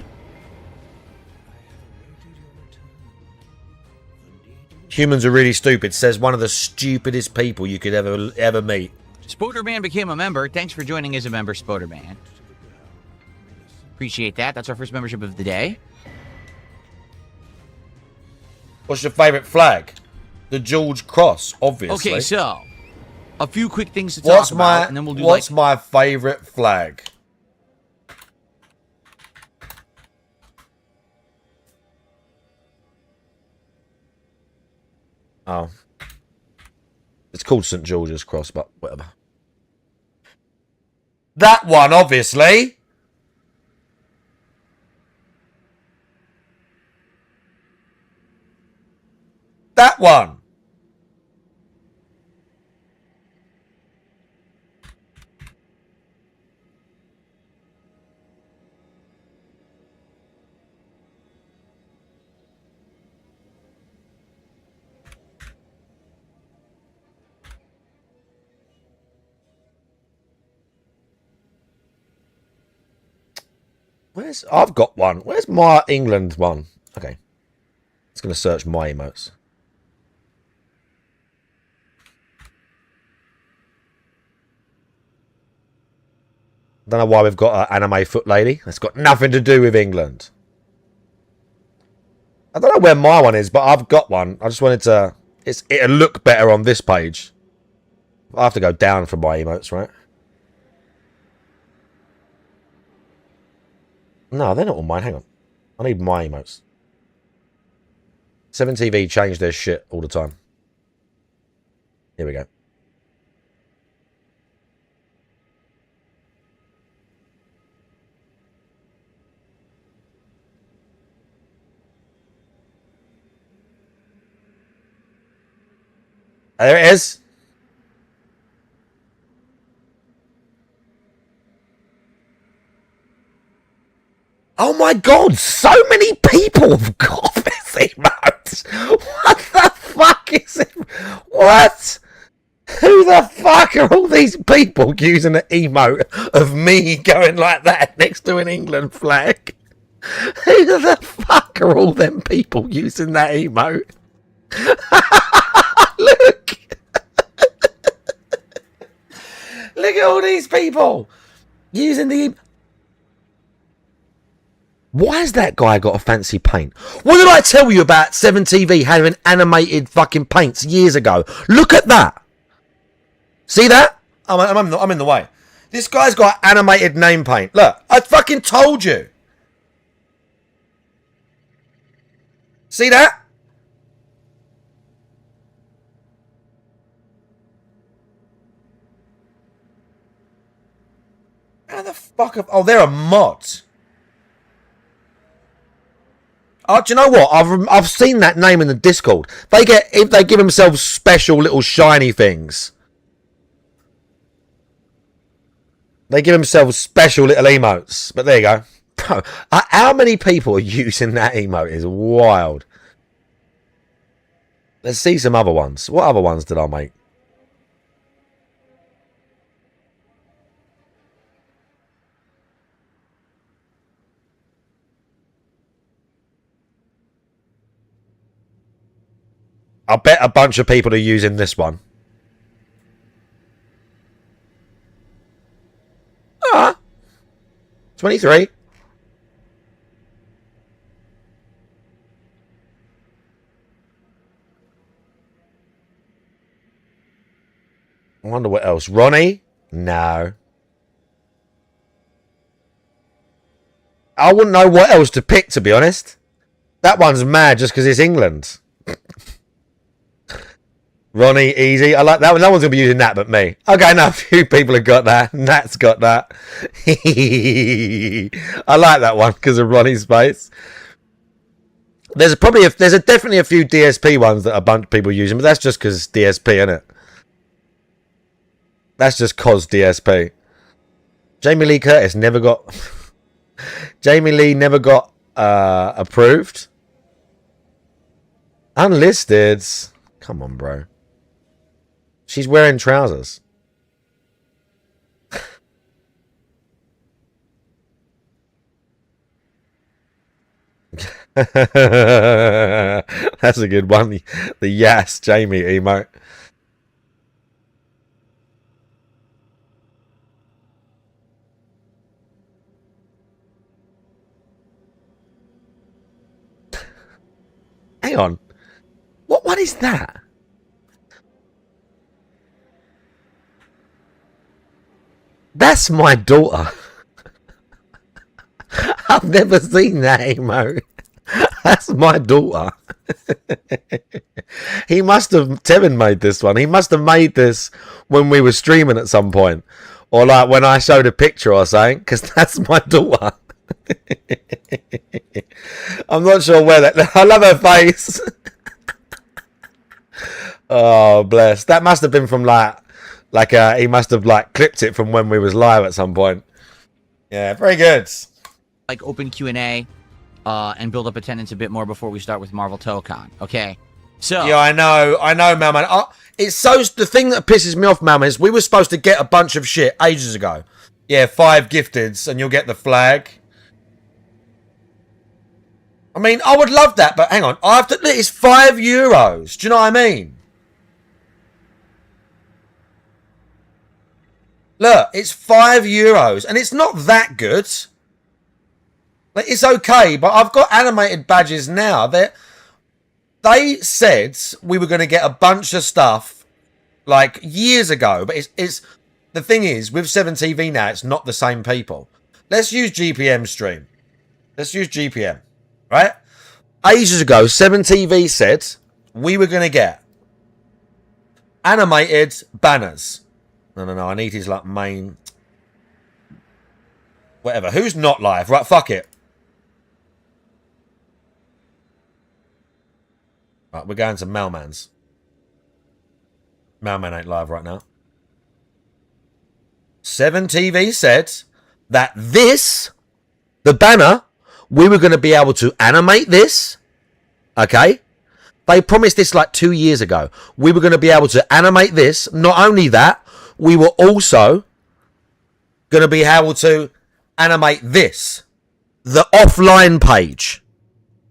Humans are really stupid, says one of the stupidest people you could ever meet. Spoderman became a member. Thanks for joining as a member, Spoderman. Appreciate that. That's our first membership of the day. What's your favourite flag? The George Cross, obviously. Okay, so a few quick things to talk about, and then we'll do What's my favourite flag? Oh. It's called St. George's Cross, but whatever. That one, obviously. That one. I've got one. Where's my England one? Okay. It's going to search my emotes. Don't know why we've got an anime foot lady. That's got nothing to do with England. I don't know where my one is, but I've got one. I just wanted to... It'll look better on this page. I have to go down for my emotes, right? No, they're not all mine. Hang on. I need my emotes. 7TV change their shit all the time. Here we go. There it is. Oh my god, so many people have got this emote. What the fuck is it? What? Who the fuck are all these people using an emote of me going like that next to an England flag? Who the fuck are all them people using that emote? Look! Look at all these people using the... Why has that guy got a fancy paint? What did I tell you about 7TV having animated fucking paints years ago? Look at that. See that? I'm in the way. This guy's got animated name paint. Look, I fucking told you. See that? How the fuck have... Oh, they're a mod. Oh, do you know what? I've seen that name in the Discord. They give themselves special little shiny things. They give themselves special little emotes. But there you go. Bro, how many people are using that emote is wild. Let's see some other ones. What other ones did I make? I bet a bunch of people are using this one. Ah, 23. I wonder what else. Ronnie? No. I wouldn't know what else to pick, to be honest. That one's mad just because it's England. Ronnie, easy. I like that one. No one's going to be using that but me. Okay, now a few people have got that. Nat's got that. I like that one because of Ronnie's face. There's definitely a few DSP ones that a bunch of people using, but that's just because DSP, isn't it? That's just cause DSP. Jamie Lee Curtis never got... Jamie Lee never got approved. Unlisted. Come on, bro. She's wearing trousers. That's a good one. The yes, Jamie emote. Hang on. What is that? That's my daughter. I've never seen that emote. That's my daughter. He must have... Tevin made this one. He must have made this when we were streaming at some point. Or like when I showed a picture or something. Because that's my daughter. I'm not sure where that... I love her face. Oh, bless. That must have been from he must have clipped it from when we was live at some point. Yeah, very good. Like open Q&A and build up attendance a bit more before we start with Marvel ToeCon. Okay. So yeah, I know, Malman. It's the thing that pisses me off, Malman, is we were supposed to get a bunch of shit ages ago. Yeah, 5 gifteds and you'll get the flag. I mean, I would love that, but hang on. It's €5. Do you know what I mean? Look, it's €5 and it's not that good. Like, it's okay, but I've got animated badges now. They said we were going to get a bunch of stuff like years ago, but it's the thing is with 7TV now, it's not the same people. Let's use GPM stream. Let's use GPM, right? Ages ago, 7TV said we were going to get animated banners. No. I need his main. Whatever. Who's not live? Right, fuck it. Right, we're going to Malman's. Malman ain't live right now. 7TV said that the banner, we were going to be able to animate this. Okay? They promised this 2 years ago. We were going to be able to animate this. Not only that, we were also going to be able to animate this. The offline page.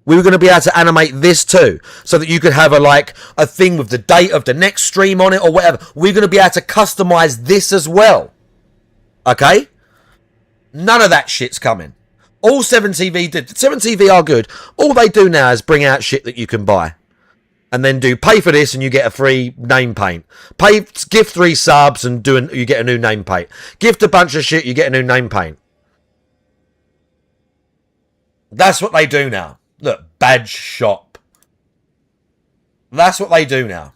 We were going to be able to animate this too, so that you could have a thing with the date of the next stream on it or whatever. We're going to be able to customize this as well. Okay? None of that shit's coming. All 7TV did. 7TV are good. All they do now is bring out shit that you can buy. And then pay for this and you get a free name paint. Gift 3 subs and you get a new name paint. Gift a bunch of shit, you get a new name paint. That's what they do now. Look, badge shop. That's what they do now.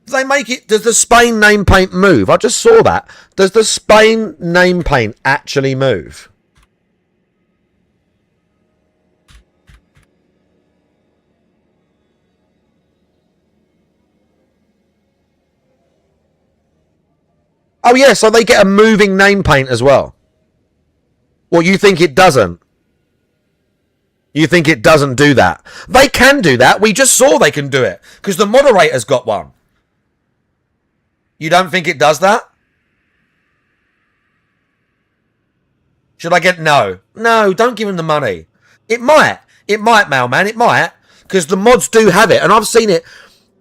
Do they make it? Does the Spain name paint move? I just saw that. Does the Spain name paint actually move? Oh, yeah, so they get a moving name paint as well. Well, you think it doesn't? You think it doesn't do that? They can do that. We just saw they can do it. Because the moderator's got one. You don't think it does that? Should I get... No. No, don't give him the money. It might. It might, Malman. It might. Because the mods do have it. And I've seen it...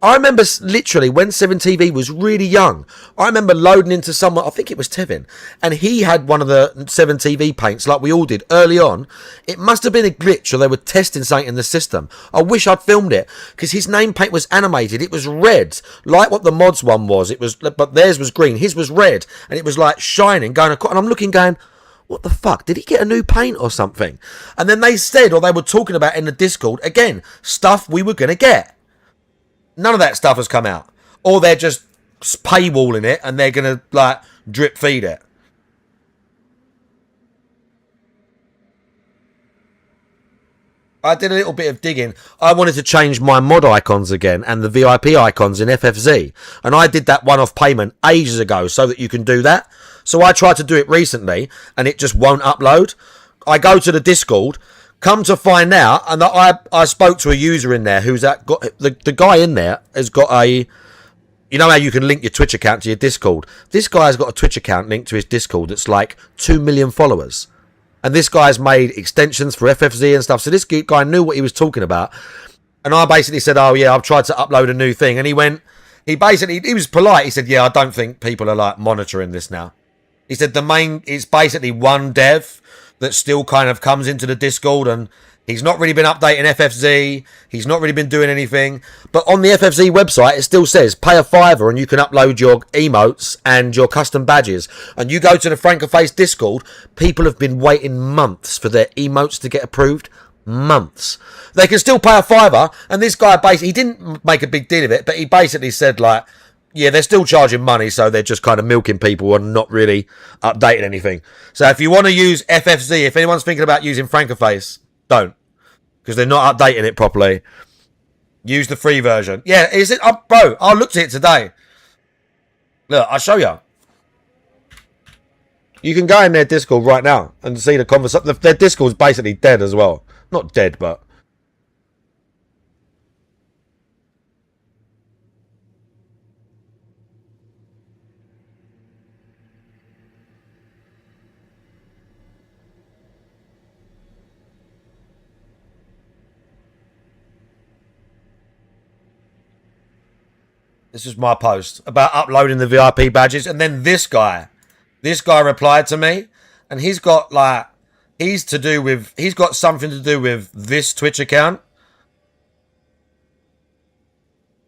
I remember literally when 7TV was really young, I remember loading into someone, I think it was Tevin, and he had one of the 7TV paints like we all did early on. It must have been a glitch or they were testing something in the system. I wish I'd filmed it because his name paint was animated. It was red, like what the mods one was. It was, but theirs was green. His was red, and it was like shining, going across. And I'm looking, going, what the fuck? Did he get a new paint or something? And then they said, or they were talking about in the Discord, again, stuff we were going to get. None of that stuff has come out. Or they're just paywalling it and they're going to, drip feed it. I did a little bit of digging. I wanted to change my mod icons again and the VIP icons in FFZ. And I did that one-off payment ages ago so that you can do that. So I tried to do it recently and it just won't upload. I go to the Discord... Come to find out, and I spoke to a user in there who's got the guy in there has got a, you know how you can link your Twitch account to your Discord. This guy's got a Twitch account linked to his Discord that's 2 million followers, and this guy's made extensions for FFZ and stuff. So this guy knew what he was talking about, and I basically said, "Oh yeah, I've tried to upload a new thing," and he was polite. He said, "Yeah, I don't think people are monitoring this now." He said it's basically one dev that still kind of comes into the Discord, and he's not really been updating FFZ. He's not really been doing anything. But on the FFZ website, it still says pay a $5 and you can upload your emotes and your custom badges. And you go to the Frankerface Discord, people have been waiting months for their emotes to get approved. Months. They can still pay a $5, and this guy basically, he didn't make a big deal of it, but he basically said Yeah, they're still charging money, so they're just kind of milking people and not really updating anything. So if you want to use FFZ, if anyone's thinking about using Frankerface, don't. Because they're not updating it properly. Use the free version. Yeah, is it? Bro, I looked at it today. Look, I'll show you. You can go in their Discord right now and see the conversation. Their Discord's basically dead as well. Not dead, but... This is my post about uploading the VIP badges. And then this guy replied to me, and he's got like, he's got something to do with this Twitch account,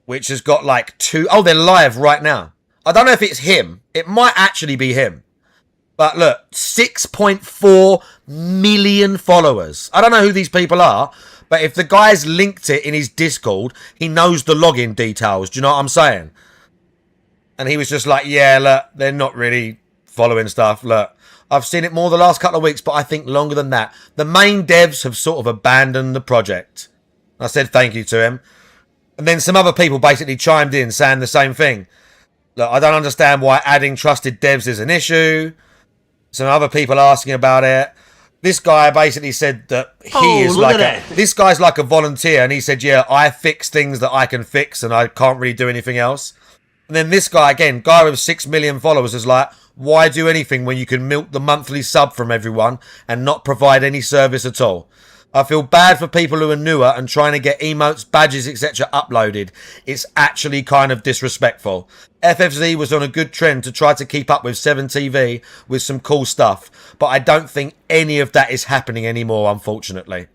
which has got like they're live right now. I don't know if it's him. It might actually be him. But look, 6.4 million followers. I don't know who these people are, but if the guy's linked it in his Discord, he knows the login details. Do you know what I'm saying? And he was just like, yeah, look, they're not really following stuff. Look, I've seen it more the last couple of weeks, but I think longer than that. The main devs have sort of abandoned the project. I said thank you to him. And then some other people basically chimed in saying the same thing. Look, I don't understand why adding trusted devs is an issue. Some other people asking about it. This guy basically said that this guy's like a volunteer, and he said, yeah, I fix things that I can fix and I can't really do anything else. And then this guy, again, guy with 6 million followers, is like, why do anything when you can milk the monthly sub from everyone and not provide any service at all? I feel bad for people who are newer and trying to get emotes, badges, etc. uploaded. It's actually kind of disrespectful. FFZ was on a good trend to try to keep up with 7TV with some cool stuff, but I don't think any of that is happening anymore, unfortunately.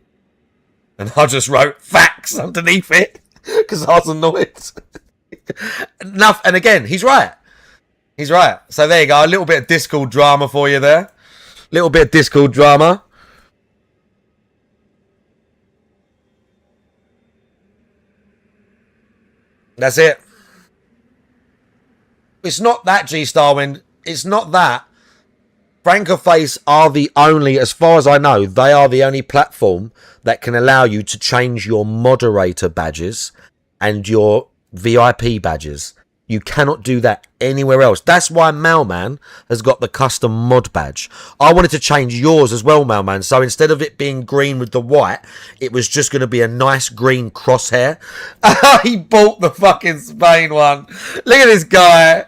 And I just wrote facts underneath it because I was annoyed. Enough, and again, he's right. He's right. So there you go. A little bit of Discord drama for you there. Little bit of Discord drama. That's it. It's not that, G Starwind. It's not that. Frankerface are the only, as far as I know, they are the only platform that can allow you to change your moderator badges and your VIP badges. You cannot do that anywhere else. That's why Mailman has got the custom mod badge. I wanted to change yours as well, Mailman. So instead of it being green with the white, it was just going to be a nice green crosshair. He bought the fucking Spain one. Look at this guy.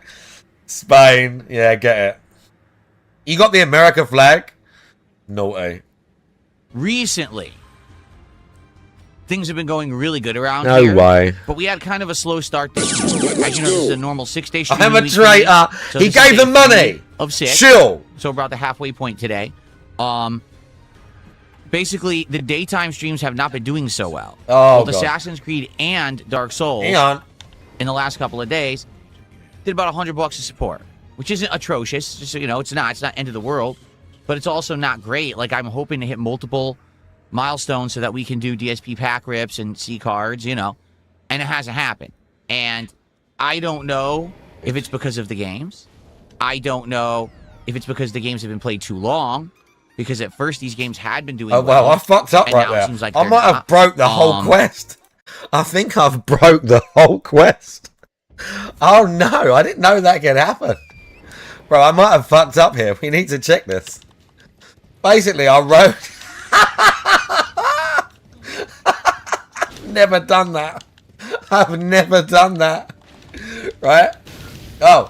Spain. Yeah, get it. You got the America flag? Naughty. Recently, things have been going really good around here. No way. But we had kind of a slow start this week. As you know, this is a normal 6-day stream. I'm a traitor. So he gave them money. Of 6. Chill. So we're about the halfway point today. Basically, the daytime streams have not been doing so well. Oh, both Assassin's Creed and Dark Souls. Hang on. In the last couple of days, did about $100 of support, which isn't atrocious. Just so you know, it's not end of the world, but it's also not great. Like, I'm hoping to hit multiple milestones so that we can do DSP pack rips and C cards, you know, and it hasn't happened. And I don't know if it's because of the games. I don't know if it's because the games have been played too long, because at first these games had been doing well. I fucked up right there. Like I might have broke the whole quest. I think I've broke the whole quest. Oh no, I didn't know that could happen. Bro, I might have fucked up here. We need to check this. Basically, I wrote... Never done that. I've never done that. Right? Oh.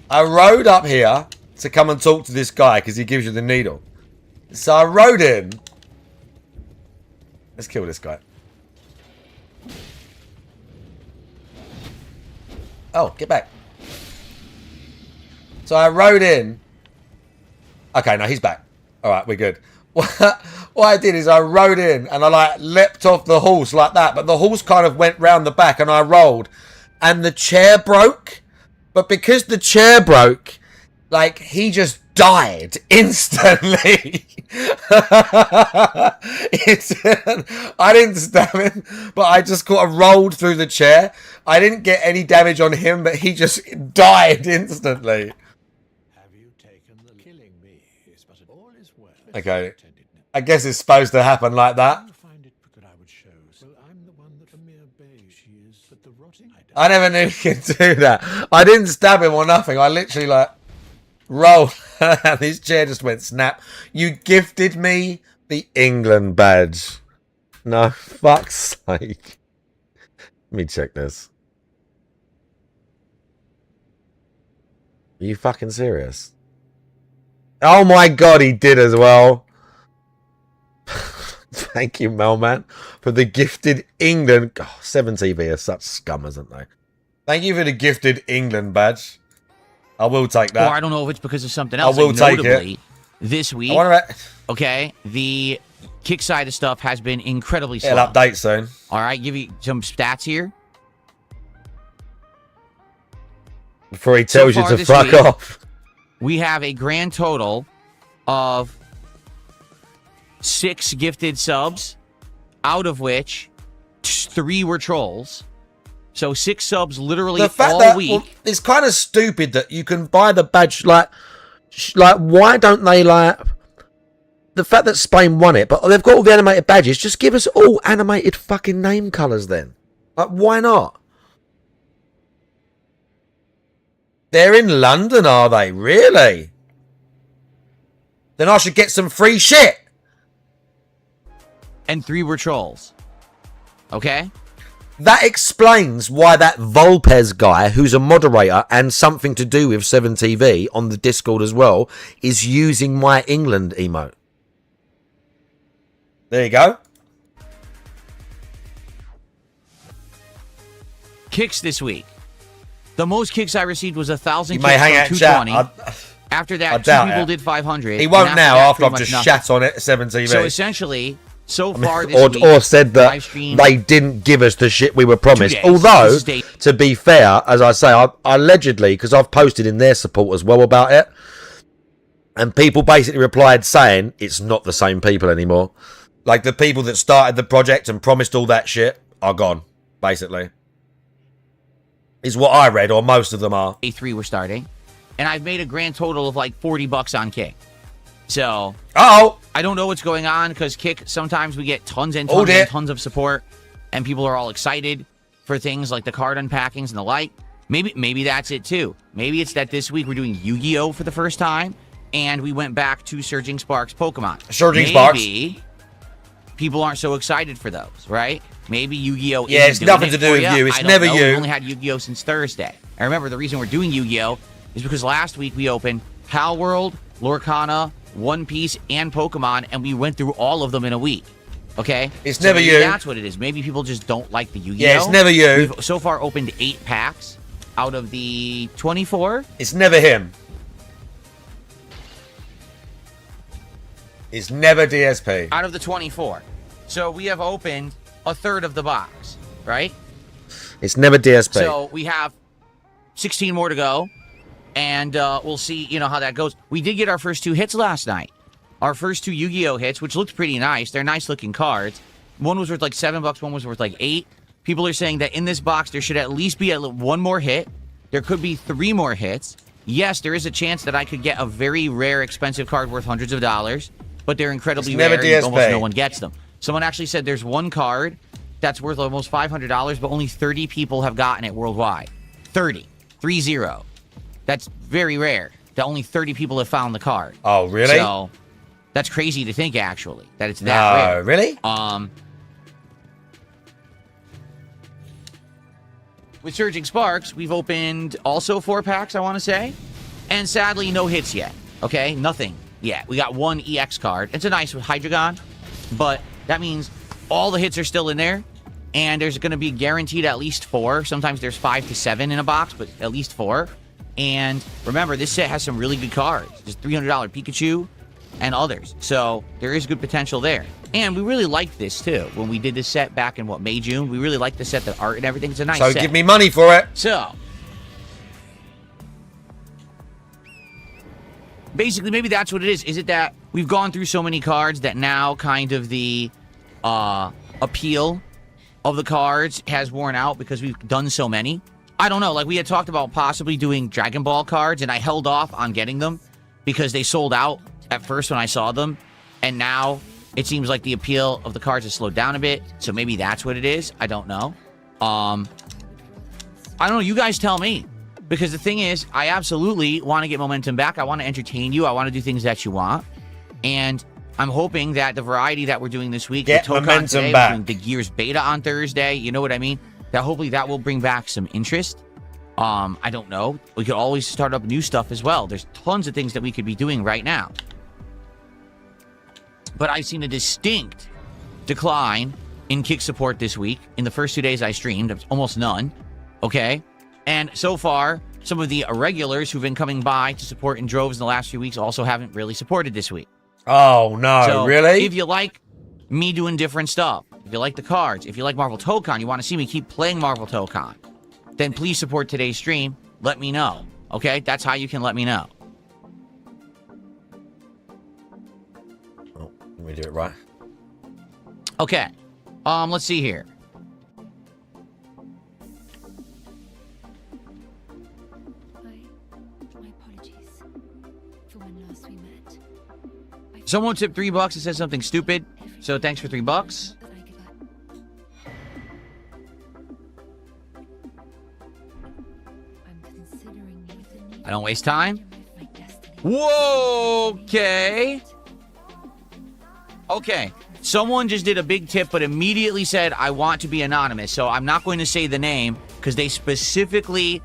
I rode up here to come and talk to this guy because he gives you the needle. So I rode in. Let's kill this guy. Oh, get back. So I rode in. Okay, no, he's back. All right, we're good. What I did is I rode in and I like leapt off the horse like that, but the horse kind of went round the back and I rolled and the chair broke. But because the chair broke, Like, he just died instantly. I didn't stab him, but I just got rolled through the chair. I didn't get any damage on him, but he just died instantly. Okay. I guess it's supposed to happen like that. I never knew you could do that. I didn't stab him or nothing. I literally, like, rolled and his chair just went snap. You gifted me the England badge. No, fuck's sake. Let me check this. Are you fucking serious? Oh my god, he did as well. Thank you, Melman, for the gifted England. Oh, 7TV are such scum, isn't they? Thank you for the gifted England badge. I will take that. Or I don't know if it's because of something else. I will take it. This week, okay, the kick side of stuff has been incredibly slow. It'll update soon. All right, give you some stats here. Before he tells you to fuck off. We have a grand total of 6 gifted subs, out of which 3 were trolls. So 6 subs literally all week. Well, it's kind of stupid that you can buy the badge, like why don't they, like, the fact that Spain won it, but they've got all the animated badges, just give us all animated fucking name colours then. Like, why not? They're in London, are they? Really? Then I should get some free shit. And 3 were trolls. Okay? That explains why that Volpez guy, who's a moderator and something to do with 7TV on the Discord as well, is using my England emote. There you go. Kicks this week. The most kicks I received was 1,000 You kicks may hang from out 220. After that, 2 people did 500. He won't now after I've just shat on it, 7TV. So essentially, so far this week, or said that they didn't give us the shit we were promised. Although, to be fair, as I say, I allegedly, because I've posted in their support as well about it, and people basically replied saying it's not the same people anymore. Like, the people that started the project and promised all that shit are gone, basically. Is what I read, or most of them are. A3 we're starting. And I've made a grand total of like $40 on Kick. So, I don't know what's going on, because Kick, sometimes we get tons and tons and tons of support, and people are all excited for things like the card unpackings and the like. Maybe that's it too. Maybe it's that this week we're doing Yu-Gi-Oh! For the first time, and we went back to Surging Sparks Pokemon. Maybe people aren't so excited for those, right? Maybe Yu-Gi-Oh! Yeah, it's nothing to do with you. It's never you. We've only had Yu-Gi-Oh! Since Thursday. And remember, the reason we're doing Yu-Gi-Oh! Is because last week we opened Hal World, Lorcana, One Piece, and Pokemon, and we went through all of them in a week. Okay? It's never you. That's what it is. Maybe people just don't like the Yu-Gi-Oh! Yeah, it's never you. We've so far opened 8 packs out of the 24. It's never him. It's never DSP. Out of the 24. So we have opened a third of the box, right? It's never DSP. So we have 16 more to go, and we'll see, how that goes. We did get our first 2 hits last night. Our first 2 Yu-Gi-Oh! Hits, which looked pretty nice. They're nice-looking cards. One was worth like $7, one was worth like $8. People are saying that in this box, there should at least be 1 more hit. There could be 3 more hits. Yes, there is a chance that I could get a very rare, expensive card worth hundreds of dollars, but they're incredibly rare, and almost no one gets them. Someone actually said there's one card that's worth almost $500, but only 30 people have gotten it worldwide. 30. 3-0. That's very rare that only 30 people have found the card. Oh, really? So, that's crazy to think, actually, that it's that rare. Really? With Surging Sparks, we've opened also 4 packs, I want to say. And sadly, no hits yet. Okay? Nothing yet. We got 1 EX card. It's a nice Hydreigon, but that means all the hits are still in there, and there's going to be guaranteed at least 4. Sometimes there's 5 to 7 in a box, but at least 4. And remember, this set has some really good cards. There's $300 Pikachu and others. So there is good potential there. And we really liked this, too. When we did this set back in, May, June, we really liked the set, the art and everything. It's a nice set. So give me money for it. So, basically, maybe that's what it is. Is it that we've gone through so many cards that now kind of the appeal of the cards has worn out because we've done so many? I don't know. Like, we had talked about possibly doing Dragon Ball cards, and I held off on getting them because they sold out at first when I saw them. And now it seems like the appeal of the cards has slowed down a bit. So maybe that's what it is. I don't know. I don't know. You guys tell me. Because the thing is, I absolutely want to get momentum back. I want to entertain you. I want to do things that you want. And I'm hoping that the variety that we're doing this week, get the Tokon momentum today, back. we're doing the Gears beta on Thursday, you know what I mean? That hopefully that will bring back some interest. I don't know. We could always start up new stuff as well. There's tons of things that we could be doing right now. But I've seen a distinct decline in kick support this week. In the first 2 days I streamed, almost none. Okay? And so far, some of the irregulars who've been coming by to support in droves in the last few weeks also haven't really supported this week. Oh, no, so really? If you like me doing different stuff, if you like the cards, if you like Marvel Tokon, you want to see me keep playing Marvel Tokon, then please support today's stream. Let me know. Okay? That's how you can let me know. Oh, let me do it right. Okay. Let's see here. Someone tipped $3 and said something stupid, so thanks for $3. I don't waste time. Whoa, okay. Okay. Someone just did a big tip, but immediately said, I want to be anonymous. So I'm not going to say the name because they specifically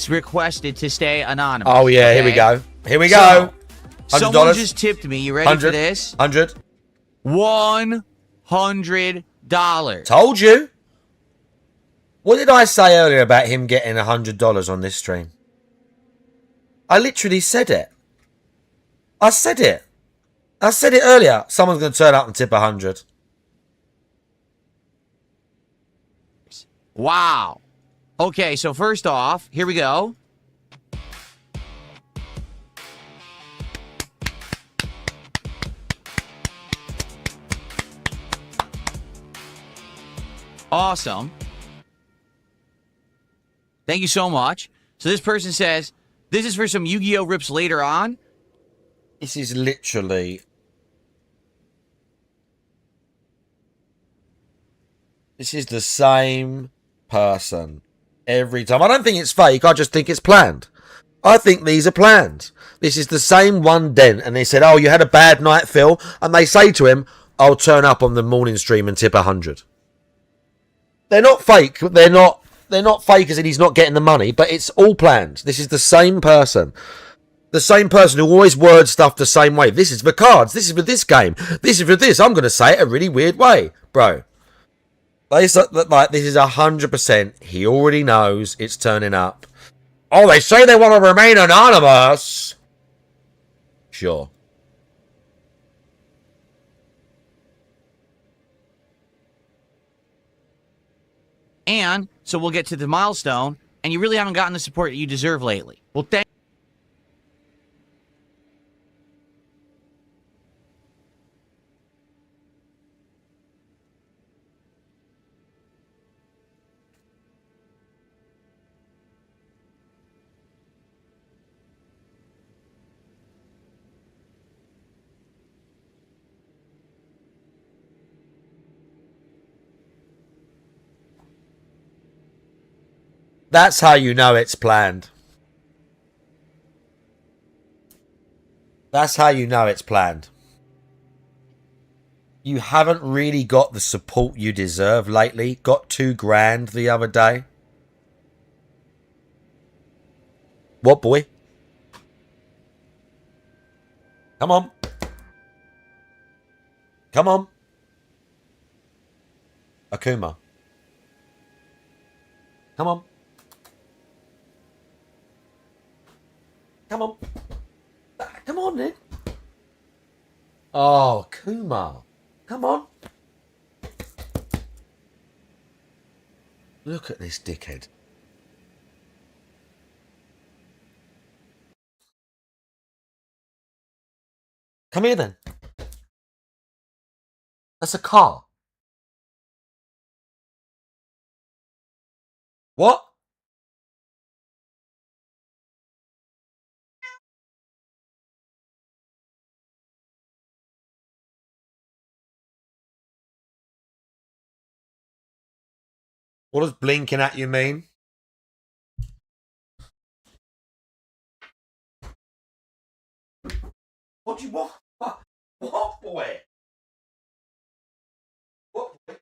requested to stay anonymous. Oh, yeah. Okay? Here we go. Here we go. So, someone just tipped me. You ready for this? 100. $100. Told you. What did I say earlier about him getting $100 on this stream? I literally said it. I said it. I said it earlier. Someone's going to turn up and tip 100. Wow. Okay, so first off, here we go. Awesome. Thank you so much. So this person says, this is for some Yu-Gi-Oh! Rips later on. This is literally... This is the same person every time. I don't think it's fake. I just think it's planned. I think these are planned. This is the same one dent. And they said, oh, you had a bad night, Phil. And they say to him, I'll turn up on the morning stream and tip 100. They're not fake. They're not fake as in he's not getting the money, but it's all planned. This is the same person. The same person who always words stuff the same way. This is for cards. This is for this game. This is for this. I'm going to say it a really weird way. Bro. Like, this is 100%. He already knows it's turning up. Oh, they say they want to remain anonymous. Sure. And so we'll get to the milestone, and you really haven't gotten the support that you deserve lately. Well, thank That's how you know it's planned. That's how you know it's planned. You haven't really got the support you deserve lately. Got $2,000 the other day. What, boy? Come on. Come on. Akuma. Come on. Come on. Come on, then. Oh, Kuma. Come on. Look at this dickhead. Come here then. That's a car. What? What does blinking at you mean? What do you want? What boy? What boy?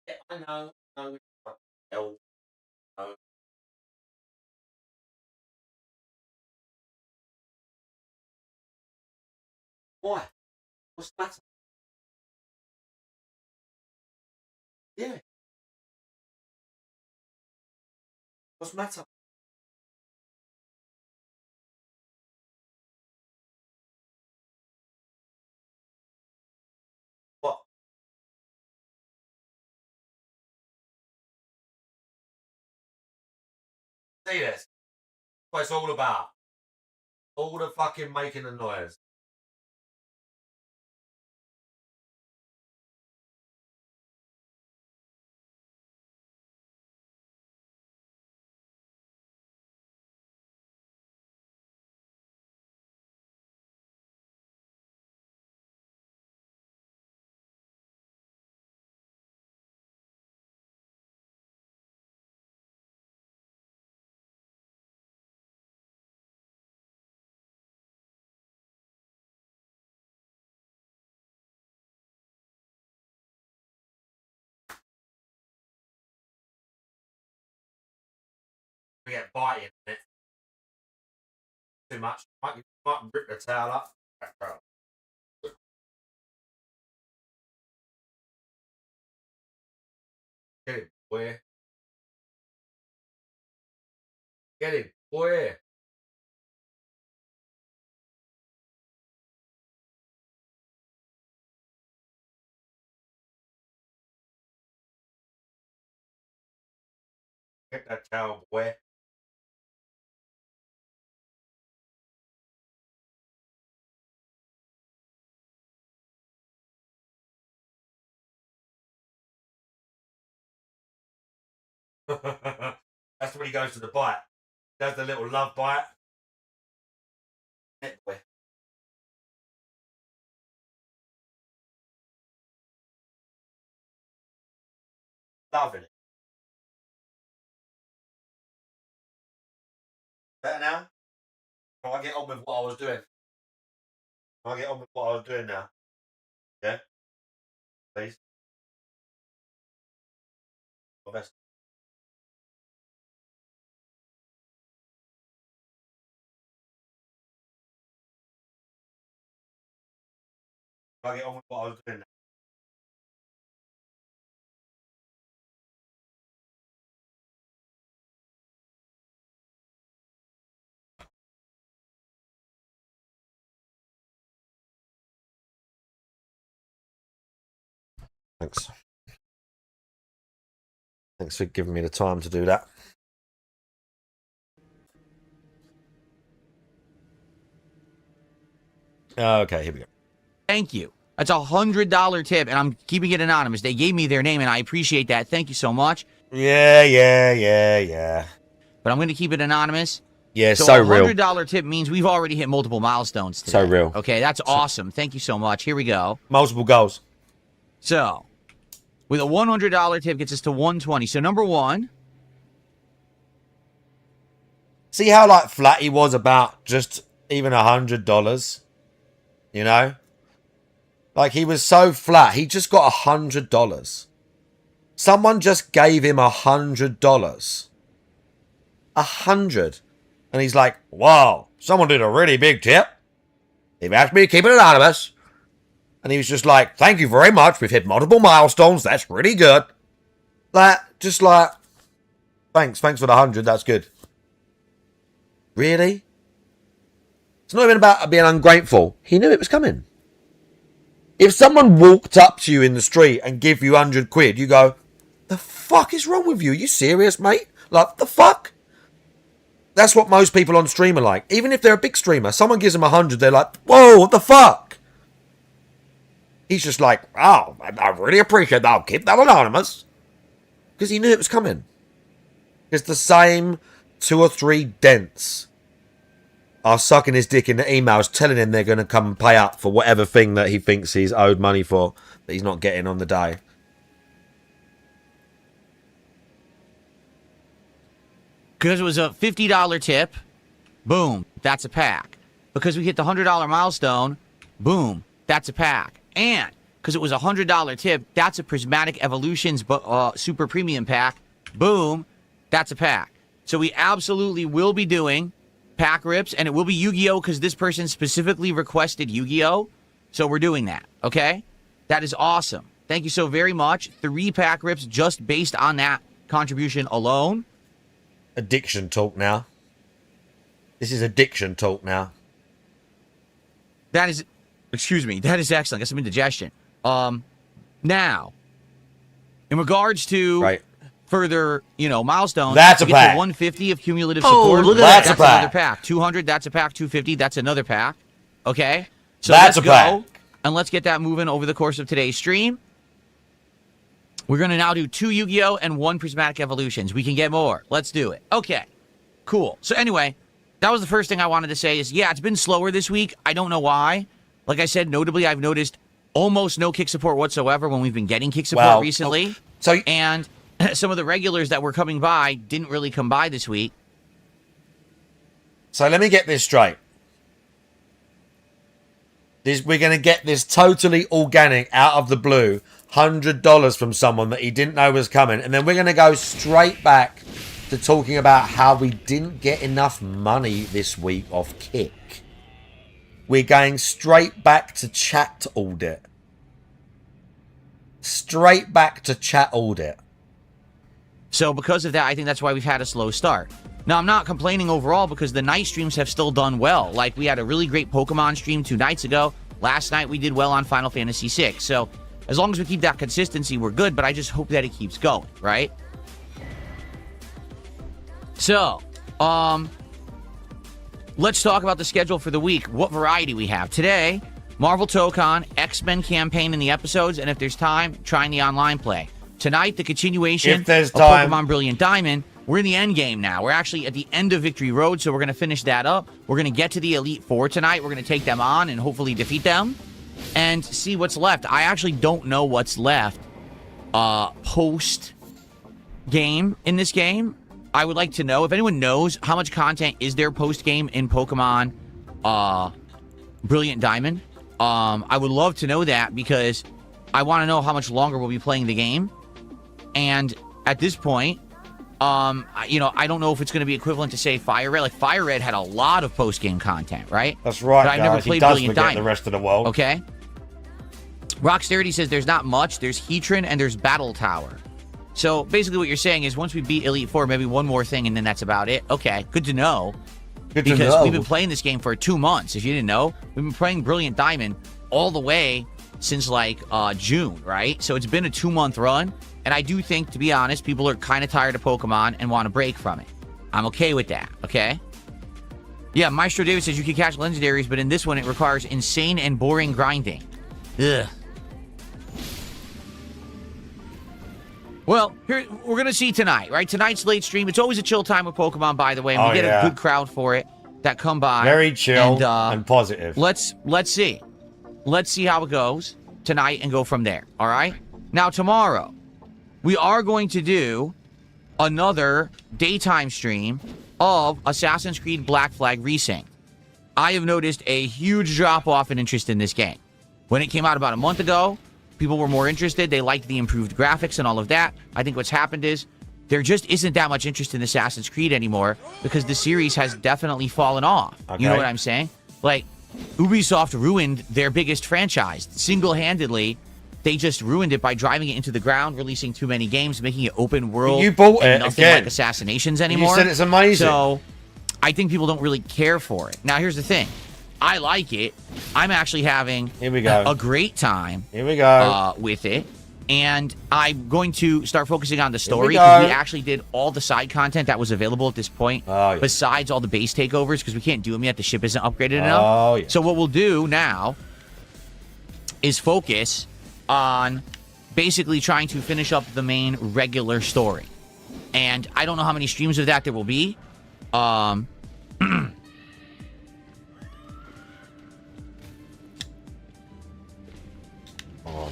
Yeah, I know. No. No. Why? What's the matter? Yeah. What's the matter? What? See this? What it's all about. All the fucking making the noise. We get biting in it. Too much. Might rip the towel up. Get him, boy. Get him, boy. Get that towel, boy. That's when he goes to the bite. Does the little love bite. Get boy. Loving it. Better now? Can I get on with what I was doing? Can I get on with what I was doing now? Yeah? Please? My best. Can I get on with what I was doing now? Thanks. Thanks for giving me the time to do that. Okay, here we go. Thank you. That's $100 tip, and I'm keeping it anonymous. They gave me their name, and I appreciate that. Thank you so much. Yeah. But I'm going to keep it anonymous. Yeah, so real. $100 tip means we've already hit multiple milestones today. So real. Okay, that's awesome. Thank you so much. Here we go. Multiple goals. So, with a $100 tip gets us to 120. So, number one. See how, like, flat he was about just even $100? You know? Like, he was so flat. He just got $100. Someone just gave him $100. 100. And he's like, wow, someone did a really big tip. They've asked me to keep it anonymous. And he was just like, thank you very much. We've hit multiple milestones. That's really good. Like, just like, thanks for the 100. That's good. Really? It's not even about being ungrateful. He knew it was coming. If someone walked up to you in the street and give you 100 quid, you go, the fuck is wrong with you? Are you serious, mate? Like, the fuck? That's what most people on stream are like. Even if they're a big streamer, someone gives them 100, they're like, whoa, what the fuck? He's just like, oh, I really appreciate that. I'll keep that anonymous. Because he knew it was coming. It's the same 2 or 3 dents are sucking his dick in the emails telling him they're going to come and pay up for whatever thing that he thinks he's owed money for that he's not getting on the day. Because it was a $50 tip, boom, that's a pack. Because we hit the $100 milestone, boom, that's a pack. And because it was a $100 tip, that's a Prismatic Evolutions Super Premium pack, boom, that's a pack. So we absolutely will be doing pack rips, and it will be Yu-Gi-Oh! Because this person specifically requested Yu-Gi-Oh! So we're doing that, okay? That is awesome. Thank you so very much. 3 pack rips just based on that contribution alone. Addiction talk now. This is addiction talk now. That is, excuse me, that is excellent. Got some indigestion. Now, in regards to further, milestones, that's a pack. 150 of cumulative support. Look at that. That's a pack. Another pack. 200, that's a pack. 250, that's another pack. Okay? So that's let's a pack. go, and let's get that moving over the course of today's stream. We're going to now do 2 Yu-Gi-Oh! And 1 Prismatic Evolutions. We can get more. Let's do it. Okay. Cool. So anyway, that was the first thing I wanted to say is, yeah, it's been slower this week. I don't know why. Like I said, notably, I've noticed almost no kick support whatsoever when we've been getting kick support recently. And some of the regulars that were coming by didn't really come by this week. So let me get this straight. We're going to get this totally organic, out of the blue, $100 from someone that he didn't know was coming. And then we're going to go straight back to talking about how we didn't get enough money this week off Kick. We're going straight back to chat audit. Straight back to chat audit. So because of that, I think that's why we've had a slow start. Now, I'm not complaining overall because the night streams have still done well. Like, we had a really great Pokemon stream 2 nights ago. Last night, we did well on Final Fantasy VI. So, as long as we keep that consistency, we're good. But I just hope that it keeps going, right? So, let's talk about the schedule for the week. What variety we have. Today, Marvel Tokon, X-Men campaign in the episodes, and if there's time, trying the online play. Tonight, the continuation of Pokemon Brilliant Diamond. We're in the end game now. We're actually at the end of Victory Road, so we're going to finish that up. We're going to get to the Elite Four tonight. We're going to take them on and hopefully defeat them and see what's left. I actually don't know what's left post-game in this game. I would like to know, if anyone knows, how much content is there post-game in Pokemon Brilliant Diamond. I would love to know that because I want to know how much longer we'll be playing the game. And at this point, I don't know if it's going to be equivalent to, say, Fire Red. Like, Fire Red had a lot of post-game content, right? That's right, but I never played Brilliant Diamond. The rest of the world. Okay. Rockstarity says there's not much. There's Heatran and there's Battle Tower. So, basically what you're saying is once we beat Elite Four, maybe one more thing, and then that's about it. Okay, good to know. Because we've been playing this game for 2 months, if you didn't know. We've been playing Brilliant Diamond all the way since, like, June, right? So, it's been a 2-month run. And I do think, to be honest, people are kind of tired of Pokemon and want to break from it. I'm okay with that, okay? Yeah, Maestro David says you can catch legendaries, but in this one it requires insane and boring grinding. Ugh. Well, here we're going to see tonight, right? Tonight's late stream. It's always a chill time with Pokemon, by the way. And we get a good crowd for it that come by. Very chill and positive. Let's see. Let's see how it goes tonight and go from there, all right? Now, tomorrow, we are going to do another daytime stream of Assassin's Creed Black Flag Resync. I have noticed a huge drop-off in interest in this game. When it came out about a month ago, people were more interested. They liked the improved graphics and all of that. I think what's happened is there just isn't that much interest in Assassin's Creed anymore because the series has definitely fallen off. Okay. You know what I'm saying? Like, Ubisoft ruined their biggest franchise single-handedly. They just ruined it by driving it into the ground, releasing too many games, making it open world. You bought it nothing again. Like Assassinations anymore. You said it's amazing. So I think people don't really care for it. Now, here's the thing. I like it. I'm actually having a great time. Here we go. With it. And I'm going to start focusing on the story because we actually did all the side content that was available at this point, besides all the base takeovers, because we can't do them yet. The ship isn't upgraded enough. So what we'll do now is focus on basically trying to finish up the main regular story. And I don't know how many streams of that there will be.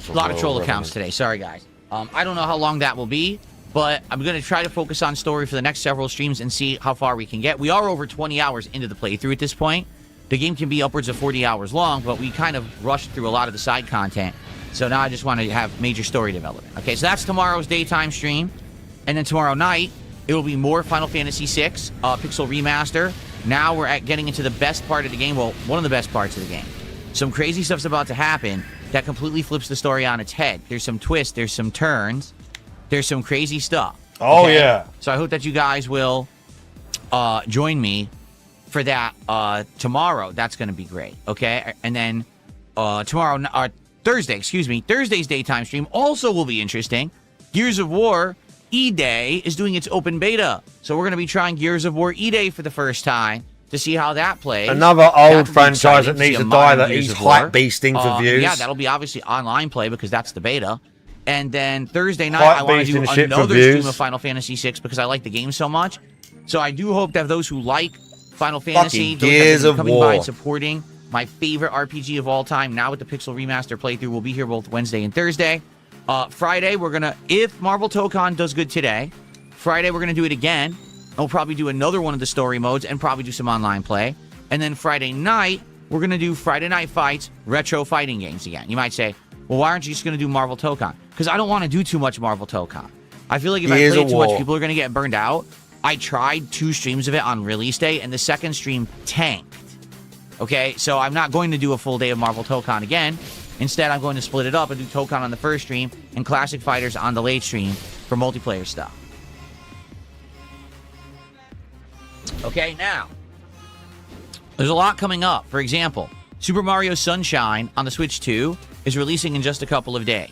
A lot of troll accounts today. Sorry, guys. I don't know how long that will be, but I'm going to try to focus on story for the next several streams and see how far we can get. We are over 20 hours into the playthrough at this point. The game can be upwards of 40 hours long, but we kind of rushed through a lot of the side content. So now I just want to have major story development. Okay, so that's tomorrow's daytime stream. And then tomorrow night, it will be more Final Fantasy VI, Pixel Remaster. Now we're getting into the best part of the game. Well, one of the best parts of the game. Some crazy stuff's about to happen that completely flips the story on its head. There's some twists, there's some turns, there's some crazy stuff. Oh, yeah. So I hope that you guys will join me for that tomorrow. That's going to be great, okay? And then Thursday's daytime stream also will be interesting. Gears of War E-Day is doing its open beta. So we're going to be trying Gears of War E-Day for the first time to see how that plays. Another old franchise that needs to die that he's hype beasting for views. Yeah, that'll be obviously online play because that's the beta. And then Thursday night, I want to do another stream of Final Fantasy VI because I like the game so much. So I do hope that those who like Final Fantasy, those Gears that of coming War by and supporting my favorite RPG of all time, now with the Pixel Remaster playthrough, will be here both Wednesday and Thursday. Friday, we're going to, if Marvel Tokon does good today, Friday we're going to do it again. We'll probably do another one of the story modes and probably do some online play. And then Friday night, we're going to do Friday Night Fights, retro fighting games again. You might say, well, why aren't you just going to do Marvel Tokon? Because I don't want to do too much Marvel Tokon. I feel like if I play it too much, people are going to get burned out. I tried 2 streams of it on release day, and the second stream tanked. Okay, so I'm not going to do a full day of Marvel Tokon again. Instead, I'm going to split it up and do Tokon on the first stream and Classic Fighters on the late stream for multiplayer stuff. Okay, now, there's a lot coming up. For example, Super Mario Sunshine on the Switch 2 is releasing in just a couple of days.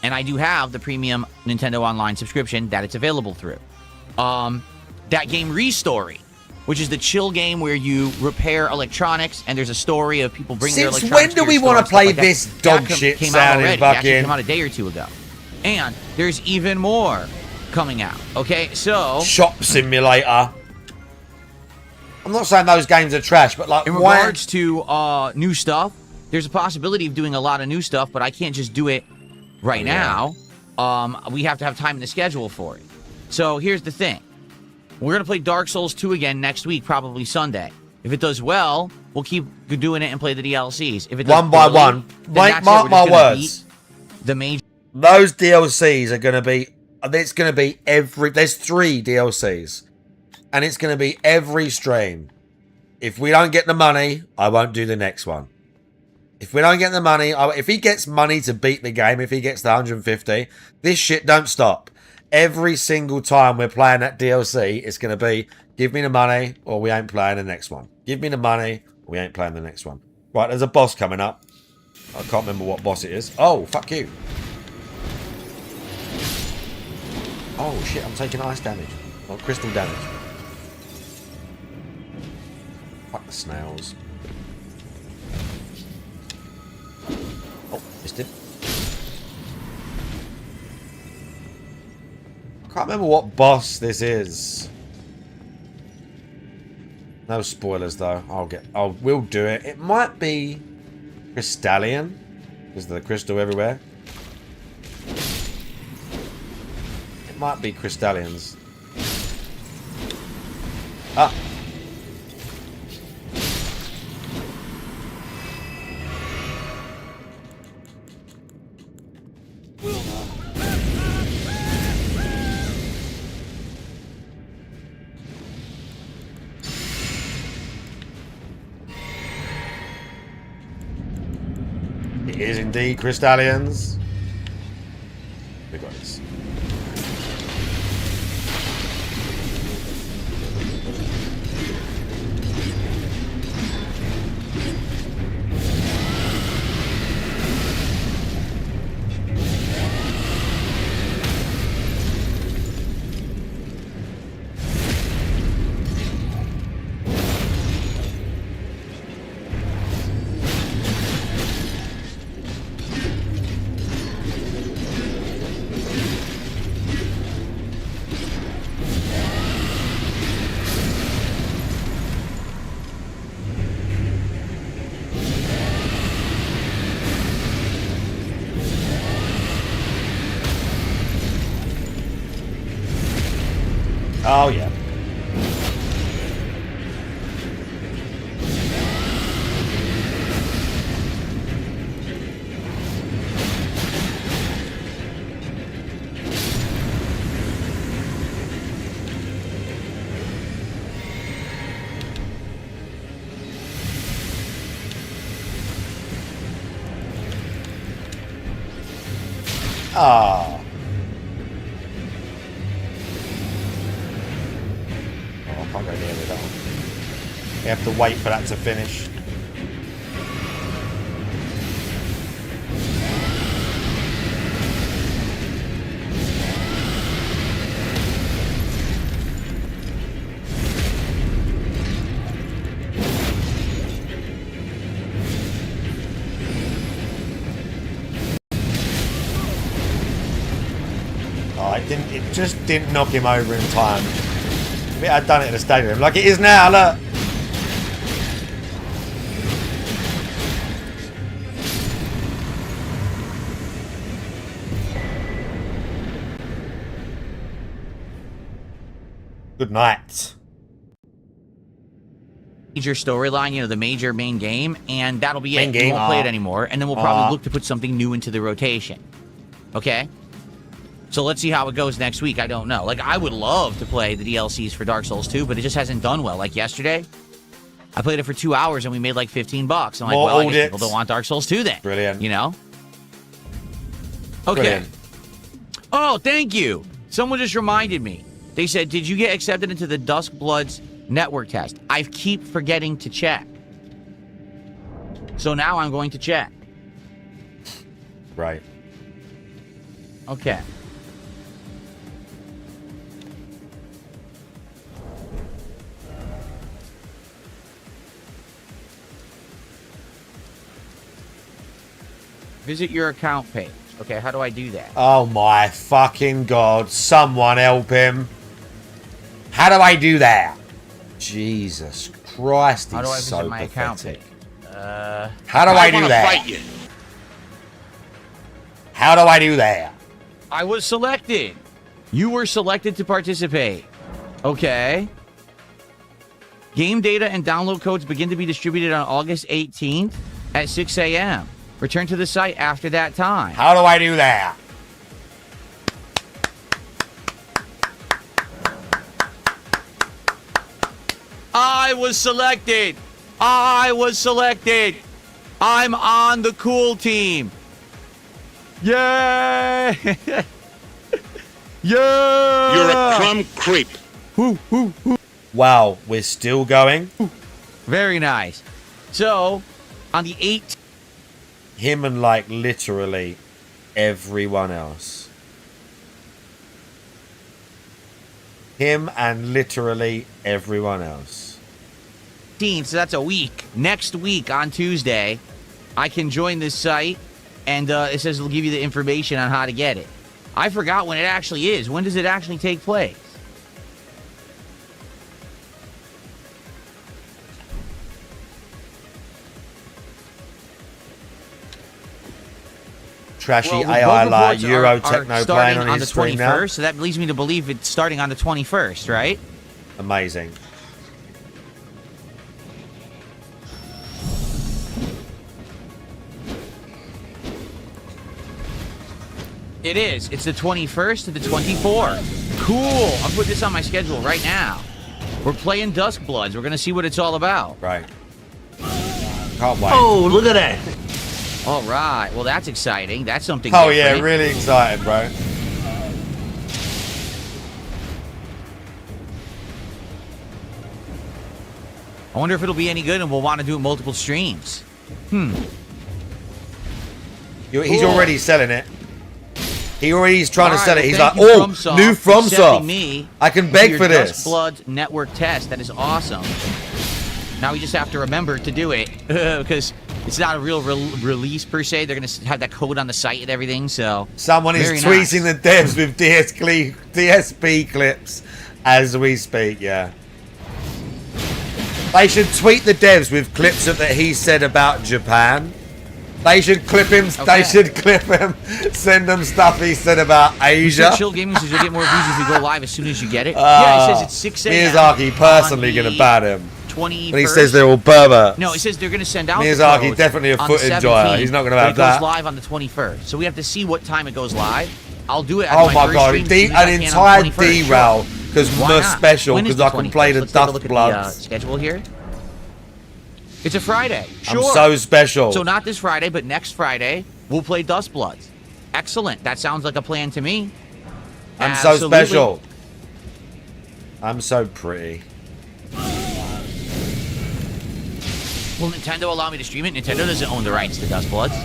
And I do have the premium Nintendo Online subscription that it's available through. That game Restory, which is the chill game where you repair electronics and there's a story of people bringing their electronics. Since when do we want to play this dog shit sounding fucking? It came out a day or two ago. And there's even more coming out. Okay, so Shop Simulator. I'm not saying those games are trash, but like in regards to new stuff, there's a possibility of doing a lot of new stuff, but I can't just do it right now. We have to have time in the schedule for it. So here's the thing. We're going to play Dark Souls 2 again next week, probably Sunday. If it does well, we'll keep doing it and play the DLCs. If it does one by one, mark my words. The major those DLCs are going to be. It's going to be every. There's 3 DLCs, and it's going to be every stream. If we don't get the money, I won't do the next one. If we don't get the money, if he gets money to beat the game, if he gets the 150, this shit don't stop. Every single time we're playing that DLC, it's going to be, give me the money or we ain't playing the next one. Give me the money or we ain't playing the next one. Right, there's a boss coming up. I can't remember what boss it is. Oh, fuck you. Oh, shit, I'm taking ice damage. Or crystal damage. Fuck the snails. Oh, missed it. Can't remember what boss this is. No spoilers though. We'll do it. It might be Crystallion. Is there crystal everywhere? It might be Crystallions. Ah. It is indeed Crystallions. We got this. Oh, yeah. Ah. Oh, I can't go near with that one. We have to wait for that to finish. It just didn't knock him over in time. If it had done it in the stadium, like it is now, look. Good night. Major storyline, you know, the major main game, and that'll be Main it. game, We won't play it anymore, and then we'll probably look to put something new into the rotation. Okay? So let's see how it goes next week. I don't know. Like, I would love to play the DLCs for Dark Souls 2, but it just hasn't done well. Like yesterday, I played it for 2 hours and we made like $15. I'm like, More well, I guess audits. people don't want Dark Souls 2 then. Brilliant. You know? Okay. Brilliant. Oh, thank you. Someone just reminded me. They said, did you get accepted into the Dusk Bloods network test? I keep forgetting to check. So now I'm going to check. Right. Okay. Visit your account page. Okay, how do I do that? Oh my fucking god. Someone help him. How do I do that? Jesus Christ, How do I he's visit so my account pathetic. page? How do I do wanna that? fight you. How do I do that? I was selected. You were selected to participate. Okay. Game data and download codes begin to be distributed on August 18th at 6 a.m. Return to the site after that time. How do I do that? I was selected. I was selected. I'm on the cool team. Yay! Yeah! You're a crumb creep. Wow, we're still going. Very nice. So, on the 8th, Him and like literally everyone else. Him and literally everyone else. so that's a week. Next week on Tuesday, I can join this site, and it says it'll give you the information on how to get it. I forgot when it actually is. When does it actually take place? Trashy the AI bug like reports Euro are Techno playing starting on on his the screen 21st, now. so that leads me to believe it's starting on the 21st, right? Amazing. It is. It's the 21st to the 24th. Cool. I'll put this on my schedule right now. We're playing Dusk Bloods. We're going to see what it's all about. Right. Can't wait. Oh, look at that. All right. Well, that's exciting. That's something Oh different. yeah, really excited, bro. I wonder if it'll be any good and we'll want to do multiple streams. He's Cool. already selling it. He's trying to All sell right, it. He's well, like, thank you, oh, FromSoft, new for accepting FromSoft. me I can into beg your for Dusk this. Blood network test. That is awesome. Now we just have to remember to do it because it's not a real release per se. They're going to have that code on the site and everything. So Someone is very tweeting nice. the devs with DSP clips as we speak, yeah. They should tweet the devs with clips of that he said about Japan. They should clip him. Okay. They should clip him. Send him stuff he said about Asia. Chill Gaming says you'll get more views if you go live as soon as you get it. Yeah, it says it's 6 a.m. Miyazaki personally going to ban him. 21st. When he says they're all perverts. No, it says they're going to send out Miyazaki, the codes definitely a on foot the enjoyer. 17th, He's not going to but have it goes that. live on the 21st. So we have to see what time it goes live. I'll do it. At Oh my my first god, stream as soon as I an can entire on the 21st. derail because Why more not? special When is because the I can play 21st? the Let's take a Dust look at Bloods. the schedule here. It's a Friday. I'm Sure. so special. So not this Friday, but next Friday we'll play Dust Bloods. Excellent. That sounds like a plan to me. I'm Absolutely. so special. I'm so pretty. Will Nintendo allow me to stream it? Nintendo doesn't own the rights to Dust Bloods.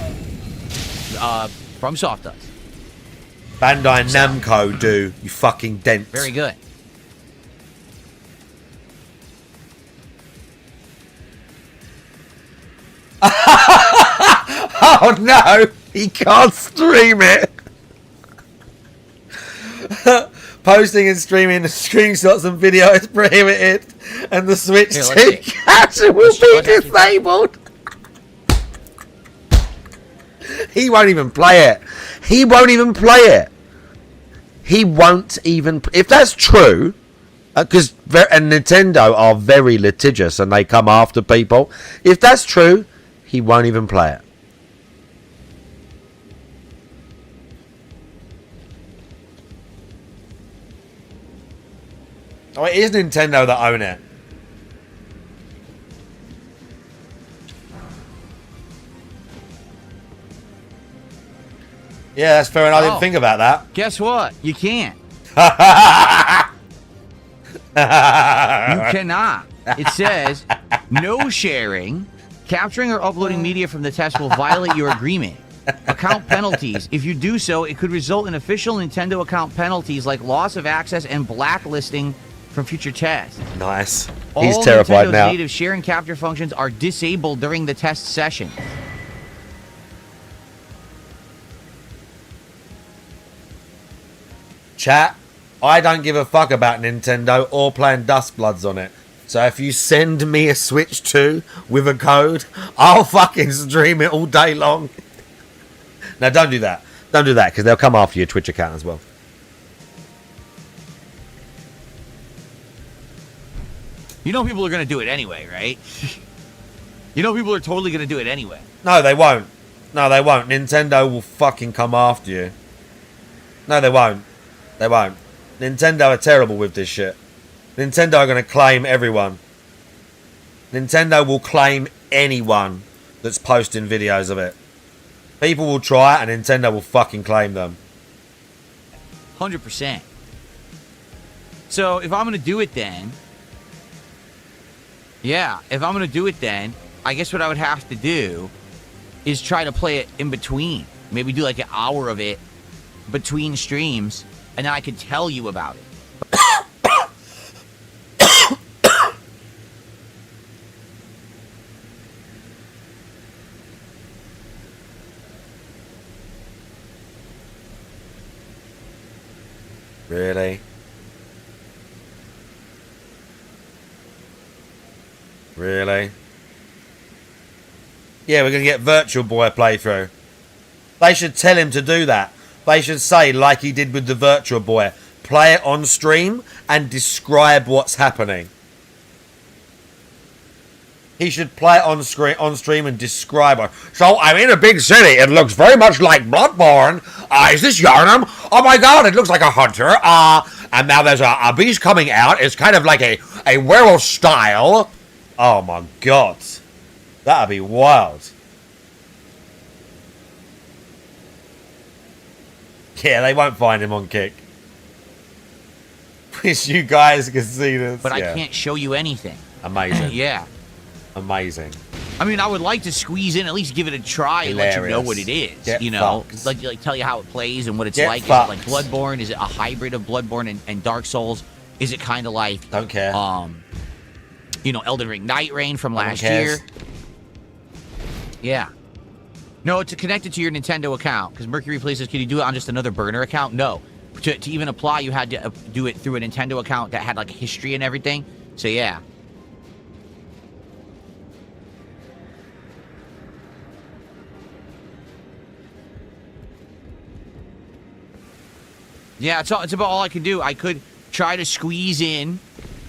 FromSoft does. Bandai Namco do, you fucking dent. Very good. Oh no, he can't stream it. Posting and streaming screenshots and video is prohibited, and the Switch Here, 2 capture will be disabled. He won't even play it. He won't even play it. He won't even. If that's true, because and Nintendo are very litigious and they come after people. If that's true, he won't even play it. Oh, it is Nintendo that own it. Yeah, that's fair enough. I didn't think about that. Guess what? You can't. You cannot. It says, no sharing, capturing or uploading media from the test will violate your agreement. Account penalties. If you do so, it could result in official Nintendo account penalties like loss of access and blacklisting from future tests. Nice. All He's terrified Nintendo's now. native share and capture functions are disabled during the test session. Chat, I don't give a fuck about Nintendo or playing Dust Bloods on it. So if you send me a Switch 2 with a code, I'll fucking stream it all day long. Now don't do that. Don't do that because they'll come after your Twitch account as well. You know people are going to do it anyway, right? You know people are totally going to do it anyway. No, they won't. No, they won't. Nintendo will fucking come after you. No, they won't. They won't. Nintendo are terrible with this shit. Nintendo are going to claim everyone. Nintendo will claim anyone that's posting videos of it. People will try and Nintendo will fucking claim them. 100%. So if I'm going to do it then... Yeah, if I'm going to do it then, I guess what I would have to do is try to play it in between. Maybe do like an hour of it between streams, and then I could tell you about it. Really? Really? Yeah, we're going to get Virtual Boy playthrough. They should tell him to do that. They should say, like he did with the Virtual Boy, play it on stream and describe what's happening. He should play it on stream and describe it. So I'm in a big city. It looks very much like Bloodborne. Is this Yarnum? Oh my god, it looks like a hunter. And now there's a beast coming out. It's kind of like a werewolf style. Oh my god. That'd be wild. Yeah, they won't find him on Kick. Wish you guys could see this. But yeah. I can't show you anything. Amazing. Yeah. Amazing. I mean, I would like to squeeze in, at least give it a try and let you know what it is. Get you know, fucked. like tell you how it plays and what it's Get like. fucked. Is it like Bloodborne? Is it a hybrid of Bloodborne and Dark Souls? Is it kind of like Don't care. You know, Elden Ring Night Rain from No one last cares. year? Yeah. No, it's connected to your Nintendo account because Mercury Play says, can you do it on just another burner account? No. To even apply, you had to do it through a Nintendo account that had like a history and everything. So yeah. Yeah, it's about all I could do. I could try to squeeze in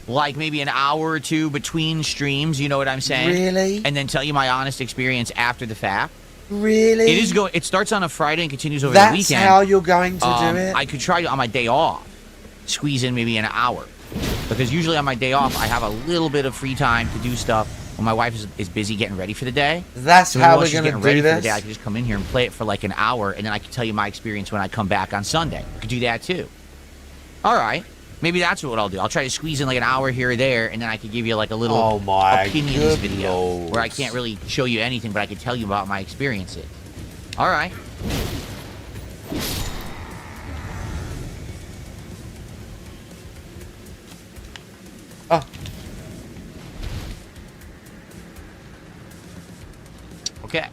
like maybe an hour or two between streams, you know what I'm saying? Really? And then tell you my honest experience after the fact. Really? It starts on a Friday and continues over That's the weekend. That's how you're going to do it? I could try on my day off, squeeze in maybe an hour. Because usually on my day off, I have a little bit of free time to do stuff when my wife is busy getting ready for the day. That's how we're going to do ready this? For the day, I can just come in here and play it for like an hour, and then I can tell you my experience when I come back on Sunday. I could do that too. All right. Maybe that's what I'll do. I'll try to squeeze in like an hour here or there, and then I could give you like a little opinions video where I can't really show you anything, but I can tell you about my experiences. All right. Oh. Okay.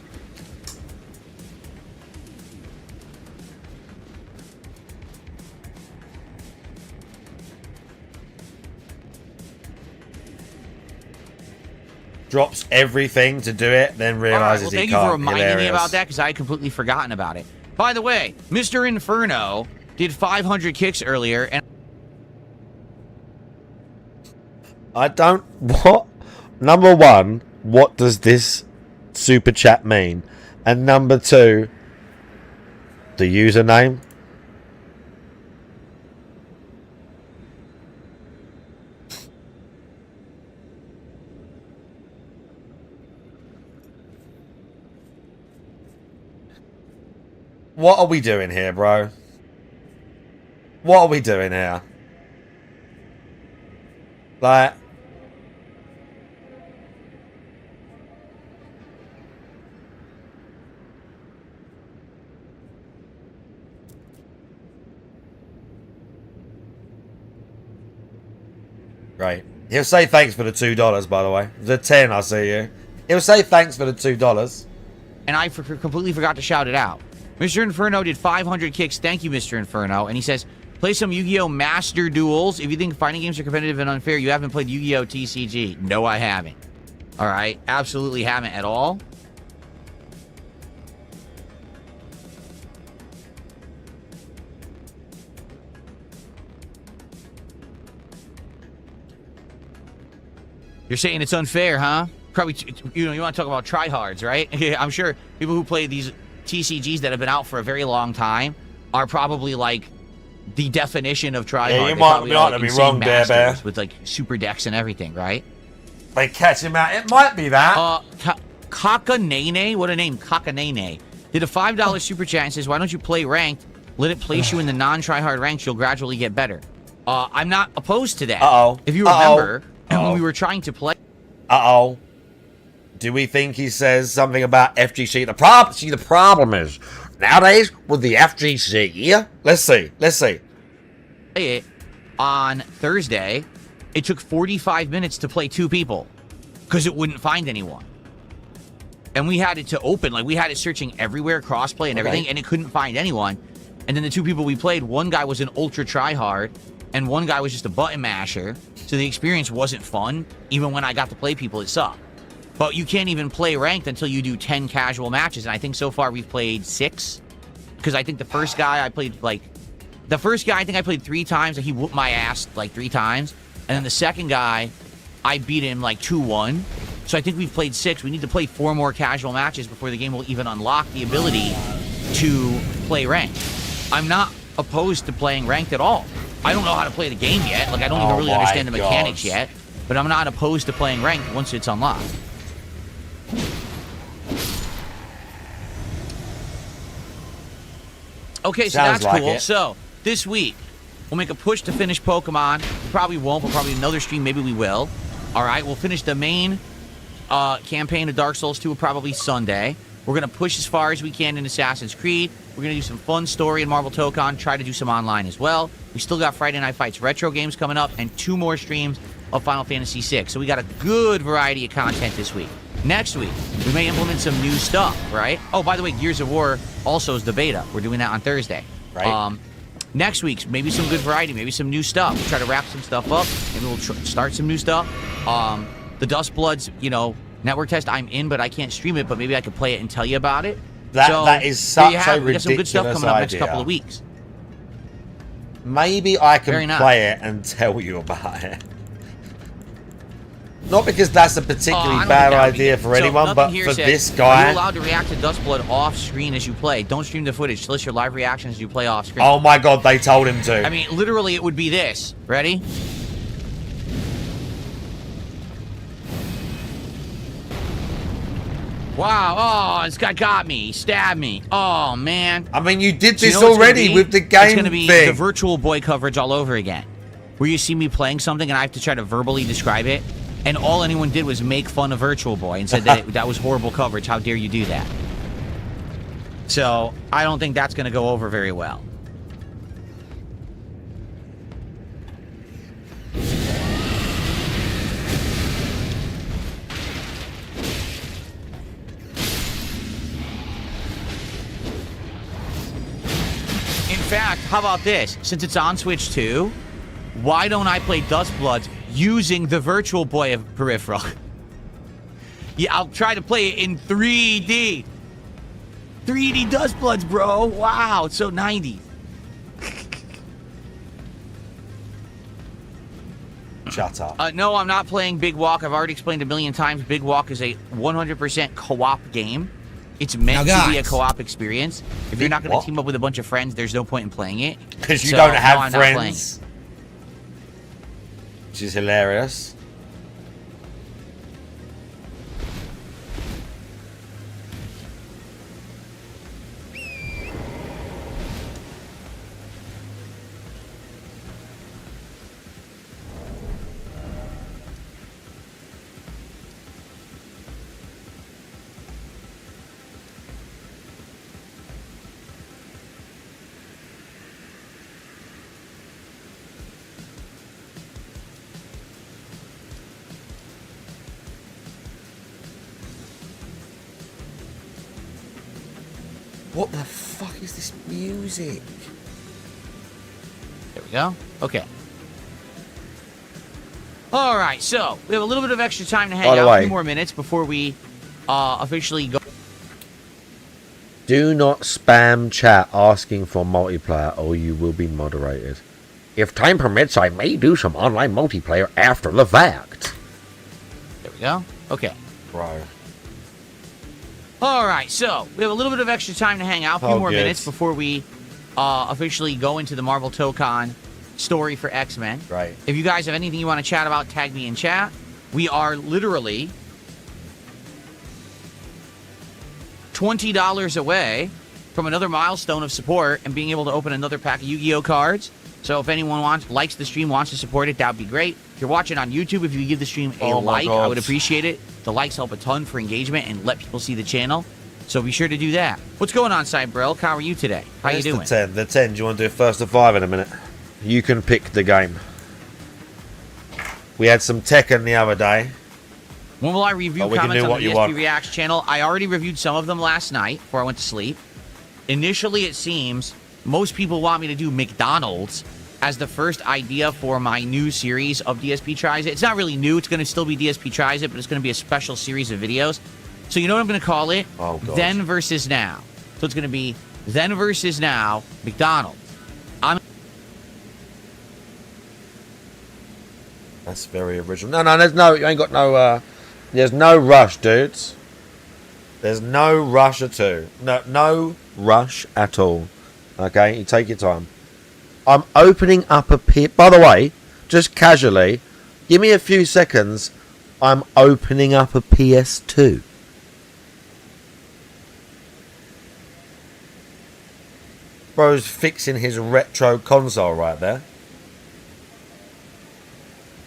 Drops everything to do it, then realizes thank he can't. you for reminding me about that, because I had completely forgotten about it. By the way, Mr. Inferno did 500 kicks earlier, and I don't... What? Number one, what does this super chat mean? And number two, the username? What are we doing here, bro? What are we doing here? Like... Right. He'll say thanks for the $2, by the way. The 10, I see you. He'll say thanks for the $2. And I completely forgot to shout it out. Mr. Inferno did 500 kicks. Thank you, Mr. Inferno. And he says, play some Yu-Gi-Oh! Master Duels. If you think fighting games are competitive and unfair, you haven't played Yu-Gi-Oh! TCG. No, I haven't. All right. Absolutely haven't at all. You're saying it's unfair, huh? Probably, you want to talk about tryhards, right? I'm sure people who play these TCGs that have been out for a very long time are probably like the definition of tryhard. Yeah, you might be wrong there, Bear. With like super decks and everything, right? They catch him out. It might be that. Kakanene, what a name, Kakanene, did a $5 super chat and says, why don't you play ranked? Let it place you in the non-tryhard ranks. You'll gradually get better. I'm not opposed to that. Uh-oh. If you remember, when we were trying to play... Uh-oh. Do we think he says something about FGC? The problem is, nowadays, with the FGC... Let's see. On Thursday, it took 45 minutes to play 2 people because it wouldn't find anyone. And we had it to open, like we had it searching everywhere, crossplay and everything, and it couldn't find anyone. And then the 2 people we played, one guy was an ultra tryhard, and one guy was just a button masher. So the experience wasn't fun. Even when I got to play people, it sucked. But you can't even play ranked until you do 10 casual matches. And I think so far we've played 6. Because I think the first guy I played, I think I played 3 times, and he whooped my ass like 3 times. And then the second guy, I beat him like 2-1. So I think we've played 6. We need to play 4 more casual matches before the game will even unlock the ability to play ranked. I'm not opposed to playing ranked at all. I don't know how to play the game yet. Like, I don't even really understand the mechanics yet. But I'm not opposed to playing ranked once it's unlocked. Okay, so that's cool. So, this week, we'll make a push to finish Pokemon. We probably won't, but probably another stream, maybe we will. All right, we'll finish the main campaign of Dark Souls 2 probably Sunday. We're going to push as far as we can in Assassin's Creed. We're going to do some fun story in Marvel Tokon, try to do some online as well. We still got Friday Night Fights retro games coming up, and 2 more streams of Final Fantasy VI. So we got a good variety of content this week. Next week, we may implement some new stuff, right? Oh, by the way, Gears of War also is the beta. We're doing that on Thursday. Right. Next week's, maybe some good variety, maybe some new stuff. We'll try to wrap some stuff up. Maybe we'll start some new stuff. The Dust Bloods, network test, I'm in, but I can't stream it, but maybe I could play it and tell you about it. That is such a ridiculous we got some good stuff coming up next idea. couple of weeks. Maybe I can Very nice. play it and tell you about it. Not because that's a particularly bad idea for anyone, but for this Are you guy. allowed to react to Dustblood off screen as you play? Don't stream the footage. List your live reactions as you play off screen. Oh my god, they told him to. I mean, literally, it would be this. Ready? Wow. Oh, this guy got me. He stabbed me. Oh, man. I mean, you did this You know what it's already gonna be? with the game It's going to be thing. the Virtual Boy coverage all over again. Where you see me playing something and I have to try to verbally describe it. And all anyone did was make fun of Virtual Boy and said that that was horrible coverage. How dare you do that? So, I don't think that's going to go over very well. In fact, how about this? Since it's on Switch 2, why don't I play Dustbloods using the Virtual Boy of peripheral? Yeah, I'll try to play it in 3D. 3D Dustbloods, bro. Wow, it's so 90s. Shut up. No, I'm not playing Big Walk. I've already explained a million times. Big Walk is a 100% co-op game. It's meant to be a co-op experience. If you're not going to team up with a bunch of friends, there's no point in playing it. Because you don't have friends. Which is hilarious. What the fuck is this music? There we go. Okay. All right, so we have a little bit of extra time to hang out. A few more minutes before we officially go. Do not spam chat asking for multiplayer or you will be moderated. If time permits, I may do some online multiplayer after the fact. There we go. Okay. Bro. All right, so we have a little bit of extra time to hang out. A few more minutes before we officially go into the Marvel Tokon story for X-Men. Right. If you guys have anything you want to chat about, tag me in chat. We are literally $20 away from another milestone of support and being able to open another pack of Yu-Gi-Oh cards. So if anyone likes the stream, wants to support it, that would be great. If you're watching on YouTube, if you give the stream a like, I would appreciate it. The likes help a ton for engagement and let people see the channel. So be sure to do that. What's going on, Cybrel? How are you today? How you doing? The 10. Do you want to do first to 5 in a minute? You can pick the game. We had some Tekken the other day. When will I review comments on the DSP Reacts channel? I already reviewed some of them last night before I went to sleep. Initially, it seems most people want me to do McDonald's as the first idea for my new series of DSP Tries It. It's not really new. It's going to still be DSP Tries It, but it's going to be a special series of videos. So you know what I'm going to call it? Oh, God. Then versus Now. So it's going to be Then versus Now, McDonald's. That's very original. No, there's no, you ain't got no, there's no rush, dudes. There's no rush at all. No rush at all. Okay, you take your time. I'm opening up a by the way, just casually, give me a few seconds. I'm opening up a PS2. Bro's fixing his retro console right there.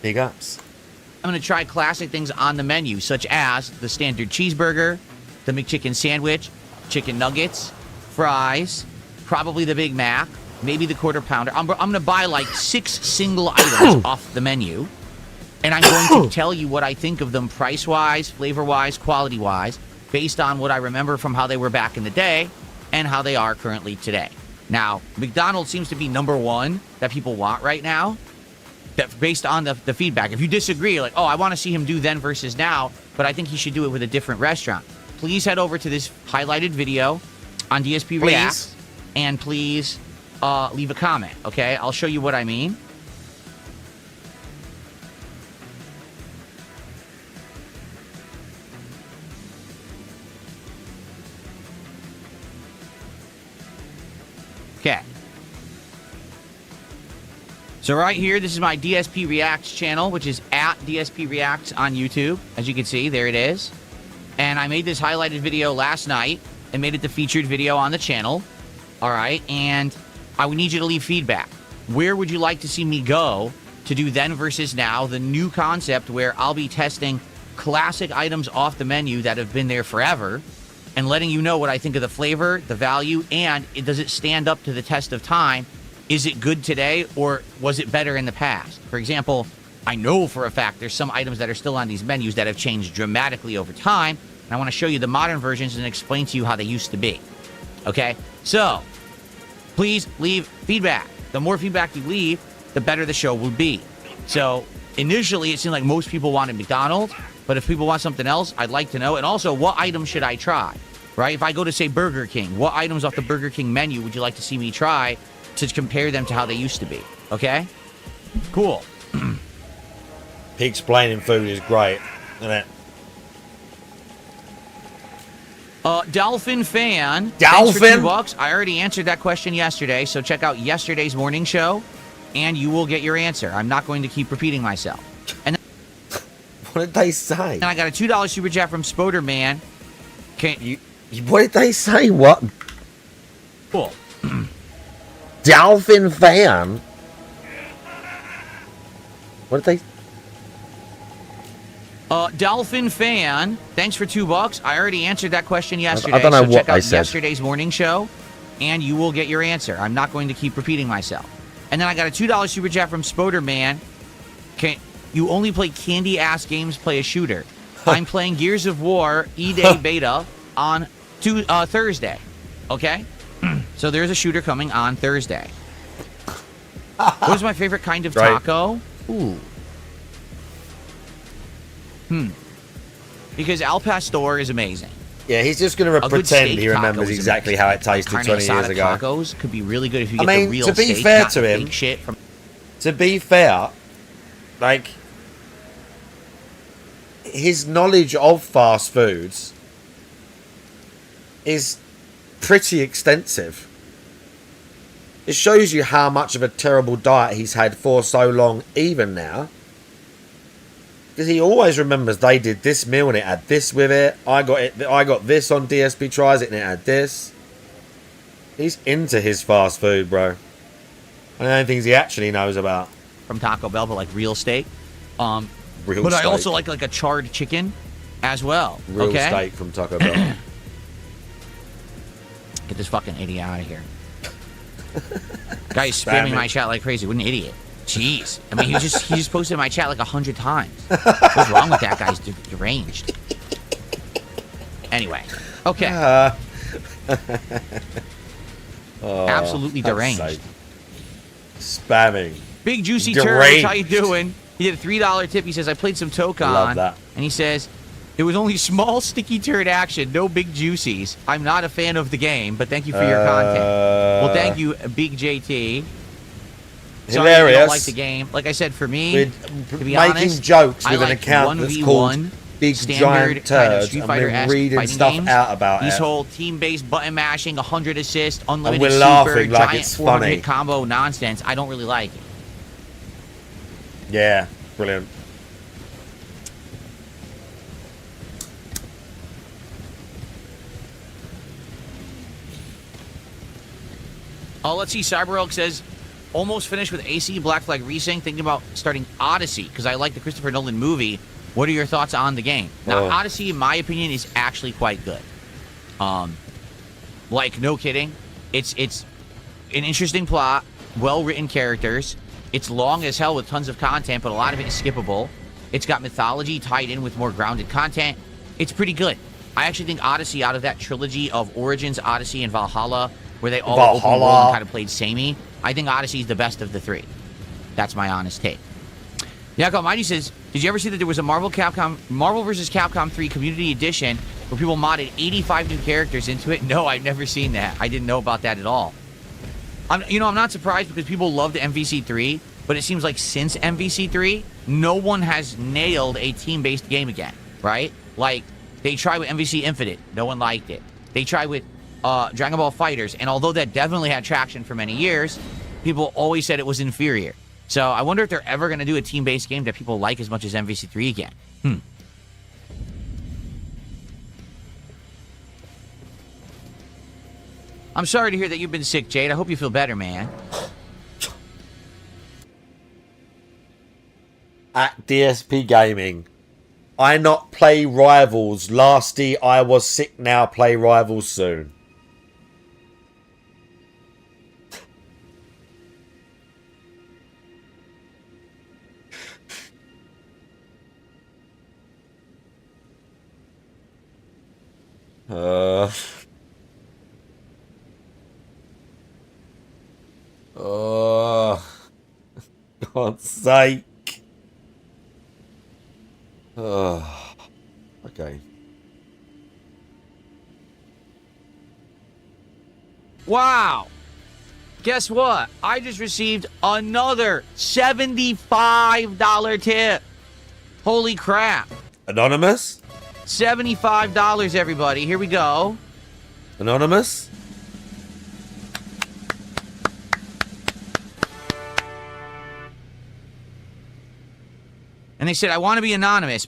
Big ups. I'm going to try classic things on the menu, such as the standard cheeseburger, the McChicken sandwich, chicken nuggets, fries, probably the Big Mac, maybe the quarter pounder. I'm going to buy like 6 single items off the menu, and I'm going to tell you what I think of them price-wise, flavor-wise, quality-wise, based on what I remember from how they were back in the day and how they are currently today. Now, McDonald's seems to be number one that people want right now. That based on the feedback. If you disagree, you're like, oh, I want to see him do Then versus Now, but I think he should do it with a different restaurant. Please head over to this highlighted video on DSP Reacts, and please leave a comment, okay? I'll show you what I mean. Okay. So right here, this is my DSP Reacts channel, which is at DSP Reacts on YouTube. As you can see, there it is. And I made this highlighted video last night and made it the featured video on the channel. All right, and I would need you to leave feedback. Where would you like to see me go to do then versus now, the new concept where I'll be testing classic items off the menu that have been there forever and letting you know what I think of the flavor, the value, and does it stand up to the test of time? Is it good today, or was it better in the past? For example, I know for a fact there's some items that are still on these menus that have changed dramatically over time, and I want to show you the modern versions and explain to you how they used to be. Okay? So, please leave feedback. The more feedback you leave, the better the show will be. So, initially, it seemed like most people wanted McDonald's, but if people want something else, I'd like to know. And also, what item should I try? Right? If I go to, say, Burger King, what items off the Burger King menu would you like to see me try to compare them to how they used to be? Okay? Cool. He explaining food is great, isn't it? Dolphin fan. Dolphin? Thanks for $2. I already answered that question yesterday, so check out yesterday's morning show, and you will get your answer. I'm not going to keep repeating myself. And what did they say? And I got a $2 super chat from Spoderman. What did they say? What? Cool. Dolphin fan? What did they... Dolphin fan, thanks for $2. I already answered that question yesterday. I don't know so what check out I said. Yesterday's morning show, and you will get your answer. I'm not going to keep repeating myself. And then I got a $2 super chat from Spoderman. You only play candy-ass games, play a shooter. I'm playing Gears of War E-Day Beta on Thursday. Okay? So there's a shooter coming on Thursday. What is my favorite kind of taco? Ooh. Because Al Pastor is amazing. Yeah, he's just going to pretend he remembers exactly how it tasted 20 years ago. Tacos could be really good if you get the real to be steak, fair not to him, fake shit from... to be fair, like, his knowledge of fast foods is pretty extensive. It shows you how much of a terrible diet he's had for so long, even now. Because he always remembers they did this meal and it had this with it. I got this on DSP Tries It and it had this. He's into his fast food, bro. And the only things he actually knows about. From Taco Bell, but like real steak. Real but steak. I also like a charred chicken as well. Real okay? steak from Taco Bell. Get this fucking idiot out of here. Guy's spamming my chat like crazy. What an idiot. Jeez. I mean, he just posted my chat like 100 times. What's wrong with that guy's deranged? Anyway. Okay. Absolutely deranged. Spamming. Big Juicy Turd, how you doing? He did a $3 tip. He says, I played some Tokon. Love that. And he says, it was only small sticky turd action, no big juicies. I'm not a fan of the game, but thank you for your content. Well, thank you, Big JT. Sorry if you don't like the game. Like I said, for me, to be honest, jokes I with like an account 1v1 that's called Big standard Giant kind of Turds, Street and Fighter-esque we're reading fighting stuff games. out about These it. whole team-based button mashing, 100 assists, unlimited we're super, laughing like giant it's 400 funny. hit combo nonsense. I don't really like it. Yeah, brilliant. Let's see. CyberElk says, almost finished with AC Black Flag Resync, thinking about starting Odyssey, because I like the Christopher Nolan movie. What are your thoughts on the game? Now, Odyssey, in my opinion, is actually quite good. Like, no kidding. It's an interesting plot, well-written characters. It's long as hell with tons of content, but a lot of it is skippable. It's got mythology tied in with more grounded content. It's pretty good. I actually think Odyssey, out of that trilogy of Origins, Odyssey, and Valhalla, where they all open world and kind of played samey, I think Odyssey is the best of the three. That's my honest take. Yakov Mighty says, did you ever see that there was a Marvel vs. Capcom 3 Community Edition where people modded 85 new characters into it? No, I've never seen that. I didn't know about that at all. I'm not surprised because people loved MVC3, but it seems like since MVC3, no one has nailed a team-based game again, right? Like, they tried with MVC Infinite. No one liked it. They tried with Dragon Ball FighterZ, and although that definitely had traction for many years, people always said it was inferior. So I wonder if they're ever going to do a team-based game that people like as much as MVC3 again. I'm sorry to hear that you've been sick, Jade. I hope you feel better, man. At DSP Gaming, I not play Rivals. Lasty, I was sick, now play Rivals soon. Oh, God's sake. Oh, okay. Wow. Guess what? I just received another $75 tip. Holy crap. Anonymous? $75, everybody. Here we go. Anonymous? And they said, I want to be anonymous.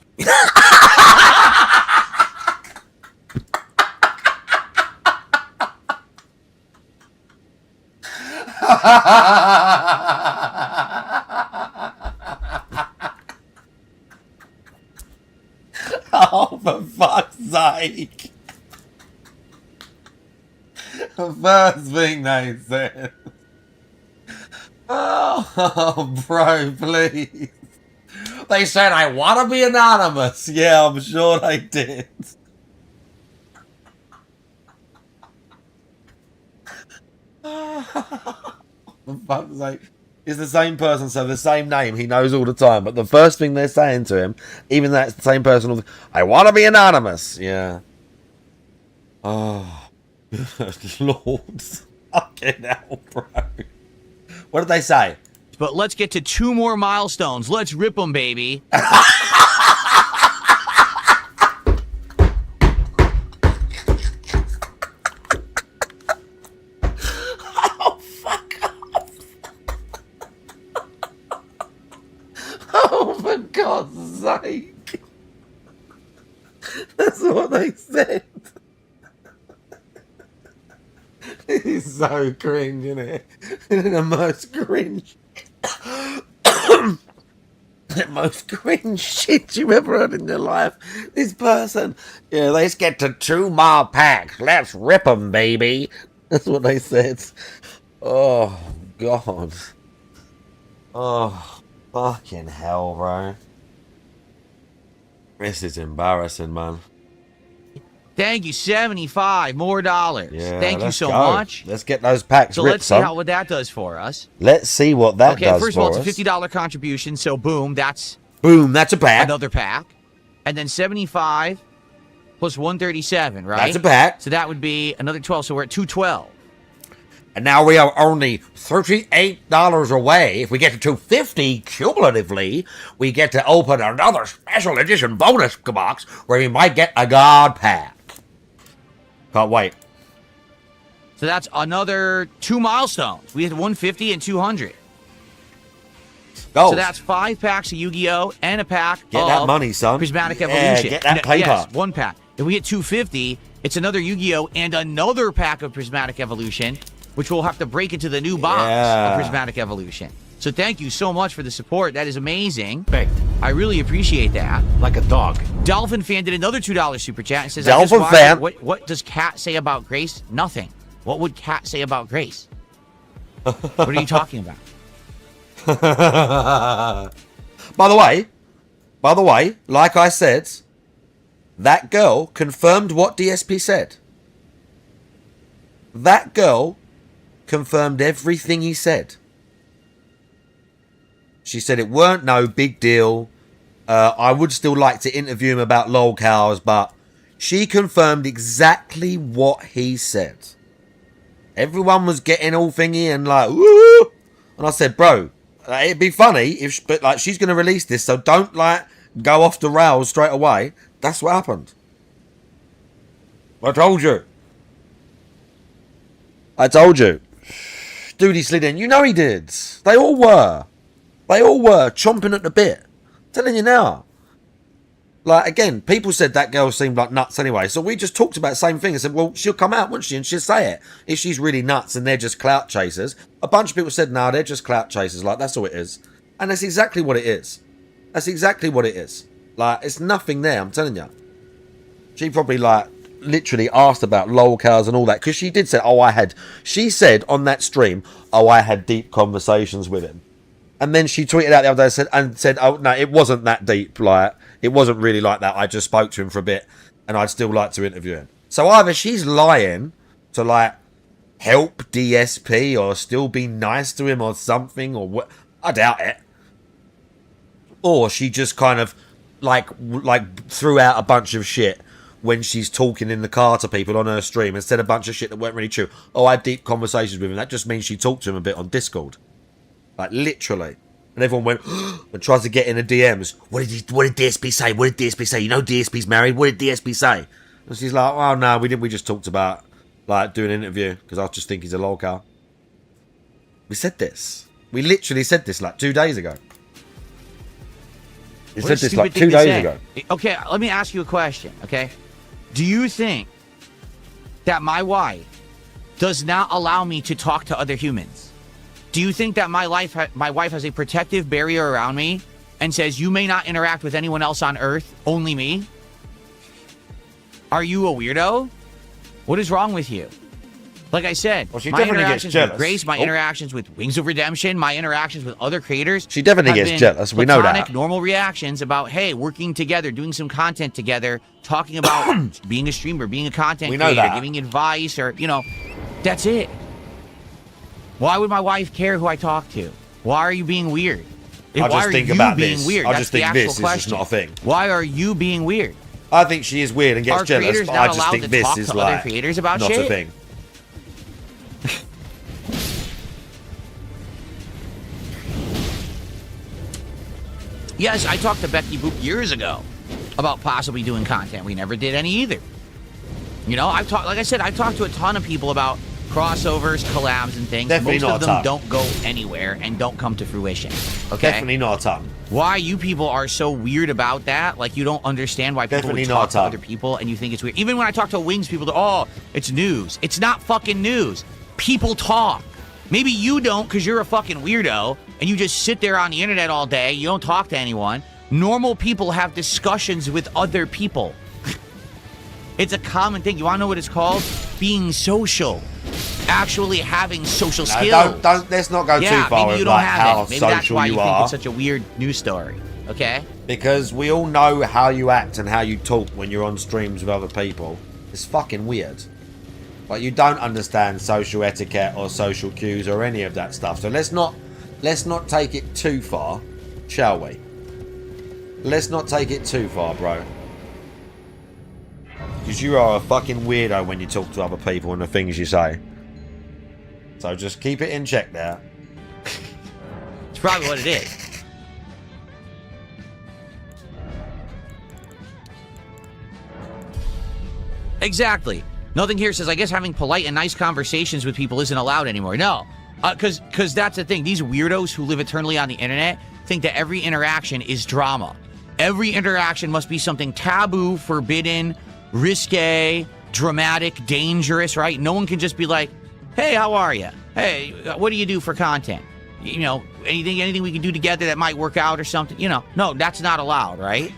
Oh, for fuck's sake. The first thing they said. Oh, bro, please. They said, I want to be anonymous. Yeah, I'm sure they did. For fuck's sake. It's the same person, so the same name he knows all the time. But the first thing they're saying to him, even though it's the same person, I want to be anonymous. Yeah. Oh, good Lord. Fucking hell, bro. What did they say? But let's get to 2 more milestones. Let's rip them, baby. Oh, fuck off. Oh, for God's sake. That's what they said. It is so cringe, isn't it? The most cringe. The most cringe shit you've ever heard in your life. This person, yeah, let's get to 2 mile packs. Let's rip them, baby. That's what they said. Oh, God. Oh, fucking hell, bro. This is embarrassing, man. Thank you, 75 more dollars. Yeah, Thank you so go. much. Let's get those packs So ripped, let's see what that does for us. Let's see what that does first of all, for it's a $50 contribution, so boom, that's a pack. Another pack. And then 75 plus 137, right? That's a pack. So that would be another 12, so we're at 212. And now we are only $38 away. If we get to 250 cumulatively, we get to open another special edition bonus box where we might get a God pack. Can't wait. So that's another 2 milestones. We had 150 and 200. Go. So that's 5 packs of Yu-Gi-Oh! And a pack Get of that money, son. Prismatic Yeah, Evolution. get that paper. Yes, 1 pack. If we get 250, it's another Yu-Gi-Oh! And another pack of Prismatic Evolution, which we'll have to break into the new box of Prismatic Evolution. So thank you so much for the support. That is amazing. I really appreciate that. Like a dog. Dolphin Fan did another $2 super chat and says, Dolphin Fan. What does Kat say about Grace? Nothing. What would Kat say about Grace? What are you talking about? By the way, like I said, that girl confirmed what DSP said. That girl confirmed everything he said. She said it weren't no big deal. I would still like to interview him about lol cows, but she confirmed exactly what he said. Everyone was getting all thingy and like, woo! And I said, bro, it'd be funny if, but like, she's gonna release this, so don't like go off the rails straight away. That's what happened. I told you. I told you. Dude, he slid in. You know he did. They all were. They all were chomping at the bit. I'm telling you now. Like, again, people said that girl seemed like nuts anyway. So we just talked about the same thing and said, well, she'll come out, won't she? And she'll say it. If she's really nuts and they're just clout chasers. A bunch of people said, no, they're just clout chasers. Like, that's all it is. And that's exactly what it is. That's exactly what it is. Like, it's nothing there, I'm telling you. She probably, like, literally asked about lolcows and all that. Because she did say, she said on that stream, I had deep conversations with him. And then she tweeted out the other day and said, oh, no, it wasn't that deep. Like, it wasn't really like that. I just spoke to him for a bit and I'd still like to interview him. So either she's lying to, like, help DSP or still be nice to him or something, or what? I doubt it. Or she just kind of, like threw out a bunch of shit when she's talking in the car to people on her stream and said a bunch of shit that weren't really true. Oh, I had deep conversations with him. That just means she talked to him a bit on Discord. Like, literally. And everyone went and tries to get in the DMs. What did DSP say? What did DSP say? You know DSP's married. What did DSP say? And she's like, oh, no, we didn't. We just talked about, like, doing an interview because I just think he's a lolcow. We said this. We literally said this, like, 2 days ago. We said this, like, 2 days ago. Okay, let me ask you a question, okay? Do you think that my wife does not allow me to talk to other humans? Do you think that my wife has a protective barrier around me and says, you may not interact with anyone else on Earth, only me? Are you a weirdo? What is wrong with you? Like I said, well, she my definitely interactions gets jealous. with Grace, my interactions with Wings of Redemption, my interactions with other creators. She definitely gets jealous. We know that. Normal reactions about, hey, working together, doing some content together, talking about being a streamer, being a content creator, giving advice, or, you know, that's it. Why would my wife care who I talk to? Why are you being weird? I just think about this. Weird? I That's just think this is just not a thing. Why are you being weird? I think she is weird and gets jealous, but I just think this is like creators about not shit? a thing. Yes, I talked to Becky Boop years ago about possibly doing content. We never did any either. You know, like I said, I've talked to a ton of people about crossovers, collabs, and things. Definitely most not of them a ton. don't go anywhere and don't come to fruition. Okay? Definitely not a ton. Why you people are so weird about that? Like, you don't understand why people Definitely would not talk a to ton. other people and you think it's weird. Even when I talk to Wings people, oh, it's news. It's not fucking news. People talk. Maybe you don't because you're a fucking weirdo and you just sit there on the internet all day. You don't talk to anyone. Normal people have discussions with other people. It's a common thing. You want to know what it's called? Being social. Actually having social skills. Don't let's not go too far with like how Maybe social that's why you think are. it's such a weird news story. Okay? Because we all know how you act and how you talk when you're on streams with other people. It's fucking weird. Like, you don't understand social etiquette or social cues or any of that stuff. So let's not take it too far, shall we? Let's not take it too far, bro. Because you are a fucking weirdo when you talk to other people and the things you say. So just keep it in check there. It's probably what it is. Exactly. Nothing here says, I guess having polite and nice conversations with people isn't allowed anymore. No. Because that's the thing. These weirdos who live eternally on the internet think that every interaction is drama. Every interaction must be something taboo, forbidden, risque, dramatic, dangerous, right? No one can just be like, hey, how are you? Hey, what do you do for content? You know, anything we can do together that might work out or something? You know, no, that's not allowed, right?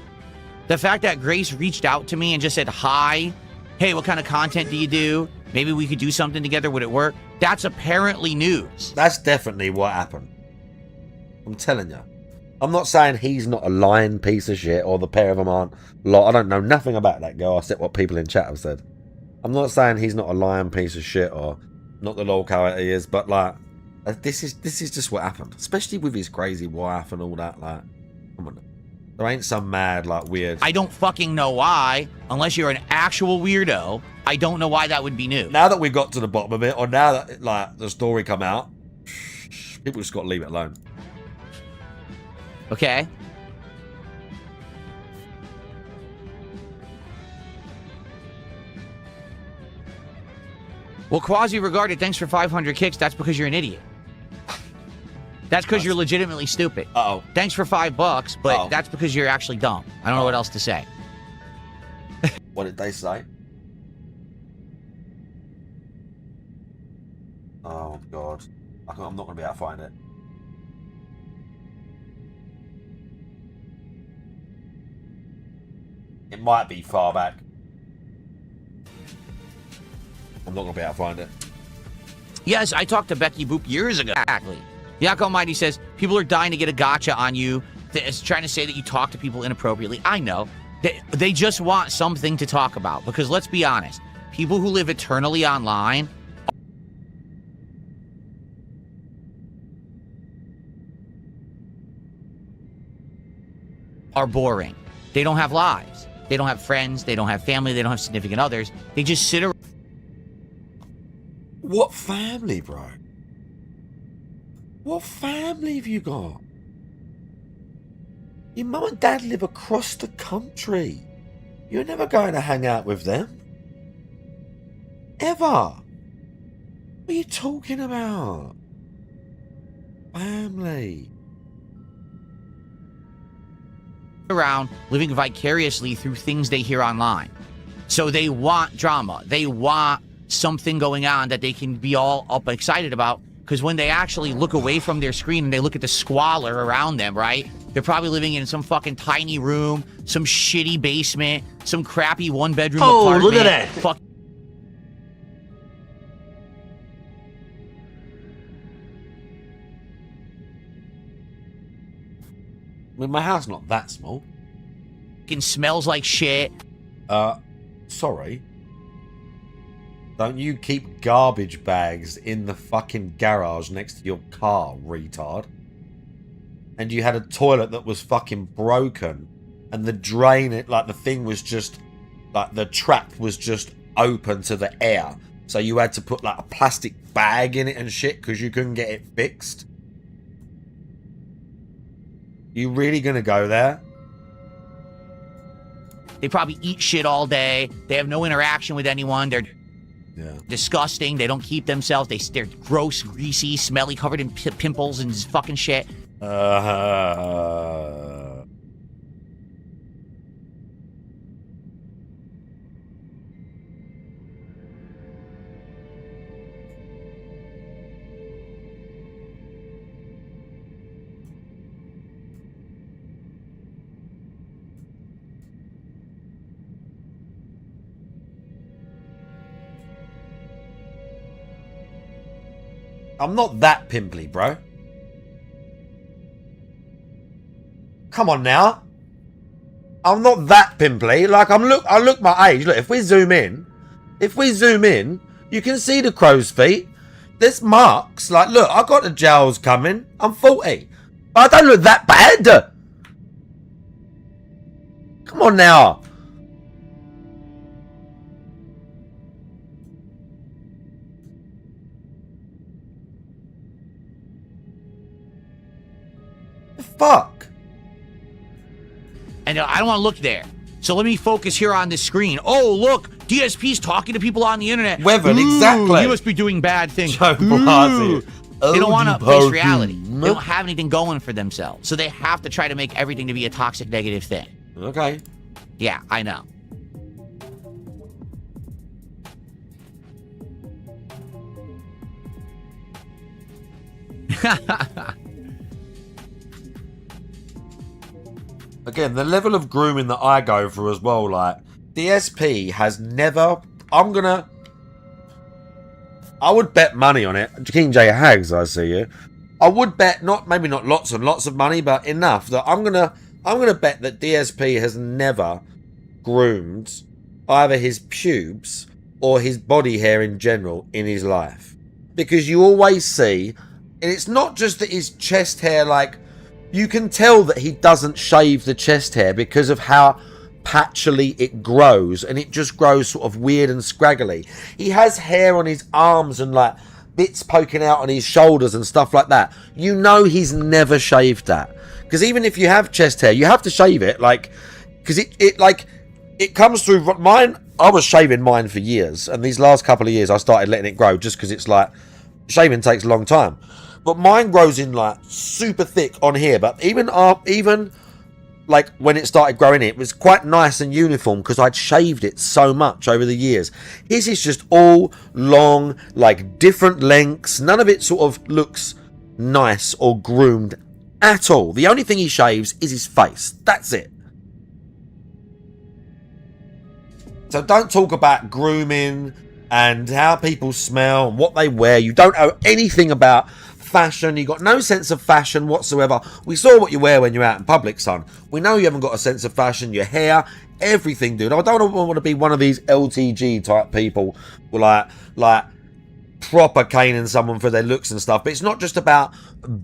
The fact that Grace reached out to me and just said, hi, hey, what kind of content do you do? Maybe we could do something together. Would it work? That's apparently news. That's definitely what happened. I'm telling you. I'm not saying he's not a lying piece of shit or the pair of them aren't. I don't know nothing about that girl except what people in chat have said. I'm not saying he's not a lying piece of shit or not the lolcow he is, but like, this is just what happened. Especially with his crazy wife and all that. Like, come on. There ain't some mad, like, weird. I don't fucking know why, unless you're an actual weirdo I don't know why that would be new. Now that we got to the bottom of it, or now that like the story come out, people just got to leave it alone. Okay. Well, quasi-regarded, thanks for 500 kicks. That's because you're an idiot. That's because you're legitimately stupid. Uh-oh. Thanks for $5, but that's because you're actually dumb. I don't know what else to say. What did they say? Oh, God. I'm not going to be able to find it. It might be far back. I'm not going to be able to find it. Yes, I talked to Becky Boop years ago. Exactly. Yak Almighty says, people are dying to get a gotcha on you. It's trying to say that you talk to people inappropriately. I know. They just want something to talk about. Because let's be honest. People who live eternally online are boring. They don't have lives. They don't have friends. They don't have family. They don't have significant others. They just sit around. What family, bro? What family have you got? Your mum and dad live across the country. You're never going to hang out with them. Ever. What are you talking about? Family. Around living vicariously through things they hear online. So they want drama. They want something going on that they can be all up excited about, because when they actually look away from their screen and they look at the squalor around them, right? They're probably living in some fucking tiny room, some shitty basement, some crappy one-bedroom apartment. Oh, look at that. Fuck. I mean, my house not that small. Fucking smells like shit. Sorry. Don't you keep garbage bags in the fucking garage next to your car, retard? And you had a toilet that was fucking broken, and the drain, like the thing was just, like the trap was just open to the air. So you had to put like a plastic bag in it and shit because you couldn't get it fixed. You really gonna go there? They probably eat shit all day. They have no interaction with anyone. They're disgusting. They don't keep themselves. They're gross, greasy, smelly, covered in pimples and fucking shit. I'm not that pimply, bro. Come on now. I'm not that pimply. Like I look my age. Look, if we zoom in, you can see the crow's feet. There's marks. Like, look, I got the jowls coming. I'm 40. But I don't look that bad. Come on now. Fuck. And I don't want to look there. So let me focus here on this screen. Oh, look. DSP's talking to people on the internet. Weathered, exactly. You must be doing bad things. Joe Blasi. They don't want to face reality. They don't have anything going for themselves. So they have to try to make everything to be a toxic, negative thing. Okay. Yeah, I know. Again, the level of grooming that I go through as well, like, DSP has never... I would bet money on it. King J Hags, I see you. I would bet, maybe not lots and lots of money, but enough that I'm gonna bet that DSP has never groomed either his pubes or his body hair in general in his life. Because you always see, and it's not just that his chest hair, like, you can tell that he doesn't shave the chest hair because of how patchily it grows, and it just grows sort of weird and scraggly. He has hair on his arms and like bits poking out on his shoulders and stuff like that. You know he's never shaved that, because even if you have chest hair, you have to shave it, like, because it comes through. Mine, I was shaving mine for years, and these last couple of years I started letting it grow, just because it's like, shaving takes a long time. But mine grows in like super thick on here. But even like when it started growing, it was quite nice and uniform because I'd shaved it so much over the years. His is just all long, like different lengths. None of it sort of looks nice or groomed at all. The only thing he shaves is his face. That's it. So don't talk about grooming and how people smell and what they wear. You don't know anything about fashion. You got no sense of fashion whatsoever. We saw what you wear when you're out in public, son. We know you haven't got a sense of fashion. Your hair, everything, dude. I don't want to be one of these LTG type people who like proper caning someone for their looks and stuff. But it's not just about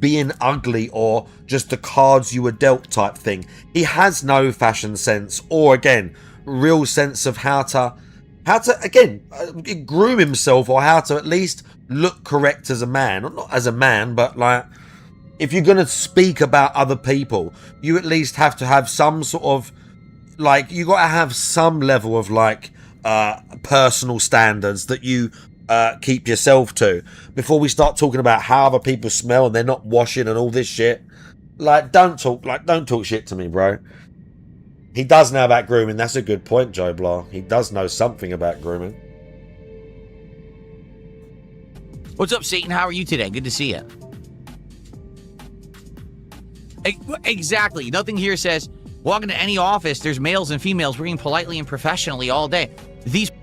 being ugly or just the cards you were dealt type thing. He has no fashion sense or, again, real sense of how to again groom himself, or how to at least look correct as a man. Not as a man, but like, if you're gonna speak about other people, you at least have to have some sort of, like, you gotta have some level of like personal standards that you keep yourself to before we start talking about how other people smell and they're not washing and all this shit. Like, don't talk shit to me, bro. He does know about grooming. That's a good point, Joe Blah. He does know something about grooming. What's up, Satan? How are you today? Good to see you. Exactly. Nothing here says, walk into any office, there's males and females working politely and professionally all day. People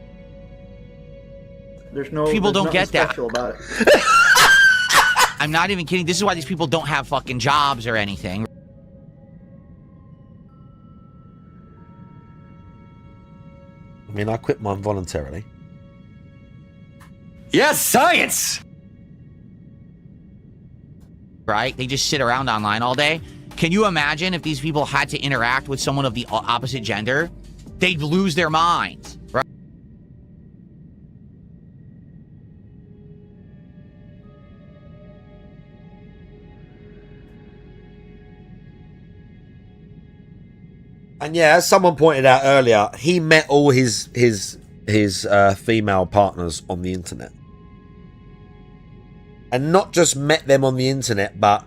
don't get that. About it. I'm not even kidding. This is why these people don't have fucking jobs or anything. I mean, I quit mine voluntarily. Yes, science! Right? They just sit around online all day. Can you imagine if these people had to interact with someone of the opposite gender? They'd lose their minds, right? And yeah, as someone pointed out earlier, he met all his female partners on the internet. And not just met them on the internet, but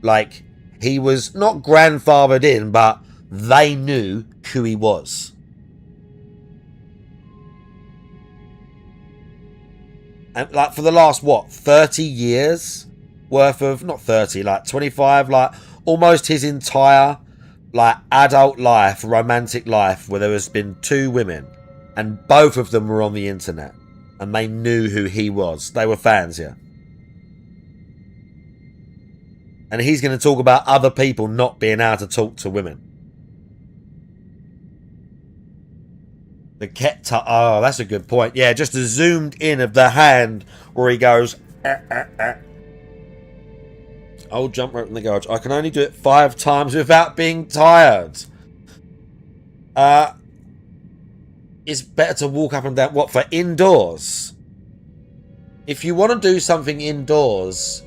like, he was not grandfathered in, but they knew who he was. And like, for the last, 30 years worth of, not 30, like 25, like almost his entire like adult life, romantic life, where there has been two women and both of them were on the internet and they knew who he was. They were fans, yeah. And he's going to talk about other people not being able to talk to women. The Keta, oh, that's a good point. Yeah, just a zoomed in of the hand where he goes, I'll jump rope in the garage. I can only do it 5 times without being tired. It's better to walk up and down. What, for indoors? If you want to do something indoors,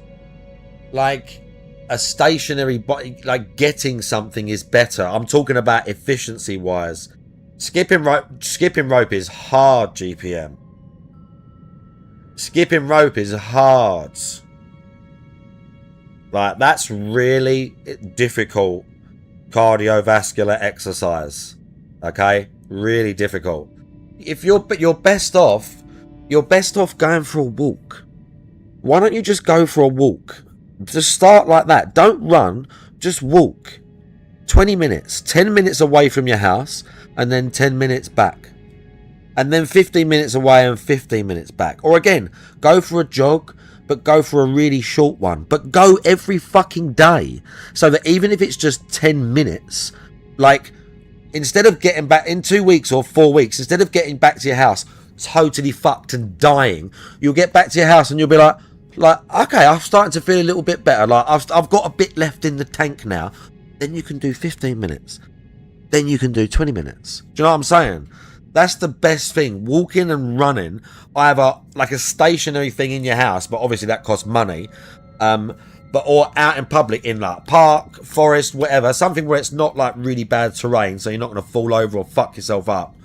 like a stationary body, like getting something is better. I'm talking about efficiency wise. Skipping rope is hard, GPM. Skipping rope is hard. Like, that's really difficult cardiovascular exercise. Okay? Really difficult. If you're best off going for a walk. Why don't you just go for a walk? Just start like that. Don't run, just walk. 20 minutes, 10 minutes away from your house, and then 10 minutes back. And then 15 minutes away and 15 minutes back. Or again, go for a jog, but go for a really short one. But go every fucking day. So that even if it's just 10 minutes, like, instead of getting back in 2 weeks or 4 weeks, instead of getting back to your house totally fucked and dying, you'll get back to your house and you'll be like, okay, I'm starting to feel a little bit better. Like, I've got a bit left in the tank now. Then you can do 15 minutes. then you can do 20 minutes. Do you know what I'm saying? That's the best thing. Walking and running, either like a stationary thing in your house, but obviously that costs money, or out in public in like park, forest, whatever, something where it's not like really bad terrain, so you're not going to fall over or fuck yourself up.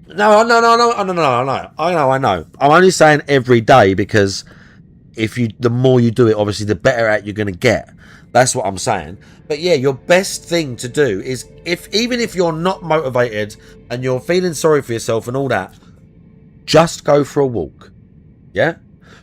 No. I know. I'm only saying every day because the more you do it, obviously the better at you're going to get. That's what I'm saying. But yeah, your best thing to do is, even if you're not motivated and you're feeling sorry for yourself and all that, just go for a walk. Yeah?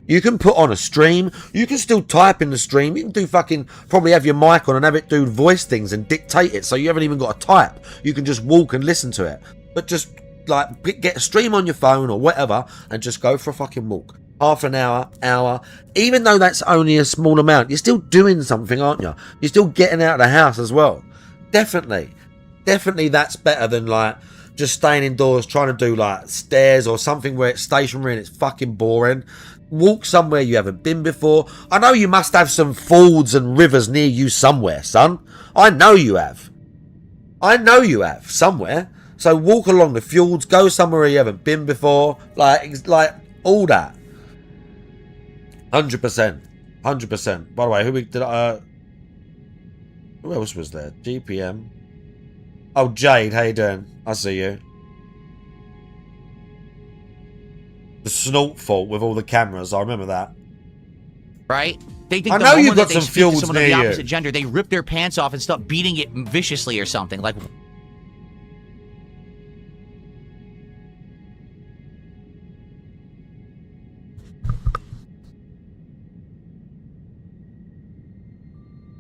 You can put on a stream. You can still type in the stream. You can probably have your mic on and have it do voice things and dictate it, so you haven't even got to type. You can just walk and listen to it. But just like get a stream on your phone or whatever and just go for a fucking walk. Half an hour, even though that's only a small amount, you're still doing something, aren't you? You're still getting out of the house as well. Definitely that's better than like just staying indoors trying to do like stairs or something where it's stationary and it's fucking boring. Walk somewhere you haven't been before. I know you must have some falls and rivers near you somewhere, son. I know you have somewhere. So walk along the fjords, go somewhere you haven't been before, like all that. 100%. By the way, who else was there? GPM. Oh, Jade, how you doing? I see you. The snort fault with all the cameras, I remember that. Right? They think I the know moment you've got that they some speak to fuels someone of the near you. opposite gender, they rip their pants off and start beating it viciously or something. Like,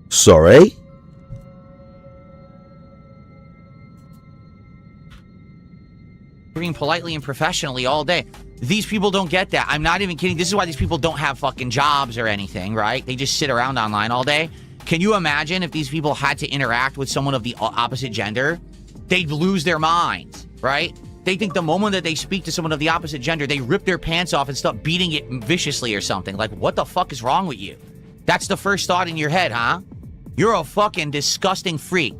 sorry? politely and professionally all day. These people don't get that. I'm not even kidding. This is why these people don't have fucking jobs or anything, right? They just sit around online all day. Can you imagine if these people had to interact with someone of the opposite gender? They'd lose their minds, right? They think the moment that they speak to someone of the opposite gender, they rip their pants off and start beating it viciously or something. Like, what the fuck is wrong with you? That's the first thought in your head, huh? You're a fucking disgusting freak.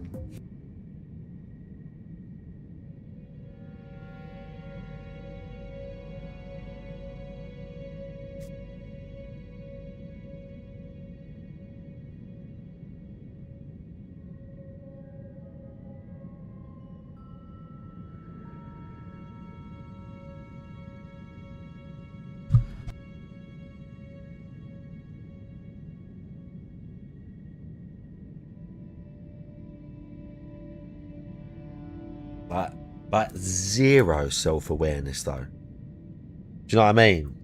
But zero self-awareness, though. Do you know what I mean?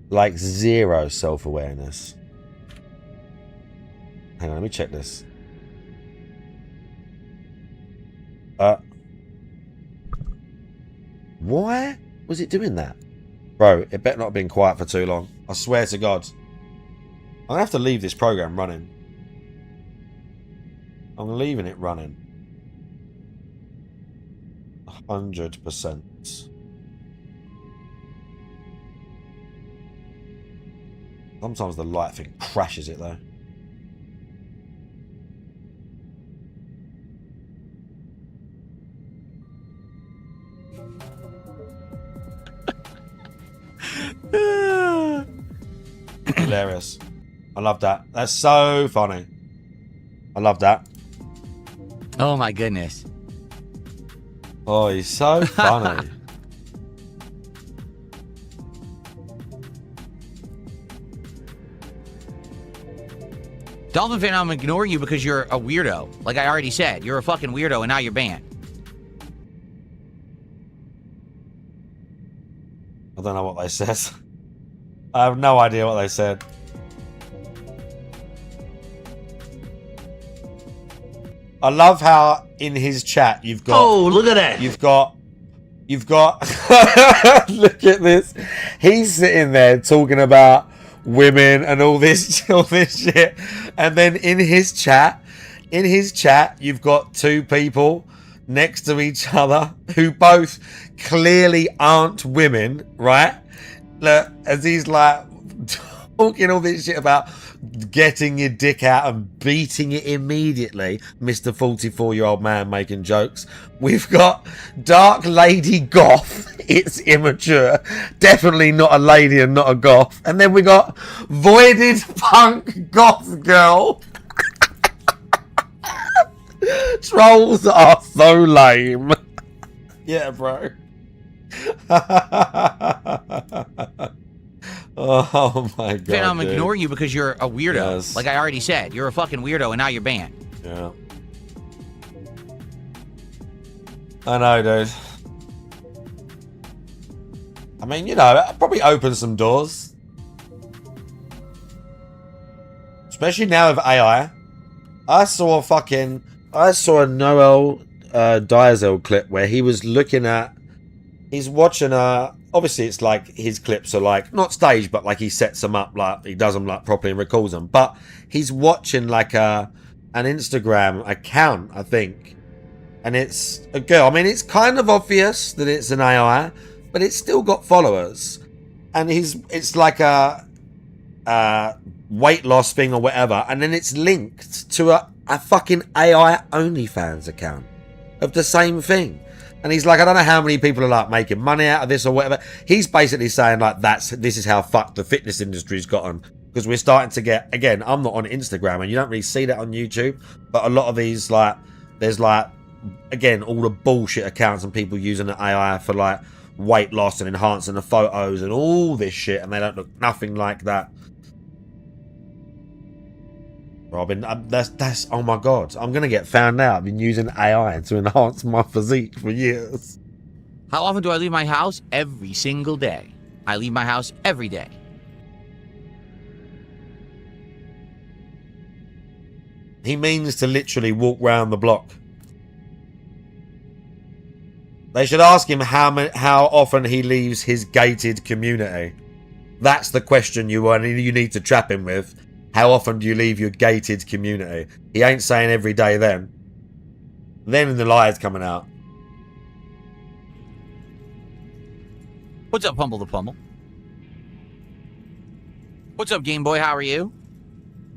Like, zero self-awareness. Hang on, let me check this. Why was it doing that? Bro, it better not have been quiet for too long. I swear to God. I'm going to have to leave this program running. I'm leaving it running. 100%. Sometimes the light thing crashes it though. Hilarious. I love that. That's so funny. I love that. Oh my goodness. Oh, he's so funny. Dolphin fan, I'm ignoring you because you're a weirdo. Like I already said, you're a fucking weirdo and now you're banned. I don't know what they said. I have no idea what they said. I love how in his chat you've got... Oh, look at that. You've got... Look at this. He's sitting there talking about women and all this shit. And then in his chat, you've got two people next to each other who both clearly aren't women, right? Look, as he's like... talking all this shit about getting your dick out and beating it immediately. Mr. 44-year-old man making jokes. We've got Dark Lady Goth. It's immature. Definitely not a lady and not a goth. And then we got Voided Punk Goth Girl. Trolls are so lame. Yeah, bro. Oh my god. Then I'm dude. ignoring you because you're a weirdo. Yes. Like I already said, you're a fucking weirdo and now you're banned. Yeah. I know, dude. I mean, you know, I'll probably open some doors. Especially now with AI. I saw a Noel Diesel clip where he was looking at, he's watching obviously it's like his clips are like not staged, but like he sets them up, like he does them like properly and records them, but he's watching like an Instagram account, I think, and it's a girl. I mean, it's kind of obvious that it's an AI, but it's still got followers, and it's like a weight loss thing or whatever, and then it's linked to a fucking AI OnlyFans account of the same thing. And he's like, I don't know how many people are like making money out of this or whatever. He's basically saying like this is how fucked the fitness industry's gotten, because we're starting to get, again, I'm not on Instagram and you don't really see that on YouTube, but a lot of these, like, there's like, again, all the bullshit accounts and people using the AI for like weight loss and enhancing the photos and all this shit, and they don't look nothing like that. Robin, that's oh my god, I'm gonna get found out. I've been using AI to enhance my physique for years. How often do I leave my house? Every single day. I leave my house every day. He means to literally walk round the block. They should ask him how often he leaves his gated community. That's the question you need to trap him with. How often do you leave your gated community? He ain't saying every day then. Then the lie's coming out. What's up, Humble the Pummel? What's up, Game Boy? How are you?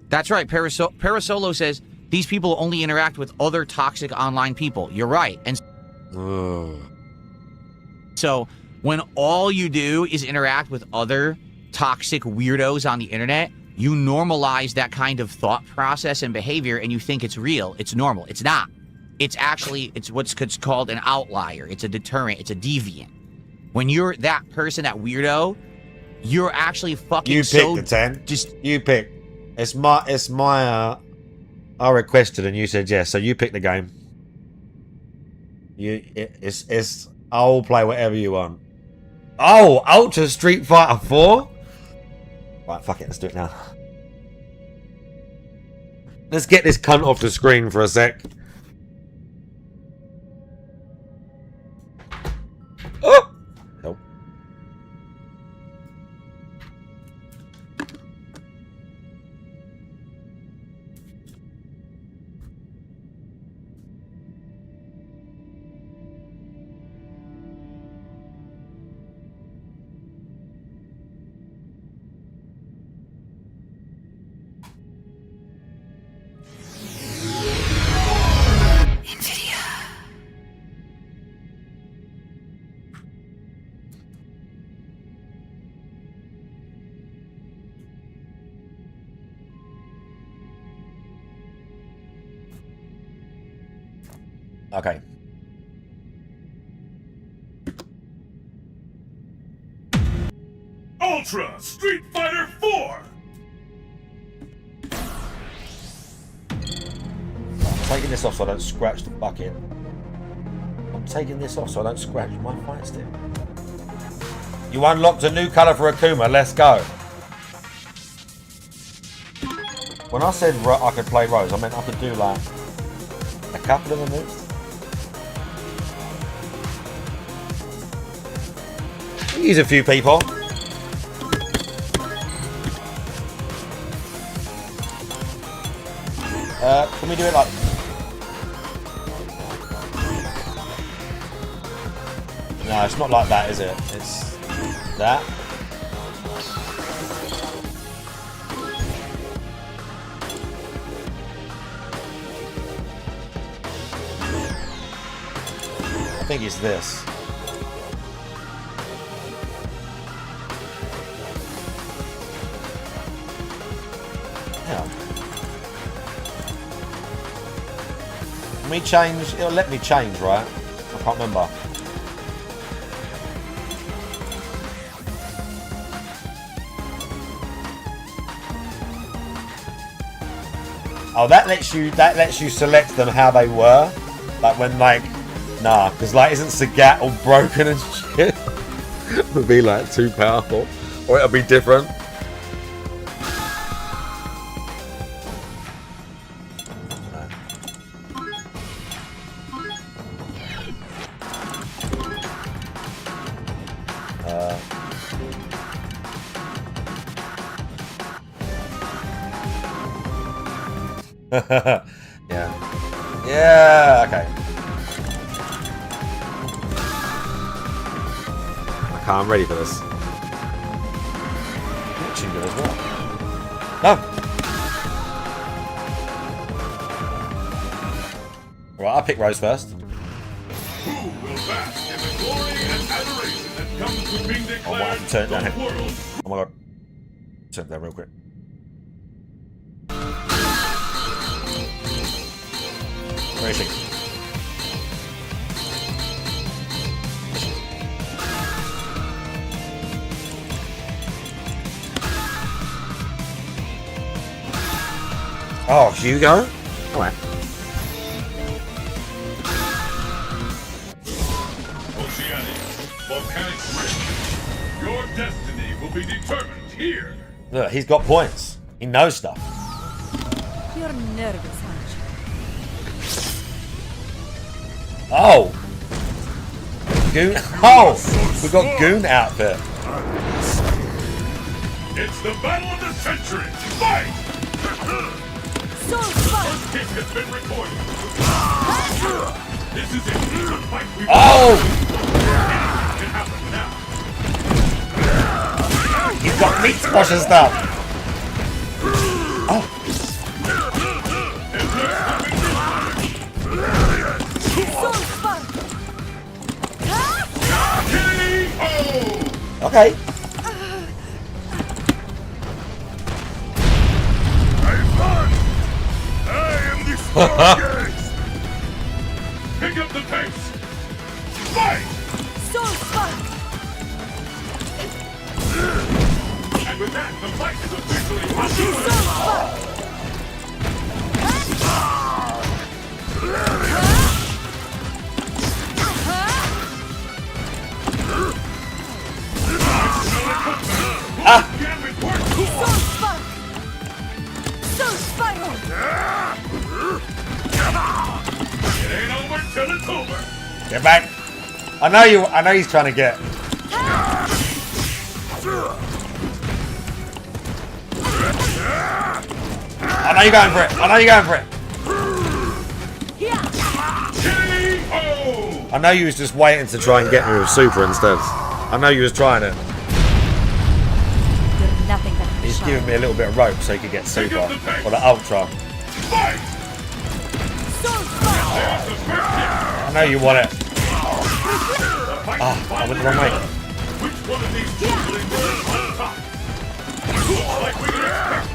That's right. Parasolo says, these people only interact with other toxic online people. You're right. And so when all you do is interact with other toxic weirdos on the internet, you normalize that kind of thought process and behavior, and you think it's real, it's normal. It's not. It's actually, it's what's called an outlier. It's a deterrent. It's a deviant. When you're that person, that weirdo, you're actually fucking you pick the 10. You pick. It's my I requested and you said yes, so you pick the game. I'll play whatever you want. Oh, Ultra Street Fighter 4? Right, fuck it, let's do it now. Let's get this cunt off the screen for a sec. Oh! Nope. Okay. Ultra Street Fighter 4! I'm taking this off so I don't scratch the bucket. I'm taking this off so I don't scratch my fight stick. You unlocked a new colour for Akuma, let's go. When I said I could play Rose, I meant I could do like a couple of the moves. Use a few people. Can we do it like... No, it's not like that, is it? It's that. think it's this. Yeah. Can we change? It'll let me change, right? I can't remember. Oh, that lets you select them how they were, like when like, nah, because like isn't Sagat all broken and shit? It'll be like too powerful, or it'll be different. Yeah. Yeah, okay. Okay, I'm ready for this. Itching good as well. No! Right, I'll pick Rose first. Who will bask in the glory and adoration that comes with being declared I might have to turn it down the here. world's Oh my god. Turn it down real quick. Where is she? Oh, Hugo? Alright. Oceanic volcanic rift. Your destiny will be determined here. Look, he's got points. He knows stuff. You're nervous, aren't Oh! Goon. Oh! We got Goon outfit. It's the battle of the century. Fight! First kick has been recorded. This is it. The fight we Oh! can happen now. He's got meat squash and stuff. Oh! Okay. I am the strongest. Pick up the pace. Fight! And with that, the fight is officially It ain't over till it's over. Get back. I know he's trying to get. I know you're going for it. I know you're going for it. I know you was just waiting to try and get me with super instead. I know you was trying it. You're nothing but He's giving me a little bit of rope so he could get super or the ultra. I know you want it. Ah, I went the wrong way. Which one of these two will emerge on top? Looks like we can expect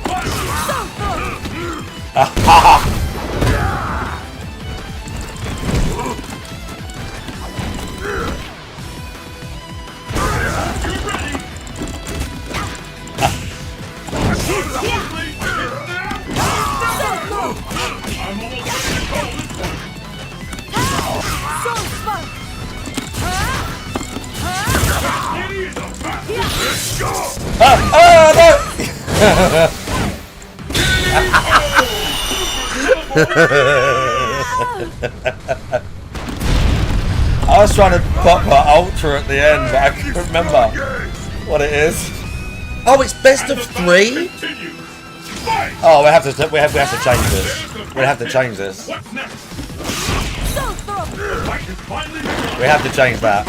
I was trying to pop her ultra at the end, but I couldn't remember what it is. Oh, it's best of 3. Oh, we have to change this. We have to change this. We have to change that.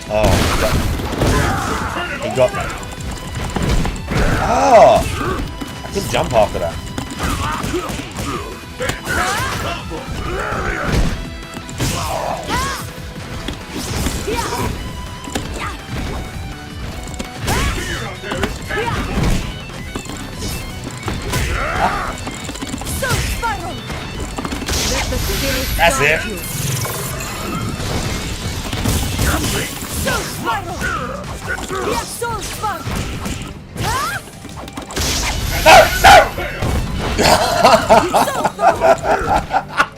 Oh, he got me. Oh, I can jump after that. That's it.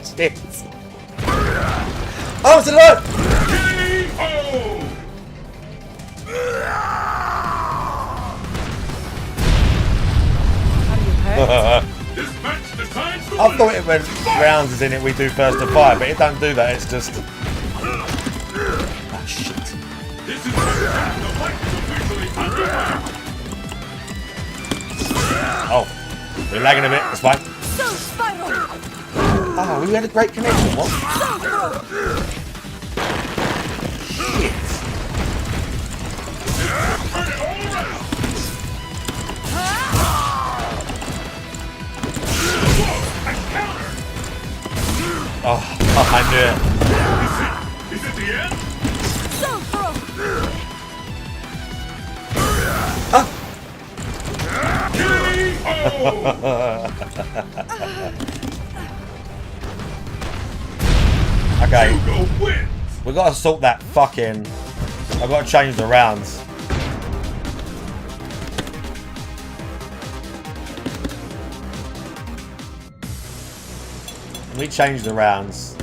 Shit. Oh, it's a lot. I thought it went rounds as in it we do first to 5, but it don't do that, it's just... Oh shit. Oh, we're lagging a bit, it's fine. Oh, we had a great connection, what? Shit. Oh, I knew it. Is it the end? Okay. We gotta sort that fucking... I've gotta change the rounds. We change the rounds.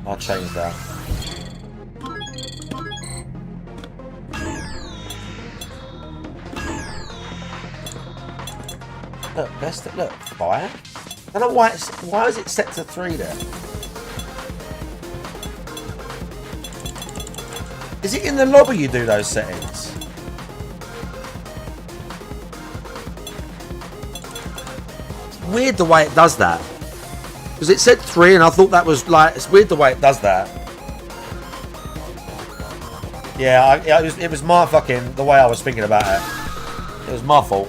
I'll change that. Look, look, fire. I don't know why is it set to 3 there? Is it in the lobby you do those settings? It's weird the way it does that. Because it said 3 and I thought that was like, it's weird the way it does that. Yeah, it was my fucking, the way I was thinking about it. It was my fault.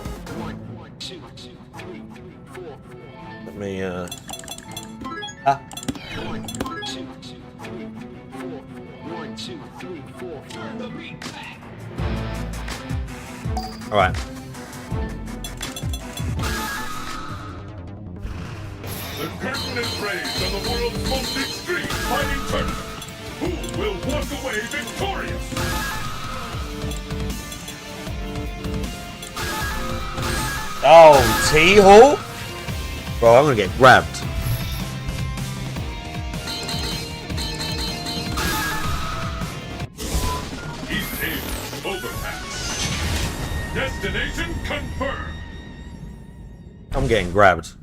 Let me, Alright. The curtain is raised on the world's most extreme fighting tournament. Who will walk away victorious? Oh, T-Hall? Bro, I'm gonna get grabbed. East Asia overpass. Destination confirmed. I'm getting grabbed.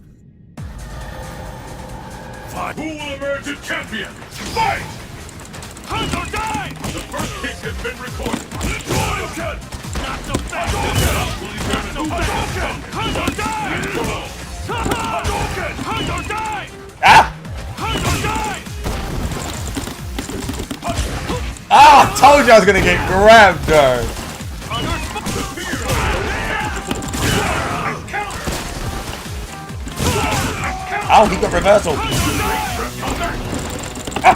Who will emerge as champion? Fight! Hunt or die! The first kick has been recorded. Hadouken! Not so fast! Not so fast! Hunt or die! Hadouken! Hunt or die! Ah! Hunt or die! Ah! I told you I was gonna get grabbed, though. Oh, he got reversal. Ah.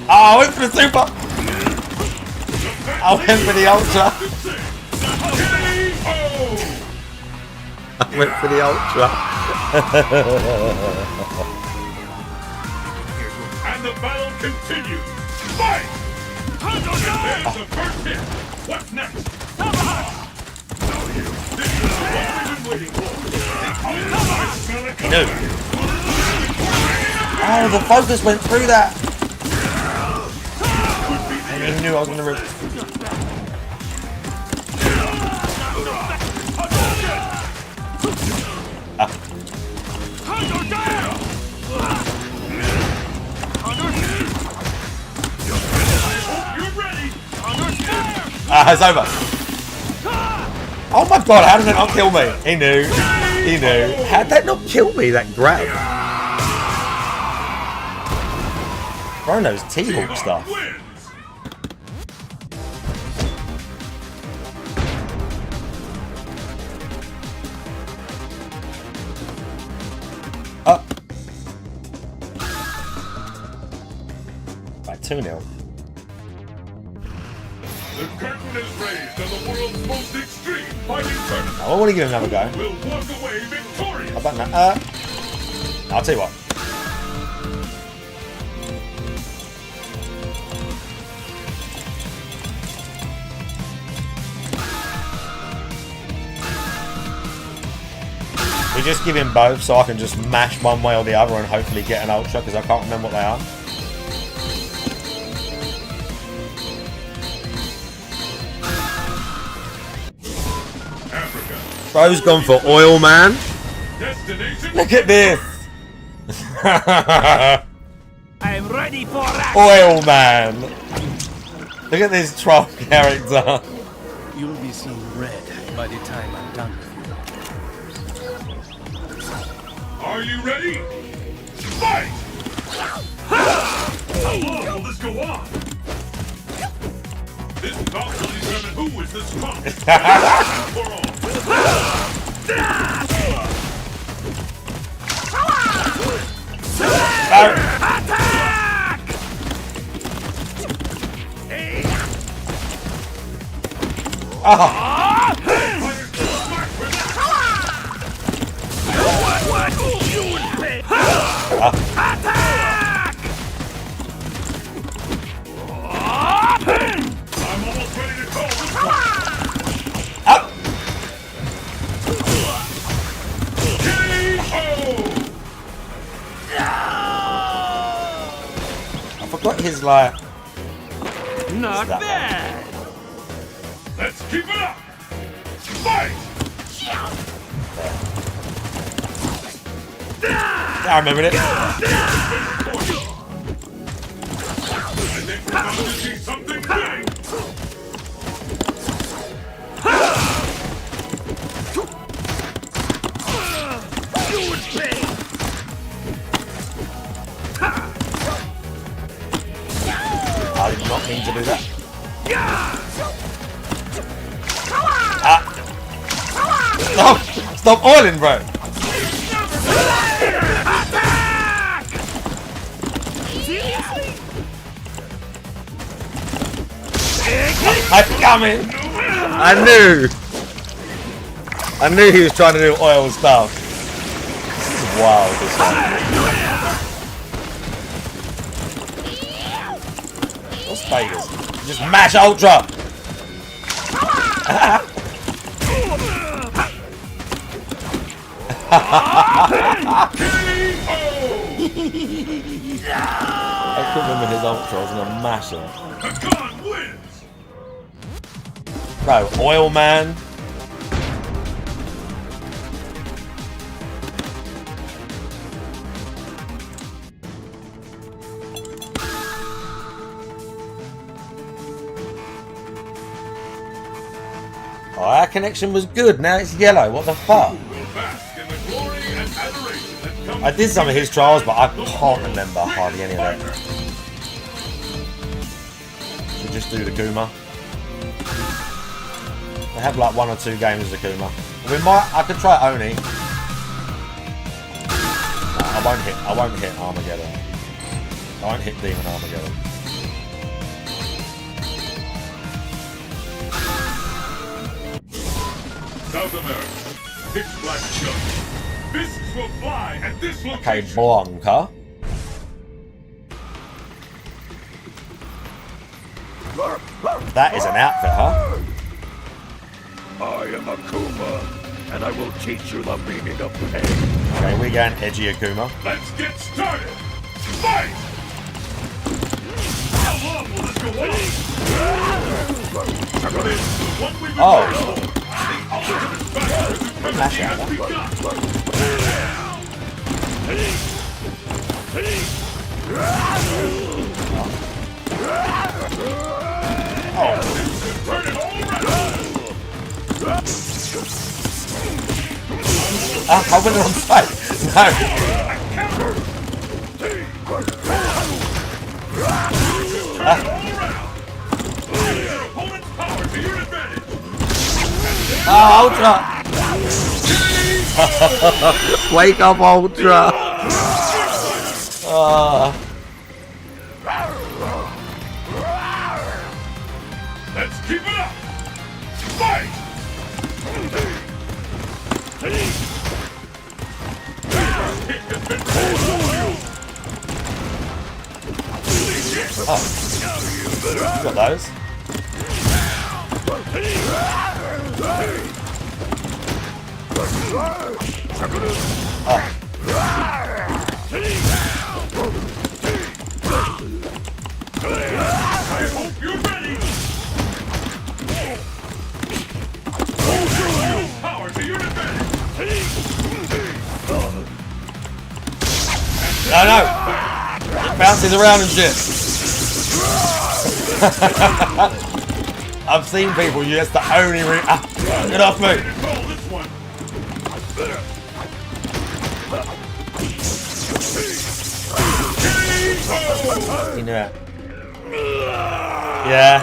Oh, I went for the super. I went for the ultra. I went for the ultra. And the battle continues. Fight! There's the first hit. What's next? This is what we've been waiting for. No. Oh, the focus went through that. And he knew I was going to rip. It's over. Oh my god, how did that not kill me? He knew. He knew. How'd that not kill me, that grab? Throwing those T-Hawk stuff. Up. Right, 2-0. The curtain is raised on the world's most extreme fighting tournament. I want to give him another go. Will walk away victorious. How about that? I'll tell you what. We just give him both so I can just mash one way or the other and hopefully get an ultra because I can't remember what they are. Africa. Bro's gone for oil, man. Destination. Look at this. I'm ready for action. Oil, man. Look at this troll character. You'll be seeing red by the time I'm done. Are you ready? Fight! How long will this go on? This bout will determine who is the strongest. For all. Attack! What you would pay? Attack! I'm almost ready to call this one. I forgot his like. Not bad. Let's keep it up. Fight! I remember it. I think we're about to see something big. You would pay. I did not mean to do that. Stop! Stop oiling, bro! Attack! Seriously? I'm coming! I knew he was trying to do oil stuff. This is wild, this one. What's Vegas? Just mash ultra! I couldn't remember his ultra, I was gonna mash him. Bro, oil man. Oh, our connection was good, now it's yellow, what the fuck? I did some of his trials, but I can't remember hardly any of that. Should just do the Kuma. They have like 1 or 2 games of Kuma. I could try Oni. I won't hit Armageddon. I won't hit Demon Armageddon. South America. Pitch black junk. Fists will fly at this location. Okay, Blanca. That is an outfit, huh? I am Akuma, and I will teach you the meaning of pain. Okay, we're going edgy Akuma. Let's get started. Fight! How long will this go on? This is what we Oh. The ultimate battle Mash has out. begun. Turn it all around. I went on site. No. Oh, Ultra! Wake up, Ultra! Let's keep it up! Fight! Oh, you got those. Oh. I hope you're ready! Power to your defense! No, no! It bounces around and shit. I've seen people use the only get off me! You know it. Yeah.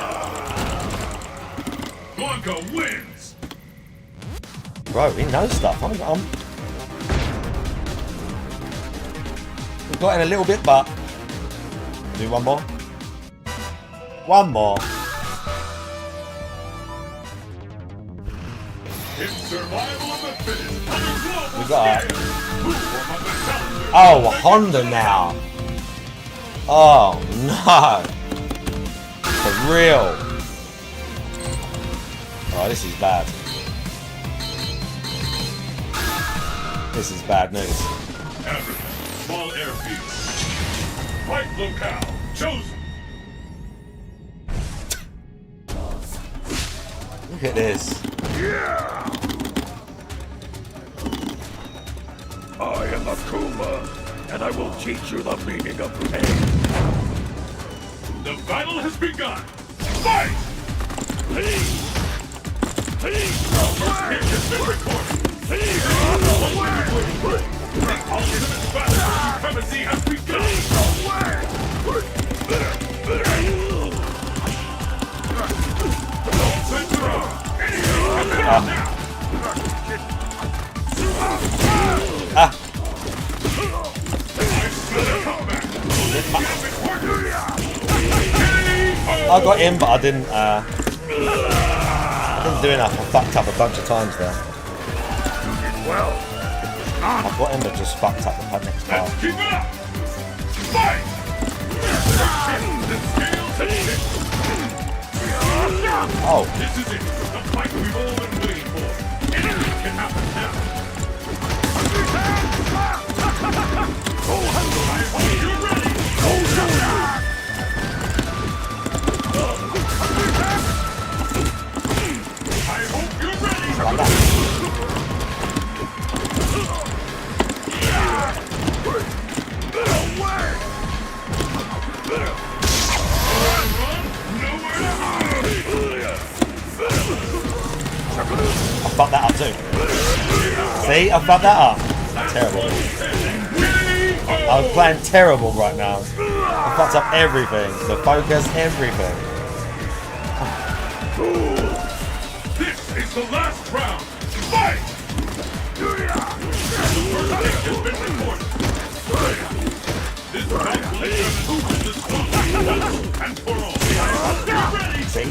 Blanca wins! Bro, he knows stuff. We've got in a little bit, but do one more. One more. It's survival of the fittest. We got it. Oh, Honda now. Oh no. For real. Oh, this is bad. This is bad news. Africa, small airfield. Fight locale chosen. Look at this. Yeah. I am Akuma, and I will teach you the meaning of pain. The battle has begun. Fight! The first hit has been recorded. The ultimate battle for supremacy has begun. Don't censor us. Anything can happen now. I got him, but I didn't do enough. I fucked up a bunch of times there. I got him, but just fucked up the next part. Keep it up! Fight! Oh. This is it. The fight we've all been waiting for. Anything can happen now. You're ready. I hope you're ready. Like that. I fucked that up too. See, I fucked that up. Terrible. I was playing terrible right now. I fucked up everything. The focus, everything. This is the last round. Fight! The first hit has been recorded. This fight will determine who wins this one. And for all. You're ready. See?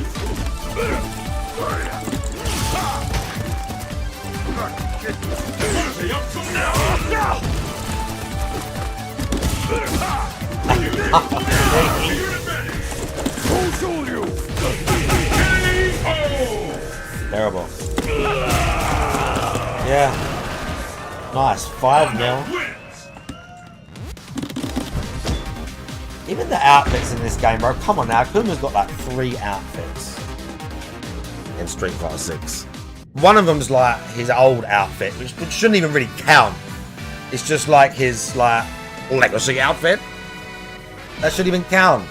Up to now. Terrible. Yeah. Nice. 5-0. Even the outfits in this game, bro. Come on now. Kuma's got like 3 outfits in Street Fighter 6. One of them's like his old outfit, which shouldn't even really count. It's just like his like legacy outfit. That shouldn't even count.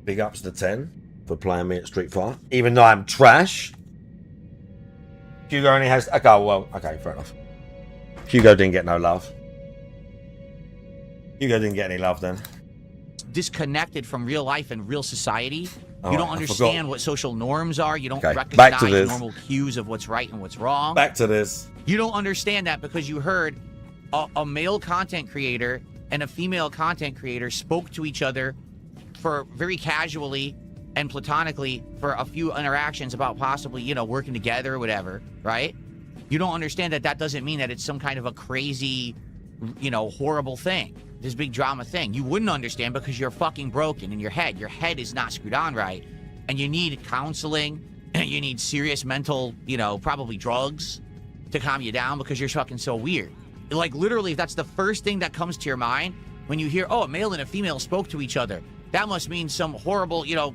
Big ups to 10 for playing me at Street Fighter. Even though I'm trash. Hugo only has... Okay, well, okay, fair enough. Hugo didn't get no love. Hugo didn't get any love then. Disconnected from real life and real society. You don't understand what social norms are. You don't Back to recognize this. normal cues of what's right and what's wrong. Back to this. You don't understand that because you heard a male content creator and a female content creator spoke to each other for very casually and platonically for a few interactions about possibly, you know, working together or whatever, right? You don't understand that that doesn't mean that it's some kind of a crazy, you know, horrible thing. This big drama thing. You wouldn't understand because you're fucking broken in your head. Your head is not screwed on right. And you need counseling, and you need serious mental, you know, probably drugs to calm you down because you're fucking so weird. Like, literally, if that's the first thing that comes to your mind when you hear, oh, a male and a female spoke to each other, that must mean some horrible, you know,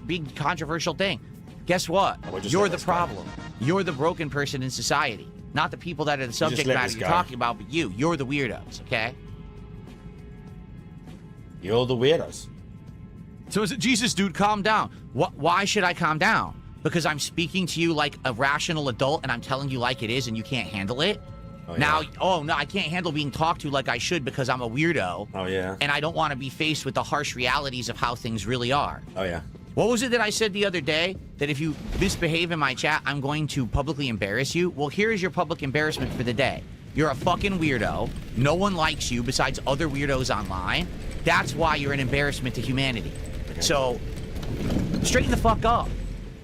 big controversial thing. Guess what? You're the problem. You're the broken person in society. Not the people that are the subject matter you're talking about, but you. You're the weirdos, okay? You're the weirdos. So is it, Jesus, dude, calm down. Why should I calm down? Because I'm speaking to you like a rational adult and I'm telling you like it is and you can't handle it? Oh, yeah. Now, oh, no, I can't handle being talked to like I should because I'm a weirdo. Oh, yeah. And I don't want to be faced with the harsh realities of how things really are. Oh, yeah. What was it that I said the other day? That if you misbehave in my chat, I'm going to publicly embarrass you? Well, here is your public embarrassment for the day. You're a fucking weirdo. No one likes you besides other weirdos online. That's why you're an embarrassment to humanity. Okay. So, straighten the fuck up.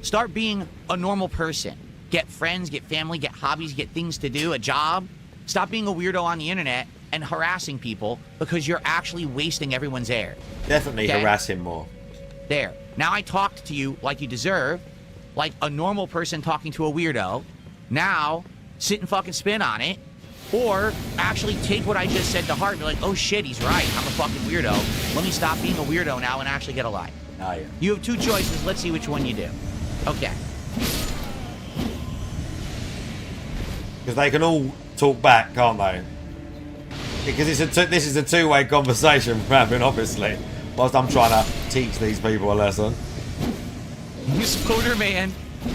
Start being a normal person. Get friends, get family, get hobbies, get things to do, a job. Stop being a weirdo on the internet and harassing people because you're actually wasting everyone's air. Definitely harass him more. There. Now I talked to you like you deserve, like a normal person talking to a weirdo. Now, sit and fucking spin on it. Or actually take what I just said to heart and be like, oh shit, he's right. I'm a fucking weirdo. Let me stop being a weirdo now and actually get a life. Oh, yeah. You have two choices. Let's see which one you do. Okay. Because they can all talk back, can't they? Because this is a two-way conversation we're having, obviously. Whilst I'm trying to teach these people a lesson. Spoder Man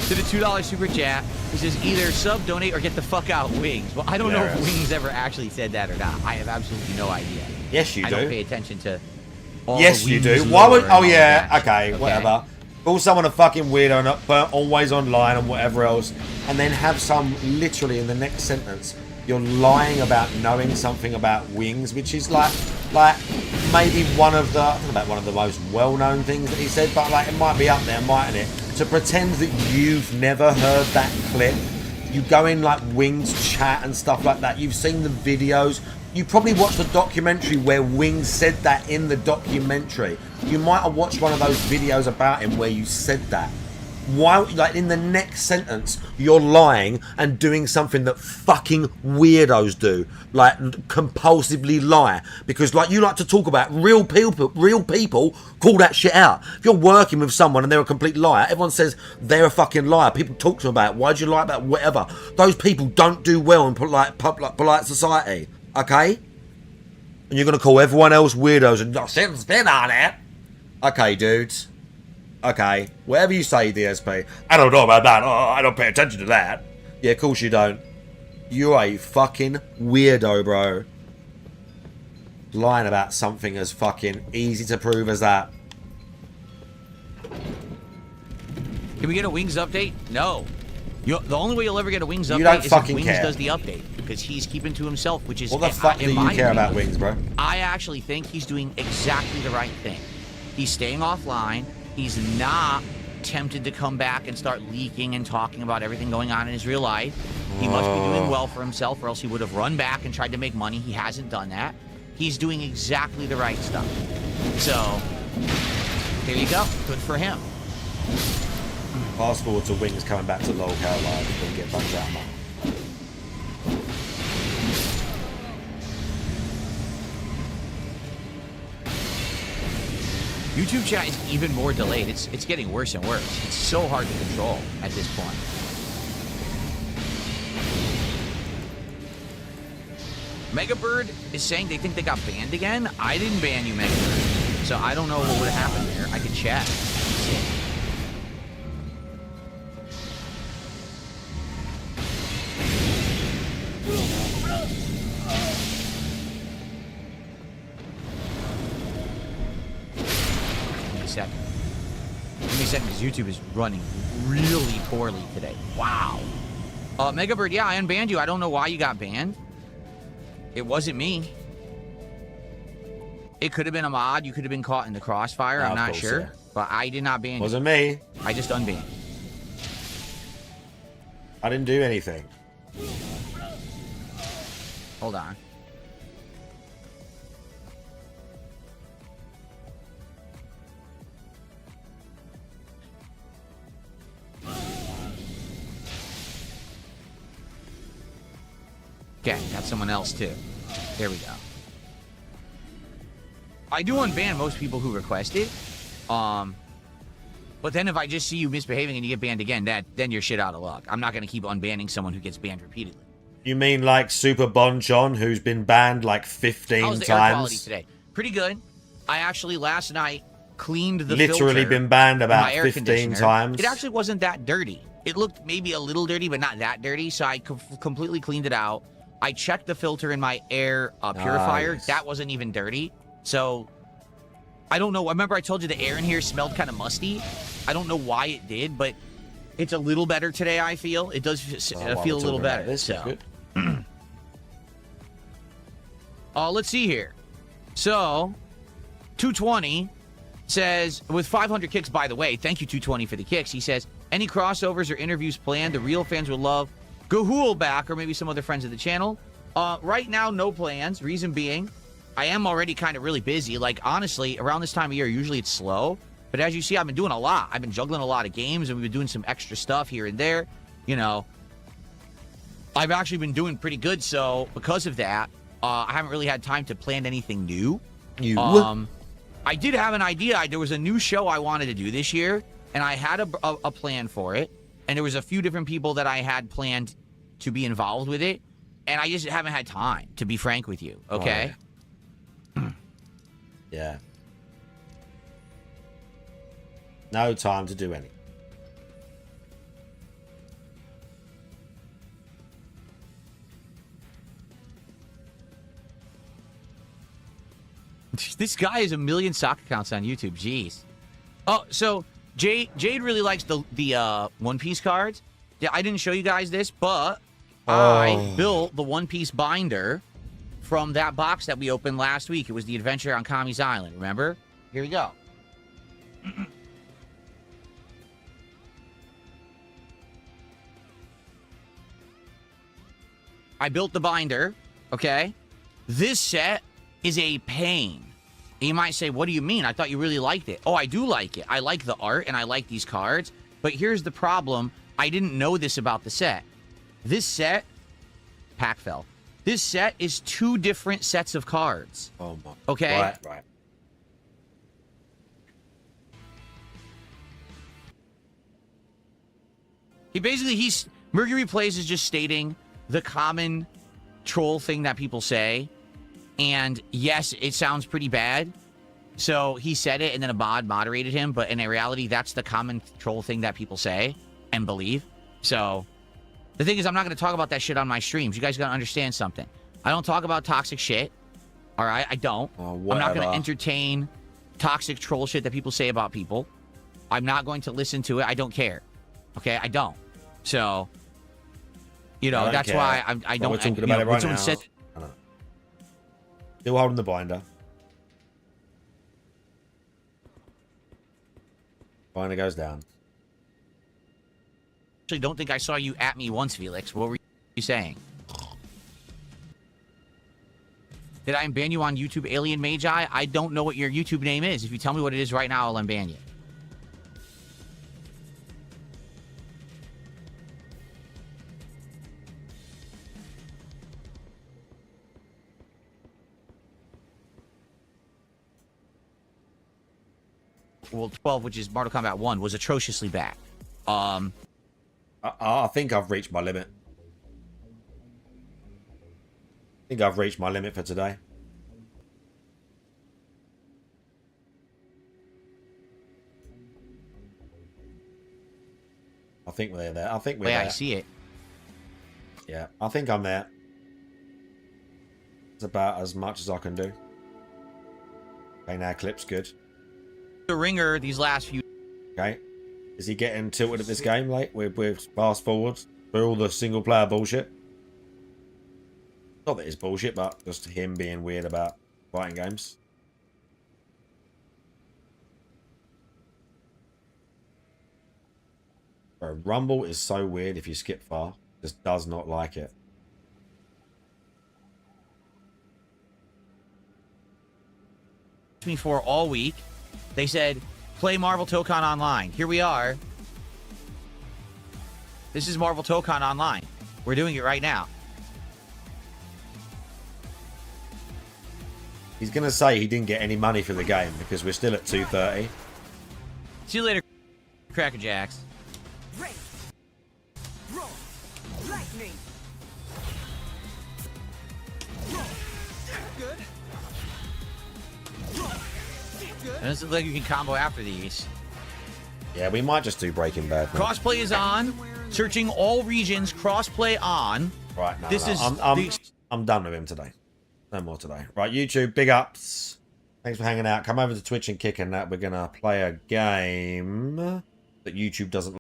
did a $2 super chat. He says either sub, donate, or get the fuck out, Wings. Well, I don't know if Wings ever actually said that or not. I have absolutely no idea. Yes, you do. I don't pay attention to all yes, the you Wings do. Why would? lore Oh, and yeah. all that. Okay, whatever. Call someone a fucking weirdo and always online and whatever else, and then have some literally in the next sentence. You're lying about knowing something about Wings, which is like maybe one of the, I don't know about one of the most well-known things that he said, but like it might be up there, mightn't it? To pretend that you've never heard that clip, you go in like Wings chat and stuff like that. You've seen the videos. You probably watched the documentary where Wings said that in the documentary. You might have watched one of those videos about him where you said that. Why, like in the next sentence, you're lying and doing something that fucking weirdos do, like compulsively lie, because like you like to talk about real people call that shit out. If you're working with someone and they're a complete liar, everyone says they're a fucking liar. People talk to them about it. Why'd you lie about whatever? Those people don't do well in polite society, okay? And you're gonna call everyone else weirdos and spin on it, okay, dudes. Okay, whatever you say, DSP. I don't know about that. Oh, I don't pay attention to that. Yeah, of course you don't. You're a fucking weirdo, bro. Lying about something as fucking easy to prove as that. Can we get a Wings update? No. The only way you'll ever get a Wings You don't update is if fucking Wings care. does the update. Because he's keeping to himself, which is... What the fuck do you care about Wings, bro? I actually think he's doing exactly the right thing. He's staying offline. He's not tempted to come back and start leaking and talking about everything going on in his real life. He must be doing well for himself, or else he would have run back and tried to make money. He hasn't done that. He's doing exactly the right stuff. So, there you go. Good for him. Fast forward to Wings coming back to LOLcow Live and get bumped out, man. YouTube chat is even more delayed. It's getting worse and worse. It's so hard to control at this point. Megabird is saying they think they got banned again. I didn't ban you, Megabird. So I don't know what would have happened there. I could chat. Give me a a second because YouTube is running really poorly today. Wow. Mega Bird, yeah, I unbanned you. I don't know why you got banned. It wasn't me. It could have been a mod. You could have been caught in the crossfire. I'm not sure. Yeah. But I did not ban you. Wasn't me. I just unbanned. I didn't do anything. Hold on. Okay, got someone else too. There we go. I do unban most people who request it. But then if I just see you misbehaving and you get banned again, then you're shit out of luck. I'm not going to keep unbanning someone who gets banned repeatedly. You mean like Super Bonchon, who's been banned like 15 How's the times? air quality today? Pretty good. I actually last night cleaned the Literally filter been banned in my about air 15 conditioner. times. It actually wasn't that dirty. It looked maybe a little dirty, but not that dirty. So I completely cleaned it out. I checked the filter in my air purifier. Nice. That wasn't even dirty. So I don't know. I remember I told you the air in here smelled kind of musty. I don't know why it did, but it's a little better today, I feel. It does feel a little better. This so. good. Let's see here. So, 220 says, with 500 kicks, by the way, thank you, 220, for the kicks. He says, any crossovers or interviews planned? The real fans would love Gahul back, or maybe some other friends of the channel. Right now, no plans. Reason being, I am already kind of really busy. Like, honestly, around this time of year, usually it's slow. But as you see, I've been doing a lot. I've been juggling a lot of games, and we've been doing some extra stuff here and there. You know, I've actually been doing pretty good. So, because of that, I haven't really had time to plan anything new. I did have an idea. There was a new show I wanted to do this year, and I had a plan for it. And there was a few different people that I had planned to be involved with it. And I just haven't had time, to be frank with you. Okay? Oh, yeah. No time to do any. This guy has 1 million sock accounts on YouTube. Jeez. Oh, so Jade really likes the One Piece cards. Yeah, I didn't show you guys this, but I built the One Piece binder from that box that we opened last week. It was the adventure on Kami's Island. Remember? Here we go. I built the binder, okay? This set is a pain. And you might say, what do you mean? I thought you really liked it. Oh, I do like it. I like the art, and I like these cards. But here's the problem. I didn't know this about the set. This set, pack fell. This set is 2 different sets of cards. Oh, my. Okay? Right. Mercury Plays is just stating the common troll thing that people say. And yes, it sounds pretty bad. So he said it and then a mod moderated him. But in reality, that's the common troll thing that people say and believe. So the thing is, I'm not going to talk about that shit on my streams. You guys got to understand something. I don't talk about toxic shit. All right? I don't. I'm not going to entertain toxic troll shit that people say about people. I'm not going to listen to it. I don't care. Okay? I don't. So, you know, that's why I don't. We're talking about it right now. Said, Still holding the binder. Binder goes down. Actually, don't think I saw you at me once, Felix. What were you saying? Did I unban you on YouTube, Alien Magi? I don't know what your YouTube name is. If you tell me what it is right now, I'll unban you. Well, 12, which is Mortal Kombat 1, was atrociously bad. I think I've reached my limit. I think I've reached my limit for today. I think we're there. I think we're there. I see it. Yeah, I think I'm there. It's about as much as I can do. Okay, now clip's good. The ringer these last few. Okay. Is he getting tilted at this game, like, with fast forwards for all the single player bullshit? Not that it's bullshit, but just him being weird about fighting games. Bro, Rumble is so weird if you skip far. Just does not like it. Me for all week. They said, play Marvel Tokon Online. Here we are. This is Marvel Tokon Online. We're doing it right now. He's going to say he didn't get any money for the game because we're still at 2:30. See you later, Cracker Jacks. Lightning. Good. And it looks like you can combo after these. Yeah, we might just do Breaking Bad now. Crossplay is on. Searching all regions. Crossplay on. Right, no, this no, is I'm done with him today. No more today. Right, YouTube, big ups. Thanks for hanging out. Come over to Twitch and Kick and that. We're going to play a game that YouTube doesn't